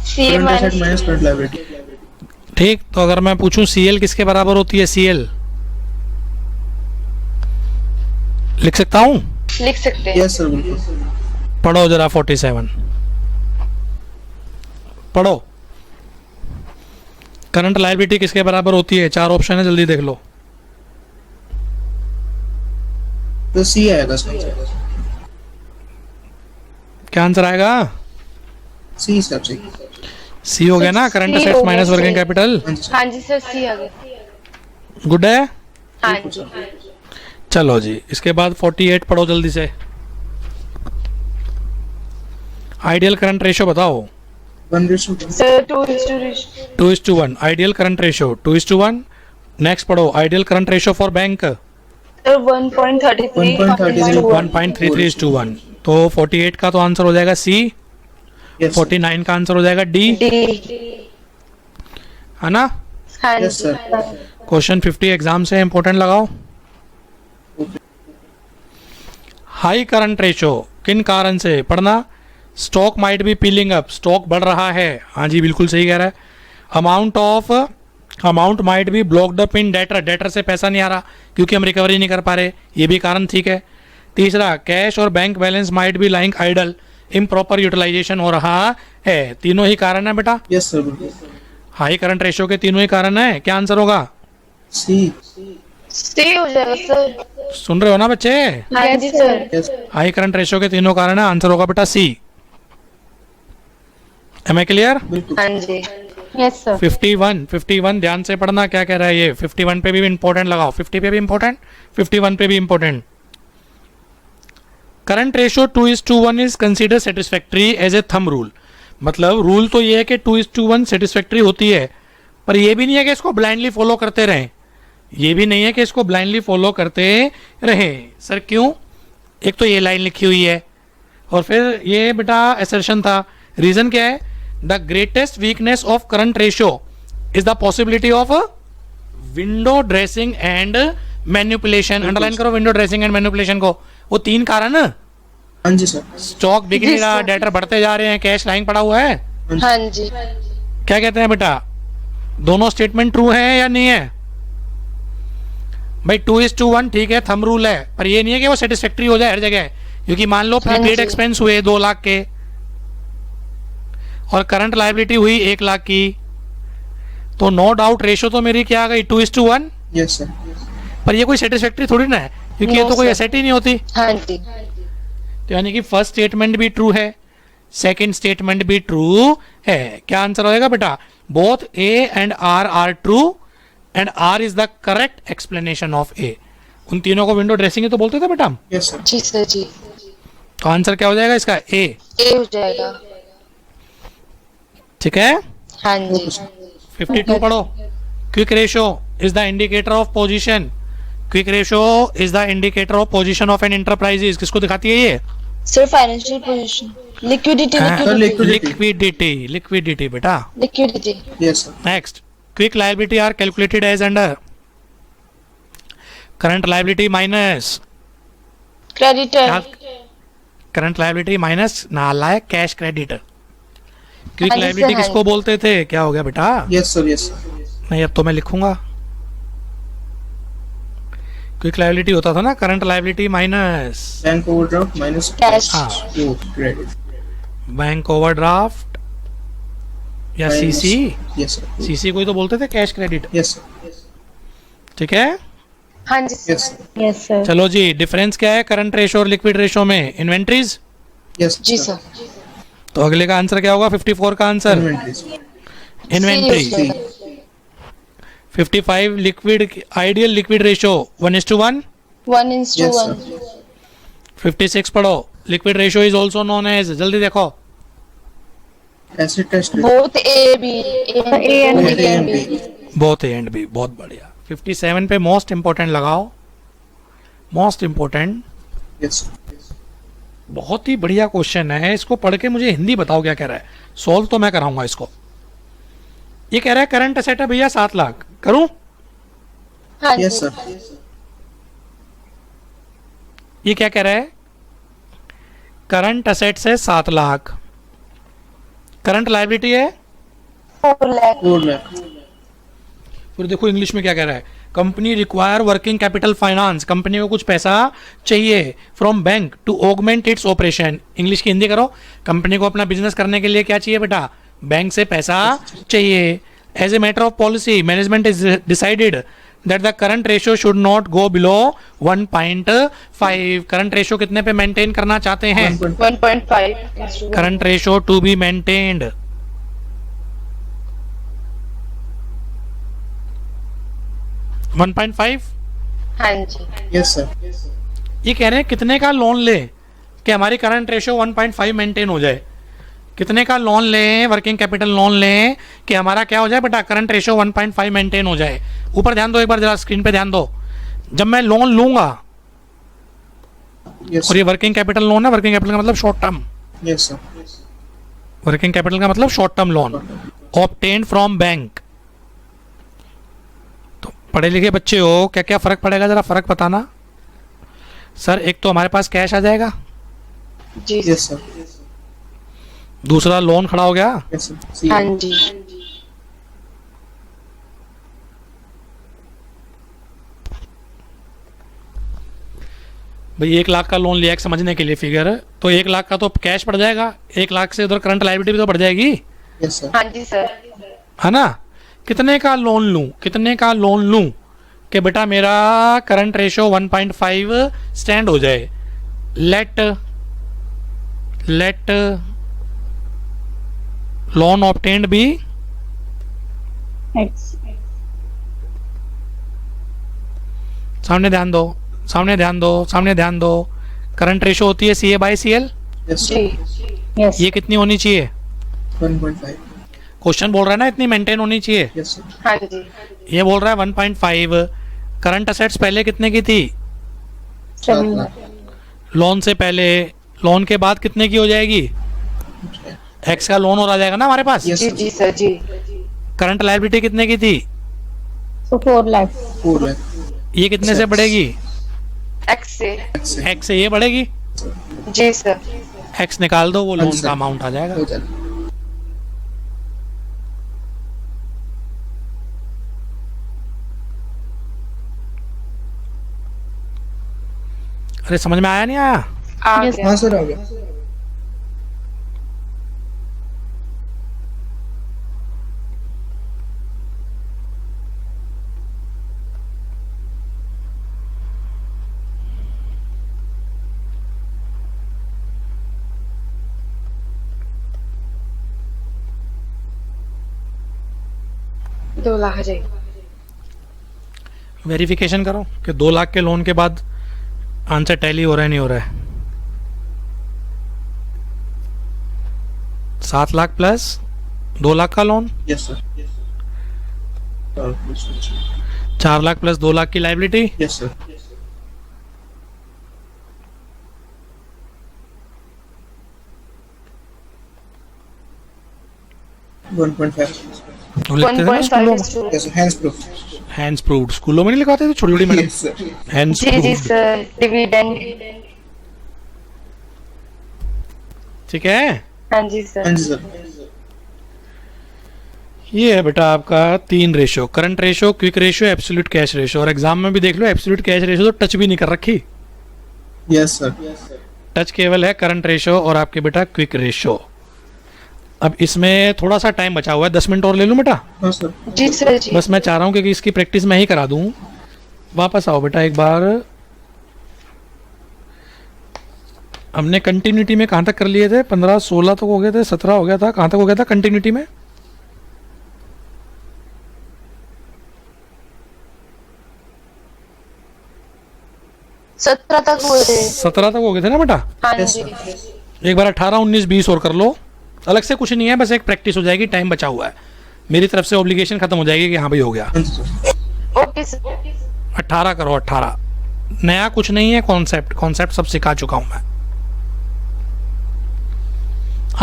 C current asset minus minus current liability. ठीक, तो अगर मैं पूछूं सीएल किसके बराबर होती है? सीएल लिख सकता हूं? लिख सकते हैं। यस सर बिल्कुल। पढ़ो जरा 47 पढ़ो। करंट लायबिलिटी किसके बराबर होती है? 4 ऑप्शन है, जल्दी देख लो। तो सी आएगा सर। क्या आंसर आएगा? सी सर सी। सी हो गया ना। करंट C असेट्स हो गया, माइनस वर्किंग C। कैपिटल। हाँ जी सर। हाँ जी सर सी आ गया। गुड है। हाँ जी। चलो जी, इसके बाद 48 पढ़ो जल्दी से। आइडियल करंट रेशो बताओ। 1:1. Sir 2:1. 2:1 ideal current ratio 2:1। Next पढ़ो ideal current ratio for bank sir 1.33. 1.33:1। तो 48 का तो आंसर हो जाएगा सी, Yes. sir. 49 का आंसर हो जाएगा डी, D. है ना। हाँ Yes, जी. sir. क्वेश्चन 50 एग्जाम से इंपॉर्टेंट लगाओ। हाई करंट रेशो किन कारण से पढ़ना। Stock might be piling up, stock बढ़ रहा है, हाँ जी बिल्कुल सही कह रहा है। Amount might be blocked up in debtor, debtor से पैसा नहीं आ रहा क्योंकि हम रिकवरी नहीं कर पा रहे, ये भी कारण ठीक है। तीसरा कैश और bank balance might be lying idle, improper utilization हो रहा है। तीनों ही कारण है बेटा, Yes, sir. बिल्कुल. हाई करंट रेशो के तीनों ही कारण है। क्या आंसर होगा? C. C हो जाएगा सर. सुन रहे हो ना बच्चे? हाँ जी sir. Yes. High current ratio के तीनों कारण है, आंसर होगा बेटा सी। M I clear? बिल्कुल. हाँ जी. Yes, sir. 51 ध्यान से पढ़ना क्या कह रहा है ये। 51 पे भी इंपॉर्टेंट लगाओ, 50 पे भी इंपॉर्टेंट, 51 पे भी important. Current ratio 2:1 is consider satisfactory as a thumb rule. मतलब रूल तो ये है कि 2:1 सेटिस्फैक्ट्री होती है, पर ये भी नहीं है कि इसको ब्लाइंडली फॉलो करते रहें, ये भी नहीं है कि इसको ब्लाइंडली फॉलो करते रहें। सर क्यों? एक तो ये लाइन लिखी हुई है और फिर ये बेटा असर्शन था। रीजन क्या है? The greatest weakness of current ratio is the possibility of window dressing and manipulation. Underline करो विंडो ड्रेसिंग एंड मैन्युपुलेशन को। वो तीन कारण, हाँ जी सर. स्टॉक बिक नहीं जी, रहा, सर। डेटर बढ़ते जा रहे हैं, कैश लाइन पड़ा हुआ है। हाँ जी. क्या कहते हैं बेटा, दोनों स्टेटमेंट ट्रू है या नहीं है? भाई 2:1 ठीक है, थंब रूल है, पर ये नहीं है कि वो सेटिस्फैक्ट्री हो जाए हर जगह। क्योंकि मान लो हाँ प्रीपेड जी। एक्सपेंस हुए 2 लाख के और करंट लायबिलिटी हुई 1 लाख की, तो नो डाउट रेशो तो मेरी क्या आ गई 2:1। Yes, sir. पर ये कोई सेटिस्फैक्ट्री थोड़ी ना है, क्योंकि ये No, तो कोई sir. एसेट ही नहीं होती। हाँ जी. तो यानी कि फर्स्ट स्टेटमेंट भी ट्रू है, सेकंड स्टेटमेंट भी ट्रू है। क्या आंसर होएगा बेटा? Both A and R are true and R is the correct explanation of A. उन तीनों को विंडो ड्रेसिंग ही तो बोलते थे बेटा हम। Yes, sir. जी सर जी. तो आंसर क्या हो जाएगा इसका? ए। A हो जाएगा. ठीक है। हाँ जी. 52 पढ़ो। Quick ratio is the indicator of position. Quick ratio is the indicator of position of an enterprises. किसको दिखाती है ये? Sir financial position. Liquidity. Liquidity, liquidity बेटा। Liquidity. Yes, sir. Next, quick liability are calculated as under current liability minus creditor. Current liability minus नालायक cash creditor. Quick हाँ जी, liability sir, हाँ किसको बोलते थे? क्या हो गया बेटा? Yes, sir. Yes, sir. नहीं अब तो मैं लिखूंगा। क्विक लायबिलिटी होता था ना current liability minus Bank overdraft minus Cash. हाँ Oh, credit. बैंक ओवरड्राफ्ट या Minus- CC. Yes, sir. CC को ही तो बोलते थे कैश क्रेडिट। Yes, sir. ठीक है। हाँ जी sir. Yes, sir. Yes, sir. चलो जी, डिफरेंस क्या है करंट रेशो और लिक्विड रेशो में? इन्वेंट्रीज। Yes, जी sir. सर. तो अगले का आंसर क्या होगा? 54 का आंसर Inventories. इन्वेंट्री। C हो जाएगा. 55 liquid ideal liquid ratio 1:1। 1:1. Yes, sir. 56 पढ़ो। Liquid ratio is also known as, जल्दी देखो। Asset test. Both A B. A and Both A and B. Both A and B, बहुत बढ़िया। 57 पे most important लगाओ, most important. Yes, sir. बहुत ही बढ़िया question है, इसको पढ़ के मुझे हिंदी बताओ क्या कह रहा है। सॉल्व तो मैं कराऊंगा इसको। ये कह रहा है करंट असेट है भैया 7 लाख, करूं? हाँ जी. Yes, sir. ये क्या कह रहा है? करंट असेट्स है 7 लाख, करंट लायबिलिटी है 4 लाख. 4 lakh. फिर देखो इंग्लिश में क्या कह रहा है। Company require working capital finance, company को कुछ पैसा चाहिए from bank to augment its operation. English की हिंदी करो। कंपनी को अपना बिजनेस करने के लिए क्या चाहिए बेटा? बैंक से पैसा चाहिए। As a matter of policy management is decided that the current ratio should not go below 1.5। Current ratio कितने पे मेंटेन करना चाहते हैं? 1.5. Current ratio to be maintained 1.5। हाँ जी. Yes, sir. ये कह रहे हैं कितने का लोन ले कि हमारी करंट रेशियो 1.5 मेंटेन हो जाए। कितने का लोन लें, वर्किंग कैपिटल लोन लें कि हमारा क्या हो जाए बेटा, करंट रेशियो 1.5 मेंटेन हो जाए। ऊपर ध्यान दो, एक बार जरा स्क्रीन पे ध्यान दो। जब मैं लोन लूंगा, Yes, और ये sir. वर्किंग कैपिटल लोन है, वर्किंग कैपिटल का मतलब short term, Yes, sir. Working capital का मतलब short term loan obtained from bank. तो पढ़े लिखे बच्चे हो, क्या क्या फर्क पड़ेगा जरा फर्क बताना। सर एक तो हमारे पास कैश आ जाएगा, जी Yes, sir. दूसरा लोन खड़ा हो गया, Yes, sir. See. हाँ जी। भाई 1 लाख का लोन लिया है समझने के लिए फिगर, तो 1 लाख का तो कैश पड़ जाएगा, 1 लाख से उधर करंट लायबिलिटी भी तो बढ़ जाएगी, Yes, sir. हाँ जी सर। है ना। कितने का लोन लूं, कितने का लोन लूं कि बेटा मेरा करंट रेशियो 1.5 स्टैंड हो जाए। Let loan obtained be X. सामने ध्यान दो, सामने ध्यान दो, सामने ध्यान दो। करंट रेशियो होती है CA/CL, Yes, जी sir. Yes. ये कितनी होनी चाहिए? 1.5. क्वेश्चन बोल रहा है ना इतनी मेंटेन होनी चाहिए, Yes, sir. हाँ जी। ये बोल रहा है 1.5। करंट असेट्स पहले कितने की थी? 7 7 lakh. लोन से पहले, लोन के बाद कितने की हो जाएगी? एक्स का लोन और आ जाएगा ना हमारे पास। Yes, जी sir. जी सर जी। करंट लायबिलिटी कितने की थी? So 4 lakh. 4 lakh. ये कितने से बढ़ेगी? एक्स से। X से. एक्स से ये बढ़ेगी, जी सर। एक्स निकाल दो, वो लोन sir. का अमाउंट आ जाएगा। हो जाएगा. अरे समझ में आया नहीं आया? आ Yes, गया। हाँ सर, आ गया. दो लाख आ जाएगा। वेरिफिकेशन करो कि 2 लाख के लोन के बाद आंसर टैली हो रहा है नहीं हो रहा है। 7 लाख प्लस 2 लाख का loan, Yes, sir. 4 lakh plus 2 lakh की liability, Yes, sir. One point five. लिखते थे ना स्कूलों में, 1.5 Yes, sir. Hands proof. Hands proved, स्कूलों में नहीं लिखवाते थे छोटी छोटी मैडम, Yes, sir. हैंड्स जी जी प्रूव्ड, सर। डिविडेंड। ठीक है। हाँ जी सर। हाँ जी सर. ये है बेटा आपका 3 ratio, current ratio, quick ratio, absolute cash ratio. और एग्जाम में भी देख लो एब्सोल्यूट कैश रेशियो तो टच भी नहीं कर रखी, Yes, sir. टच केवल है करंट रेशियो और आपके बेटा क्विक रेशियो। अब इसमें थोड़ा सा टाइम बचा हुआ है, 10 मिनट और ले लूँ बेटा। हाँ सर. जी सर जी। बस मैं चाह रहा हूँ कि इसकी प्रैक्टिस मैं ही करा दूँ। वापस आओ बेटा एक बार, हमने कंटिन्यूटी में कहाँ तक कर लिए थे? 15 16 तक हो गए थे, 17 हो गया था, कहाँ तक हो गया था कंटिन्यूटी में? 17 तक हुए थे। 17 तक हो गए थे ना बेटा। हाँ Yes, जी। sir. एक बार 18 19 20 और कर लो, अलग से कुछ नहीं है, बस एक प्रैक्टिस हो जाएगी, टाइम बचा हुआ है, मेरी तरफ से ऑब्लिगेशन खत्म हो जाएगी कि हाँ भाई हो गया। हाँ जी सर. Okay sir. 18 करो, 18। नया कुछ नहीं है, कॉन्सेप्ट सब सिखा चुका हूं मैं।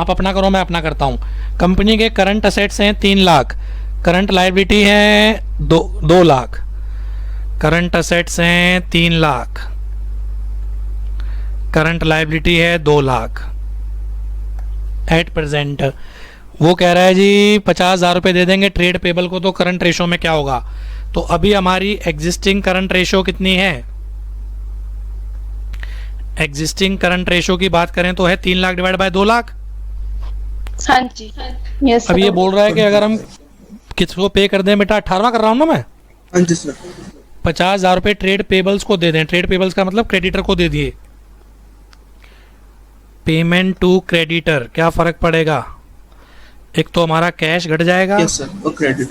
आप अपना करो, मैं अपना करता हूं। कंपनी के करंट असेट्स हैं 3 लाख, करंट लायबिलिटी है 2 लाख, करंट असेट्स हैं 3 लाख, करंट लायबिलिटी है 2 लाख। एट प्रेजेंट वो कह रहा है जी 50,000 रुपये दे देंगे ट्रेड पेबल को, तो करंट रेशो में क्या होगा? तो अभी हमारी एग्जिस्टिंग करंट रेशो कितनी है? एग्जिस्टिंग करंट रेशो की बात करें तो है 3 लाख डिवाइड बाय 2 लाख। हाँ जी। Yes, अब ये sir. बोल रहा है कि अगर हम किसको पे कर दें बेटा, 18वां कर रहा हूं ना मैं, हाँ जी सर. 50,000 रुपये ट्रेड पेबल्स को दे दें, ट्रेड पेबल्स का मतलब क्रेडिटर को दे दिए। पेमेंट टू क्रेडिटर क्या फर्क पड़ेगा? एक तो हमारा कैश घट जाएगा Yes, sir. और क्रेडिट.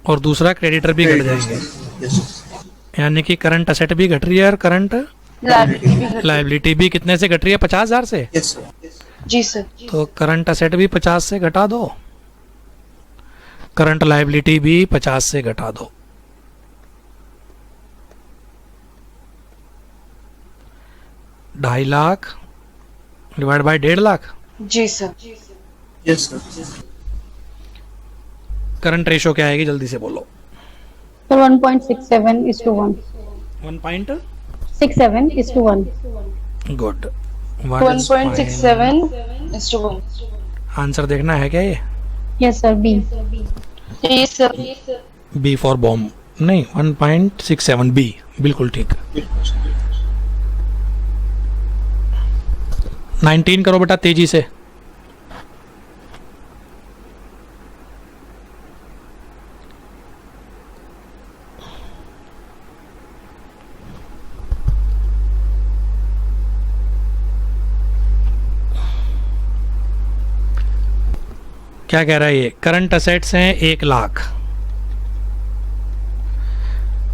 और दूसरा क्रेडिटर भी घट जाएंगे, Yes, sir. यानी कि करंट असेट भी घट रही है और करंट लायबिलिटी भी लायबिलिटी भी कितने से घट रही है? 50,000 से। Yes, sir. जी सर। तो करंट असेट भी 50 से घटा दो, करंट लायबिलिटी भी 50 से घटा दो। ₹2.5 लाख डिवाइड बाय 1.5 लाख। जी sir. Yes, sir. Current ratio क्या आएगी जल्दी से बोलो। Sir, 1.67:1. 1.67 गुड। 1.67:1. आंसर देखना है क्या ये? Yes, sir. B. जी सर। बी फॉर बॉम्ब नहीं, 1.67 बी, बिल्कुल ठीक। 19 करो बेटा तेजी से। क्या कह रहा है ये? करंट असेट्स हैं 1 लाख,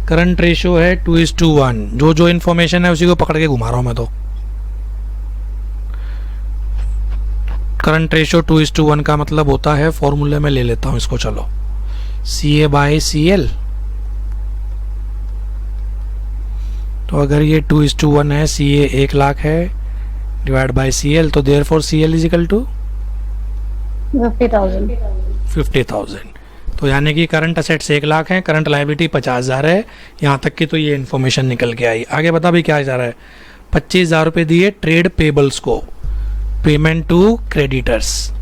करंट रेशो है 2:1। जो इंफॉर्मेशन है उसी को पकड़ के घुमा रहा हूं मैं तो। करंट रेशो 2:1 का मतलब होता है, फॉर्मूले में ले लेता हूं इसको, चलो, CA/CL। तो अगर ये 2:1 है, CA 1 लाख है, डिवाइड बाय CL, तो therefore CL is equal to 50,000. 50,000। तो यानी कि करंट असेट्स 1 लाख हैं, करंट लायबिलिटी 50,000 है। यहाँ तक की तो ये इन्फॉर्मेशन निकल के आई। आगे बता भी क्या जा रहा है। 25,000 रुपये दिए ट्रेड पेबल्स को, पेमेंट टू क्रेडिटर्स।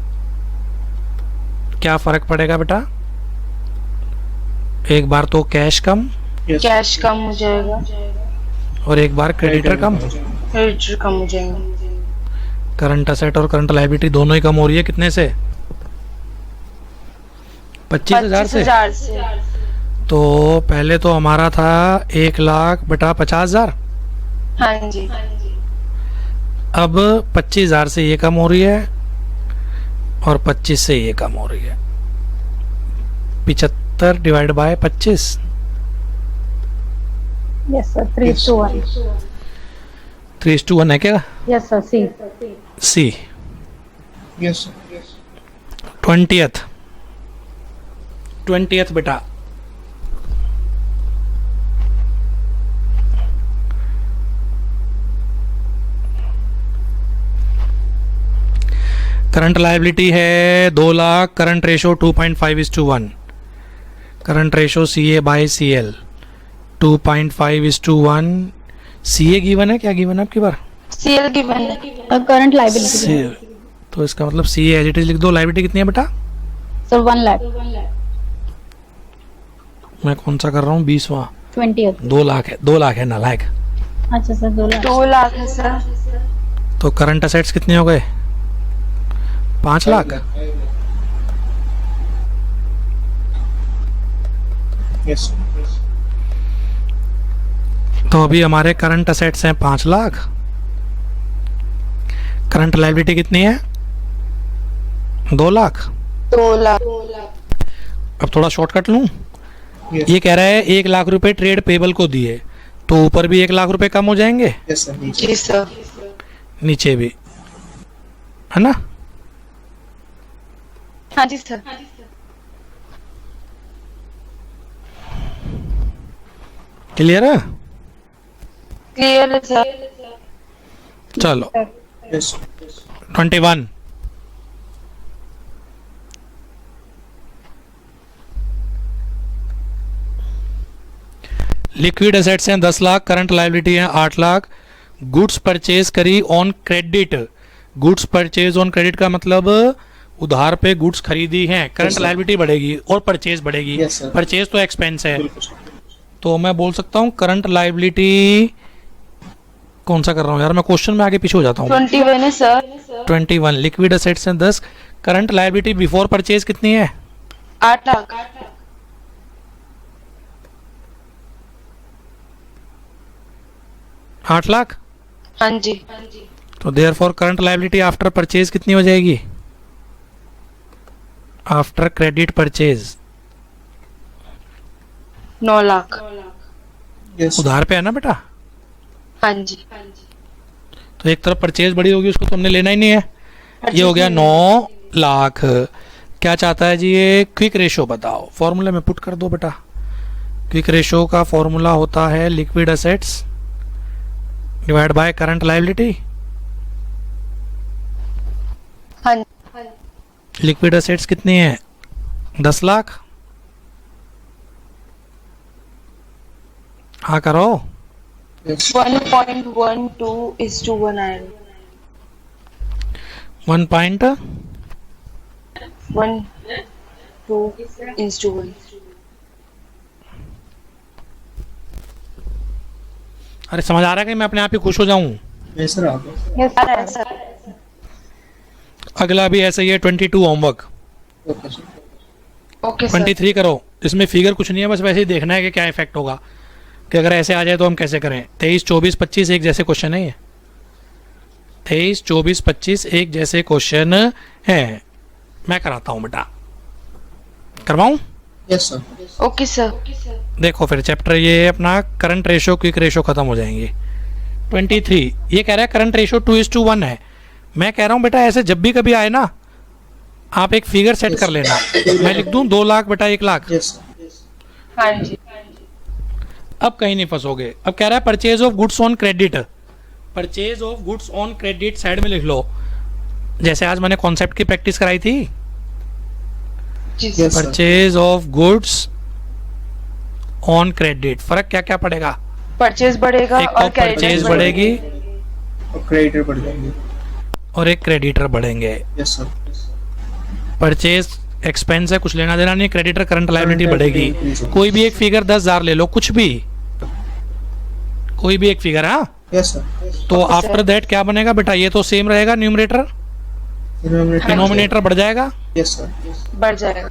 क्या फर्क पड़ेगा बेटा? एक बार तो कैश कम Yes. कैश कम हो जाएगा, और एक बार क्रेडिटर कम। क्रेडिटर कम हो जाएगा। करंट असेट और करंट लायबिलिटी दोनों ही कम हो रही है, कितने से? 25,000 से। 25,000 से। तो पहले तो हमारा था 1 लाख बेटा 50,000, हाँ जी। अब 25,000 से ये कम हो रही है और 25 से ये कम हो रही है। 75 डिवाइड बाय 25, Yes, sir. 3:1. 3:1 है क्या? Yes, sir. C. सी। Yes, sir. 20th बेटा, करंट लायबिलिटी है 2 lakh, current ratio 2.5:1, current ratio CA/CL 2.5:1। CA given है, क्या गिवन है आपकी बार? CL गिवन है। Current liability. तो इसका मतलब CA एज इट इज लिख दो। लायबिलिटी कितनी है बेटा? Sir, 1 lakh. मैं कौन सा कर रहा हूँ? 20वां। 20th. 2 लाख है, 2 लाख है नालायक। अच्छा सर, 2 lakh. 2 लाख है सर। तो करंट असेट्स कितने हो गए? 5 लाख। Yes, sir. तो अभी हमारे करंट असेट्स हैं 5 लाख, करंट लायबिलिटी कितनी है? 2 लाख। 2 लाख। अब थोड़ा शॉर्टकट लूं। Yes. ये कह रहा है 1 लाख रुपए ट्रेड पेबल को दिए, तो ऊपर भी 1 लाख रुपए कम हो जाएंगे, Yes, sir. जी सर। नीचे भी, है ना? हाँ जी सर। क्लियर है? क्लियर है सर। चलो Yes. 21। लिक्विड एसेट्स हैं 10 लाख, करंट लायबिलिटी है 8 लाख, गुड्स परचेज करी on credit. Goods purchase on credit का मतलब उधार पे गुड्स खरीदी हैं, करंट sir. लायबिलिटी बढ़ेगी और परचेज बढ़ेगी। Yes, sir. परचेज तो एक्सपेंस है, बिल्कुल sir. तो मैं बोल सकता हूँ करंट लायबिलिटी कौन सा कर रहा हूँ यार मैं, क्वेश्चन में आगे पीछे हो जाता हूँ। 21 है सर। 21। लिक्विड एसेट्स हैं 10, करंट लायबिलिटी बिफोर परचेज कितनी है? 8 लाख। 8 लाख। हाँ जी। तो therefore current liability after purchase कितनी हो जाएगी? After credit purchase 9 lakh. Yes. उधार पे है ना बेटा, हाँ जी। तो एक तरफ परचेज बड़ी होगी उसको तो हमने लेना ही नहीं है, ये हो गया 9 लाख। क्या चाहता है जी ये? क्विक रेशो बताओ, फॉर्मूला में पुट कर दो बेटा। क्विक रेशो का फॉर्मूला होता है liquid assets divide by current liability. हाँ लिक्विड असेट्स कितनी है? 10 लाख। हाँ करो। Yes. 1.12:1 आएगा। 1.12:1। 1 अरे समझ आ रहा है कि मैं अपने आप ही खुश हो जाऊं? Yes, sir. आप Yes, sir. अगला भी ऐसा ही है 22 homework. Okay sir. Okay sir. 23 करो। इसमें फिगर कुछ नहीं है, बस वैसे ही देखना है कि क्या इफेक्ट होगा, कि अगर ऐसे आ जाए तो हम कैसे करें। 23, 24, 25 एक जैसे क्वेश्चन है ये। 23, 24, 25 एक जैसे क्वेश्चन है। मैं कराता हूँ बेटा, करवाऊँ? Yes sir. Okay sir. देखो फिर चैप्टर ये अपना करंट रेशो क्विक रेशो खत्म हो जाएंगे। 23 ये कह रहा है करंट रेशो 2:1 है। मैं कह रहा हूँ बेटा ऐसे जब भी कभी आए ना, आप एक फिगर सेट कर लेना। मैं लिख दूं 2 लाख बेटा 1 लाख। Yes sir. हाँ जी। अब कहीं नहीं फंसोगे। अब कह रहा है purchase of goods on credit. Purchase of goods on credit side में लिख लो, जैसे आज मैंने कॉन्सेप्ट की प्रैक्टिस कराई थी। जी Yes, sir. Purchase of goods on credit, फर्क क्या क्या पड़ेगा? परचेज बढ़ेगा एक और तो परचेज क्रेडिट बढ़ेगी और क्रेडिटर बढ़ जाएंगे। और एक क्रेडिटर बढ़ेंगे। Yes sir. परचेज एक्सपेंस है, कुछ लेना देना नहीं। क्रेडिटर करंट लायबिलिटी Current बढ़ेगी। liability increase होगी। कोई भी एक फिगर 10,000 ले लो, कुछ भी, कोई भी एक फिगर। हाँ, यस सर। तो Okay, आफ्टर sir. दैट क्या बनेगा बेटा? ये तो सेम रहेगा, न्यूमरेटर डिनोमिनेटर बढ़ जाएगा। Yes sir. बढ़ जाएगा।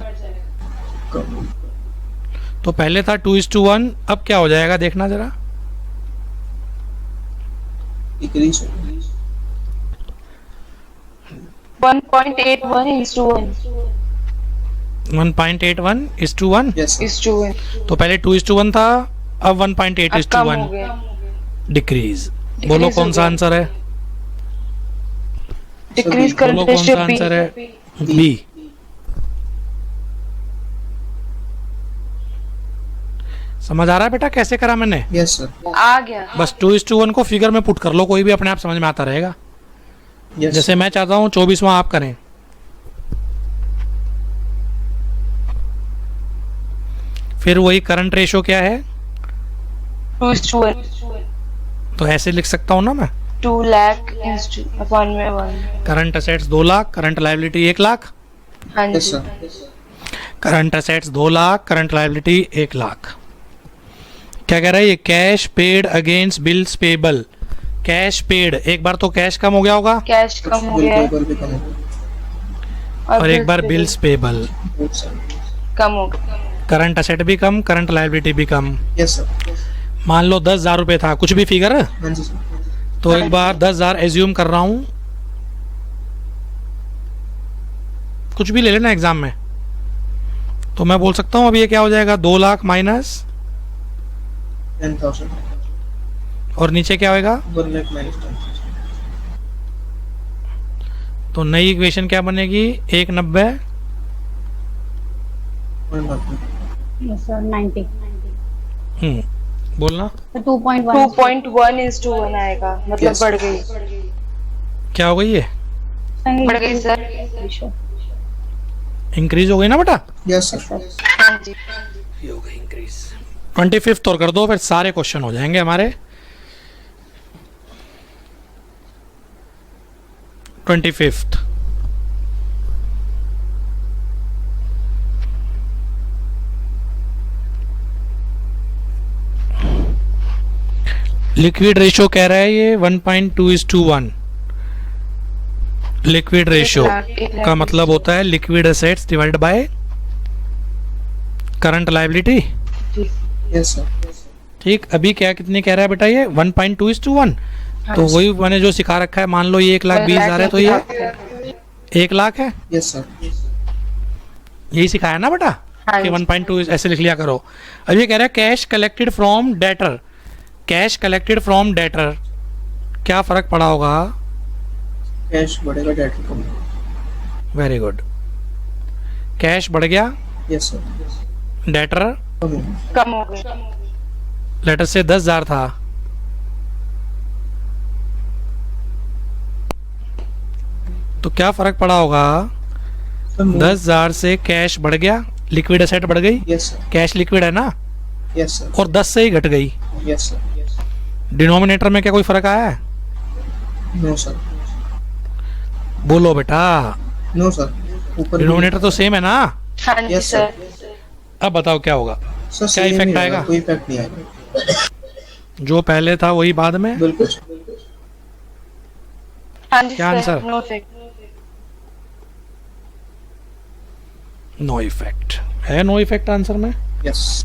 तो पहले था 2:1, अब क्या हो जाएगा देखना जरा। Decrease 1.81:1 1.81:1। Yes sir. is to 1। तो पहले 2:1 था, अब अब कम 1.8:1 हो गया। डिक्रीज। बोलो हो कौन सा गया। आंसर है? डिक्रीज बोलो करंट कौन रेशियो सा बी। आंसर है? बी। समझ आ रहा है बेटा कैसे करा मैंने? Yes sir. आ गया। बस 2:1 को फिगर में पुट कर लो, कोई भी अपने आप समझ में आता रहेगा। यस। जैसे मैं चाहता हूं 24वां आप करें। फिर वही करंट रेशो क्या है? 2:1। तो ऐसे लिख सकता हूं ना मैं, 2 लाख अपॉन में 1। Current assets 2 lakh, current liability 1 lakh. हाँ यस जी। Sir. Current assets 2 lakh, current liability 1 lakh. क्या कह रहा है ये? Cash paid against bills payable. Cash paid, एक बार तो कैश कम हो गया होगा कैश कम हो गया है बिल्कुल भी कम हो गया। और एक बार बिल्स पेबल। Yes sir. कम हो गया। करंट असेट भी कम, करंट लायबिलिटी भी कम। Yes sir. मान लो 10,000 रुपये था, कुछ भी फिगर, हाँ जी सर। तो एक बार 10,000 एज्यूम कर रहा हूं, कुछ भी ले लेना एग्जाम में। तो मैं बोल सकता हूं अब ये क्या हो जाएगा? 2 लाख माइनस 10,000। और नीचे क्या होएगा? 1 लाख माइनस 10,000। तो नई इक्वेशन क्या बनेगी? 190 1 लाख। Yes, sir. 90. बोलना। So 2.1. 2.1:1 आएगा, मतलब Yes. बढ़ गई। क्या हो गई ये? बढ़ गई सर। इंक्रीज हो गई ना बेटा? Yes sir. हाँ जी। ये हो गई इंक्रीज। 25th और कर दो, फिर सारे क्वेश्चन हो जाएंगे हमारे। 25th लिक्विड रेशो कह रहा है ये 1.2:1। लिक्विड रेशो का मतलब होता है liquid assets divided by current liability. Yes sir. ठीक, अभी क्या कितने कह रहा है बेटा ये? 1.2:1। तो वही मैंने जो सिखा रखा है, मान लो ये 1,20,000 है, तो ये 1 लाख है। Yes sir. यही सिखाया ना बेटा हाँ कि जी। 1.2 ऐसे लिख लिया करो। अब ये कह रहा है cash collected from debtor. Cash collected from debtor, क्या फर्क पड़ा होगा? कैश बढ़ेगा, डेटर कम होगा। Very good. कैश बढ़ गया, यस सर। डेटर कम होगा। कम हो गई। लेटर से 10,000 था, तो क्या फर्क पड़ा होगा? सर 10,000 से कैश बढ़ गया, लिक्विड एसेट बढ़ गई, यस सर। कैश लिक्विड है ना, यस सर। और 10 से ही घट गई। Yes sir. डिनोमिनेटर में क्या कोई फर्क आया है? No sir. बोलो बेटा, नो सर। ऊपर डिनोमिनेटर तो सेम है ना। हाँ जी यस सर। सर। अब बताओ क्या होगा? सर क्या same इफेक्ट ही आएगा? कोई इफेक्ट नहीं आएगा। जो पहले था वही बाद में। बिल्कुल। हाँ जी क्या sir, answer? No effect. No effect है, नो इफेक्ट आंसर में। यस।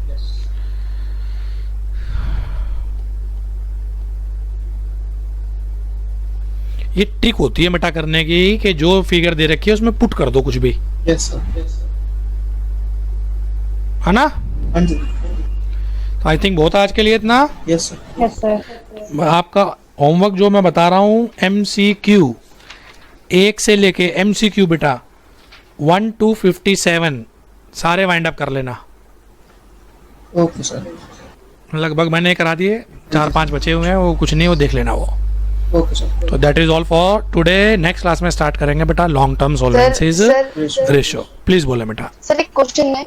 ये ट्रिक होती है बेटा करने की कि जो फिगर दे रखी है उसमें पुट कर दो कुछ भी, यस सर। है ना। हाँ जी। तो आई थिंक बहुत आज के लिए इतना। Yes sir. Yes, sir. आपका होमवर्क जो मैं बता रहा हूँ MCQ 1 से लेके MCQ बेटा 1 to 57 सारे वाइंड अप कर लेना। Okay sir. लगभग मैंने करा दिए, 4-5 बचे हुए हैं, वो कुछ नहीं, वो देख लेना वो। Okay sir. तो that is all for today. Next class में स्टार्ट करेंगे बेटा long term sir solvencies sir ratio. Please बोले बेटा। सर एक क्वेश्चन है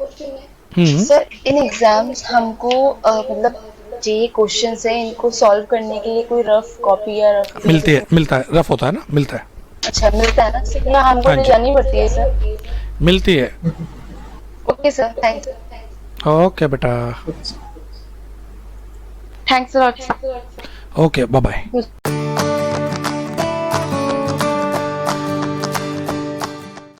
सर, इन एग्जाम्स हमको मतलब जे क्वेश्चंस है इनको सॉल्व करने के लिए कोई रफ कॉपी या रफ मिलती है, मिलता है, रफ होता है ना, मिलता है, अच्छा मिलता है ना सर, या हमको हाँ ले जी। जानी पड़ती है सर? मिलती है। Okay sir, thanks. ओके बेटा, thanks lot. Okay bye bye.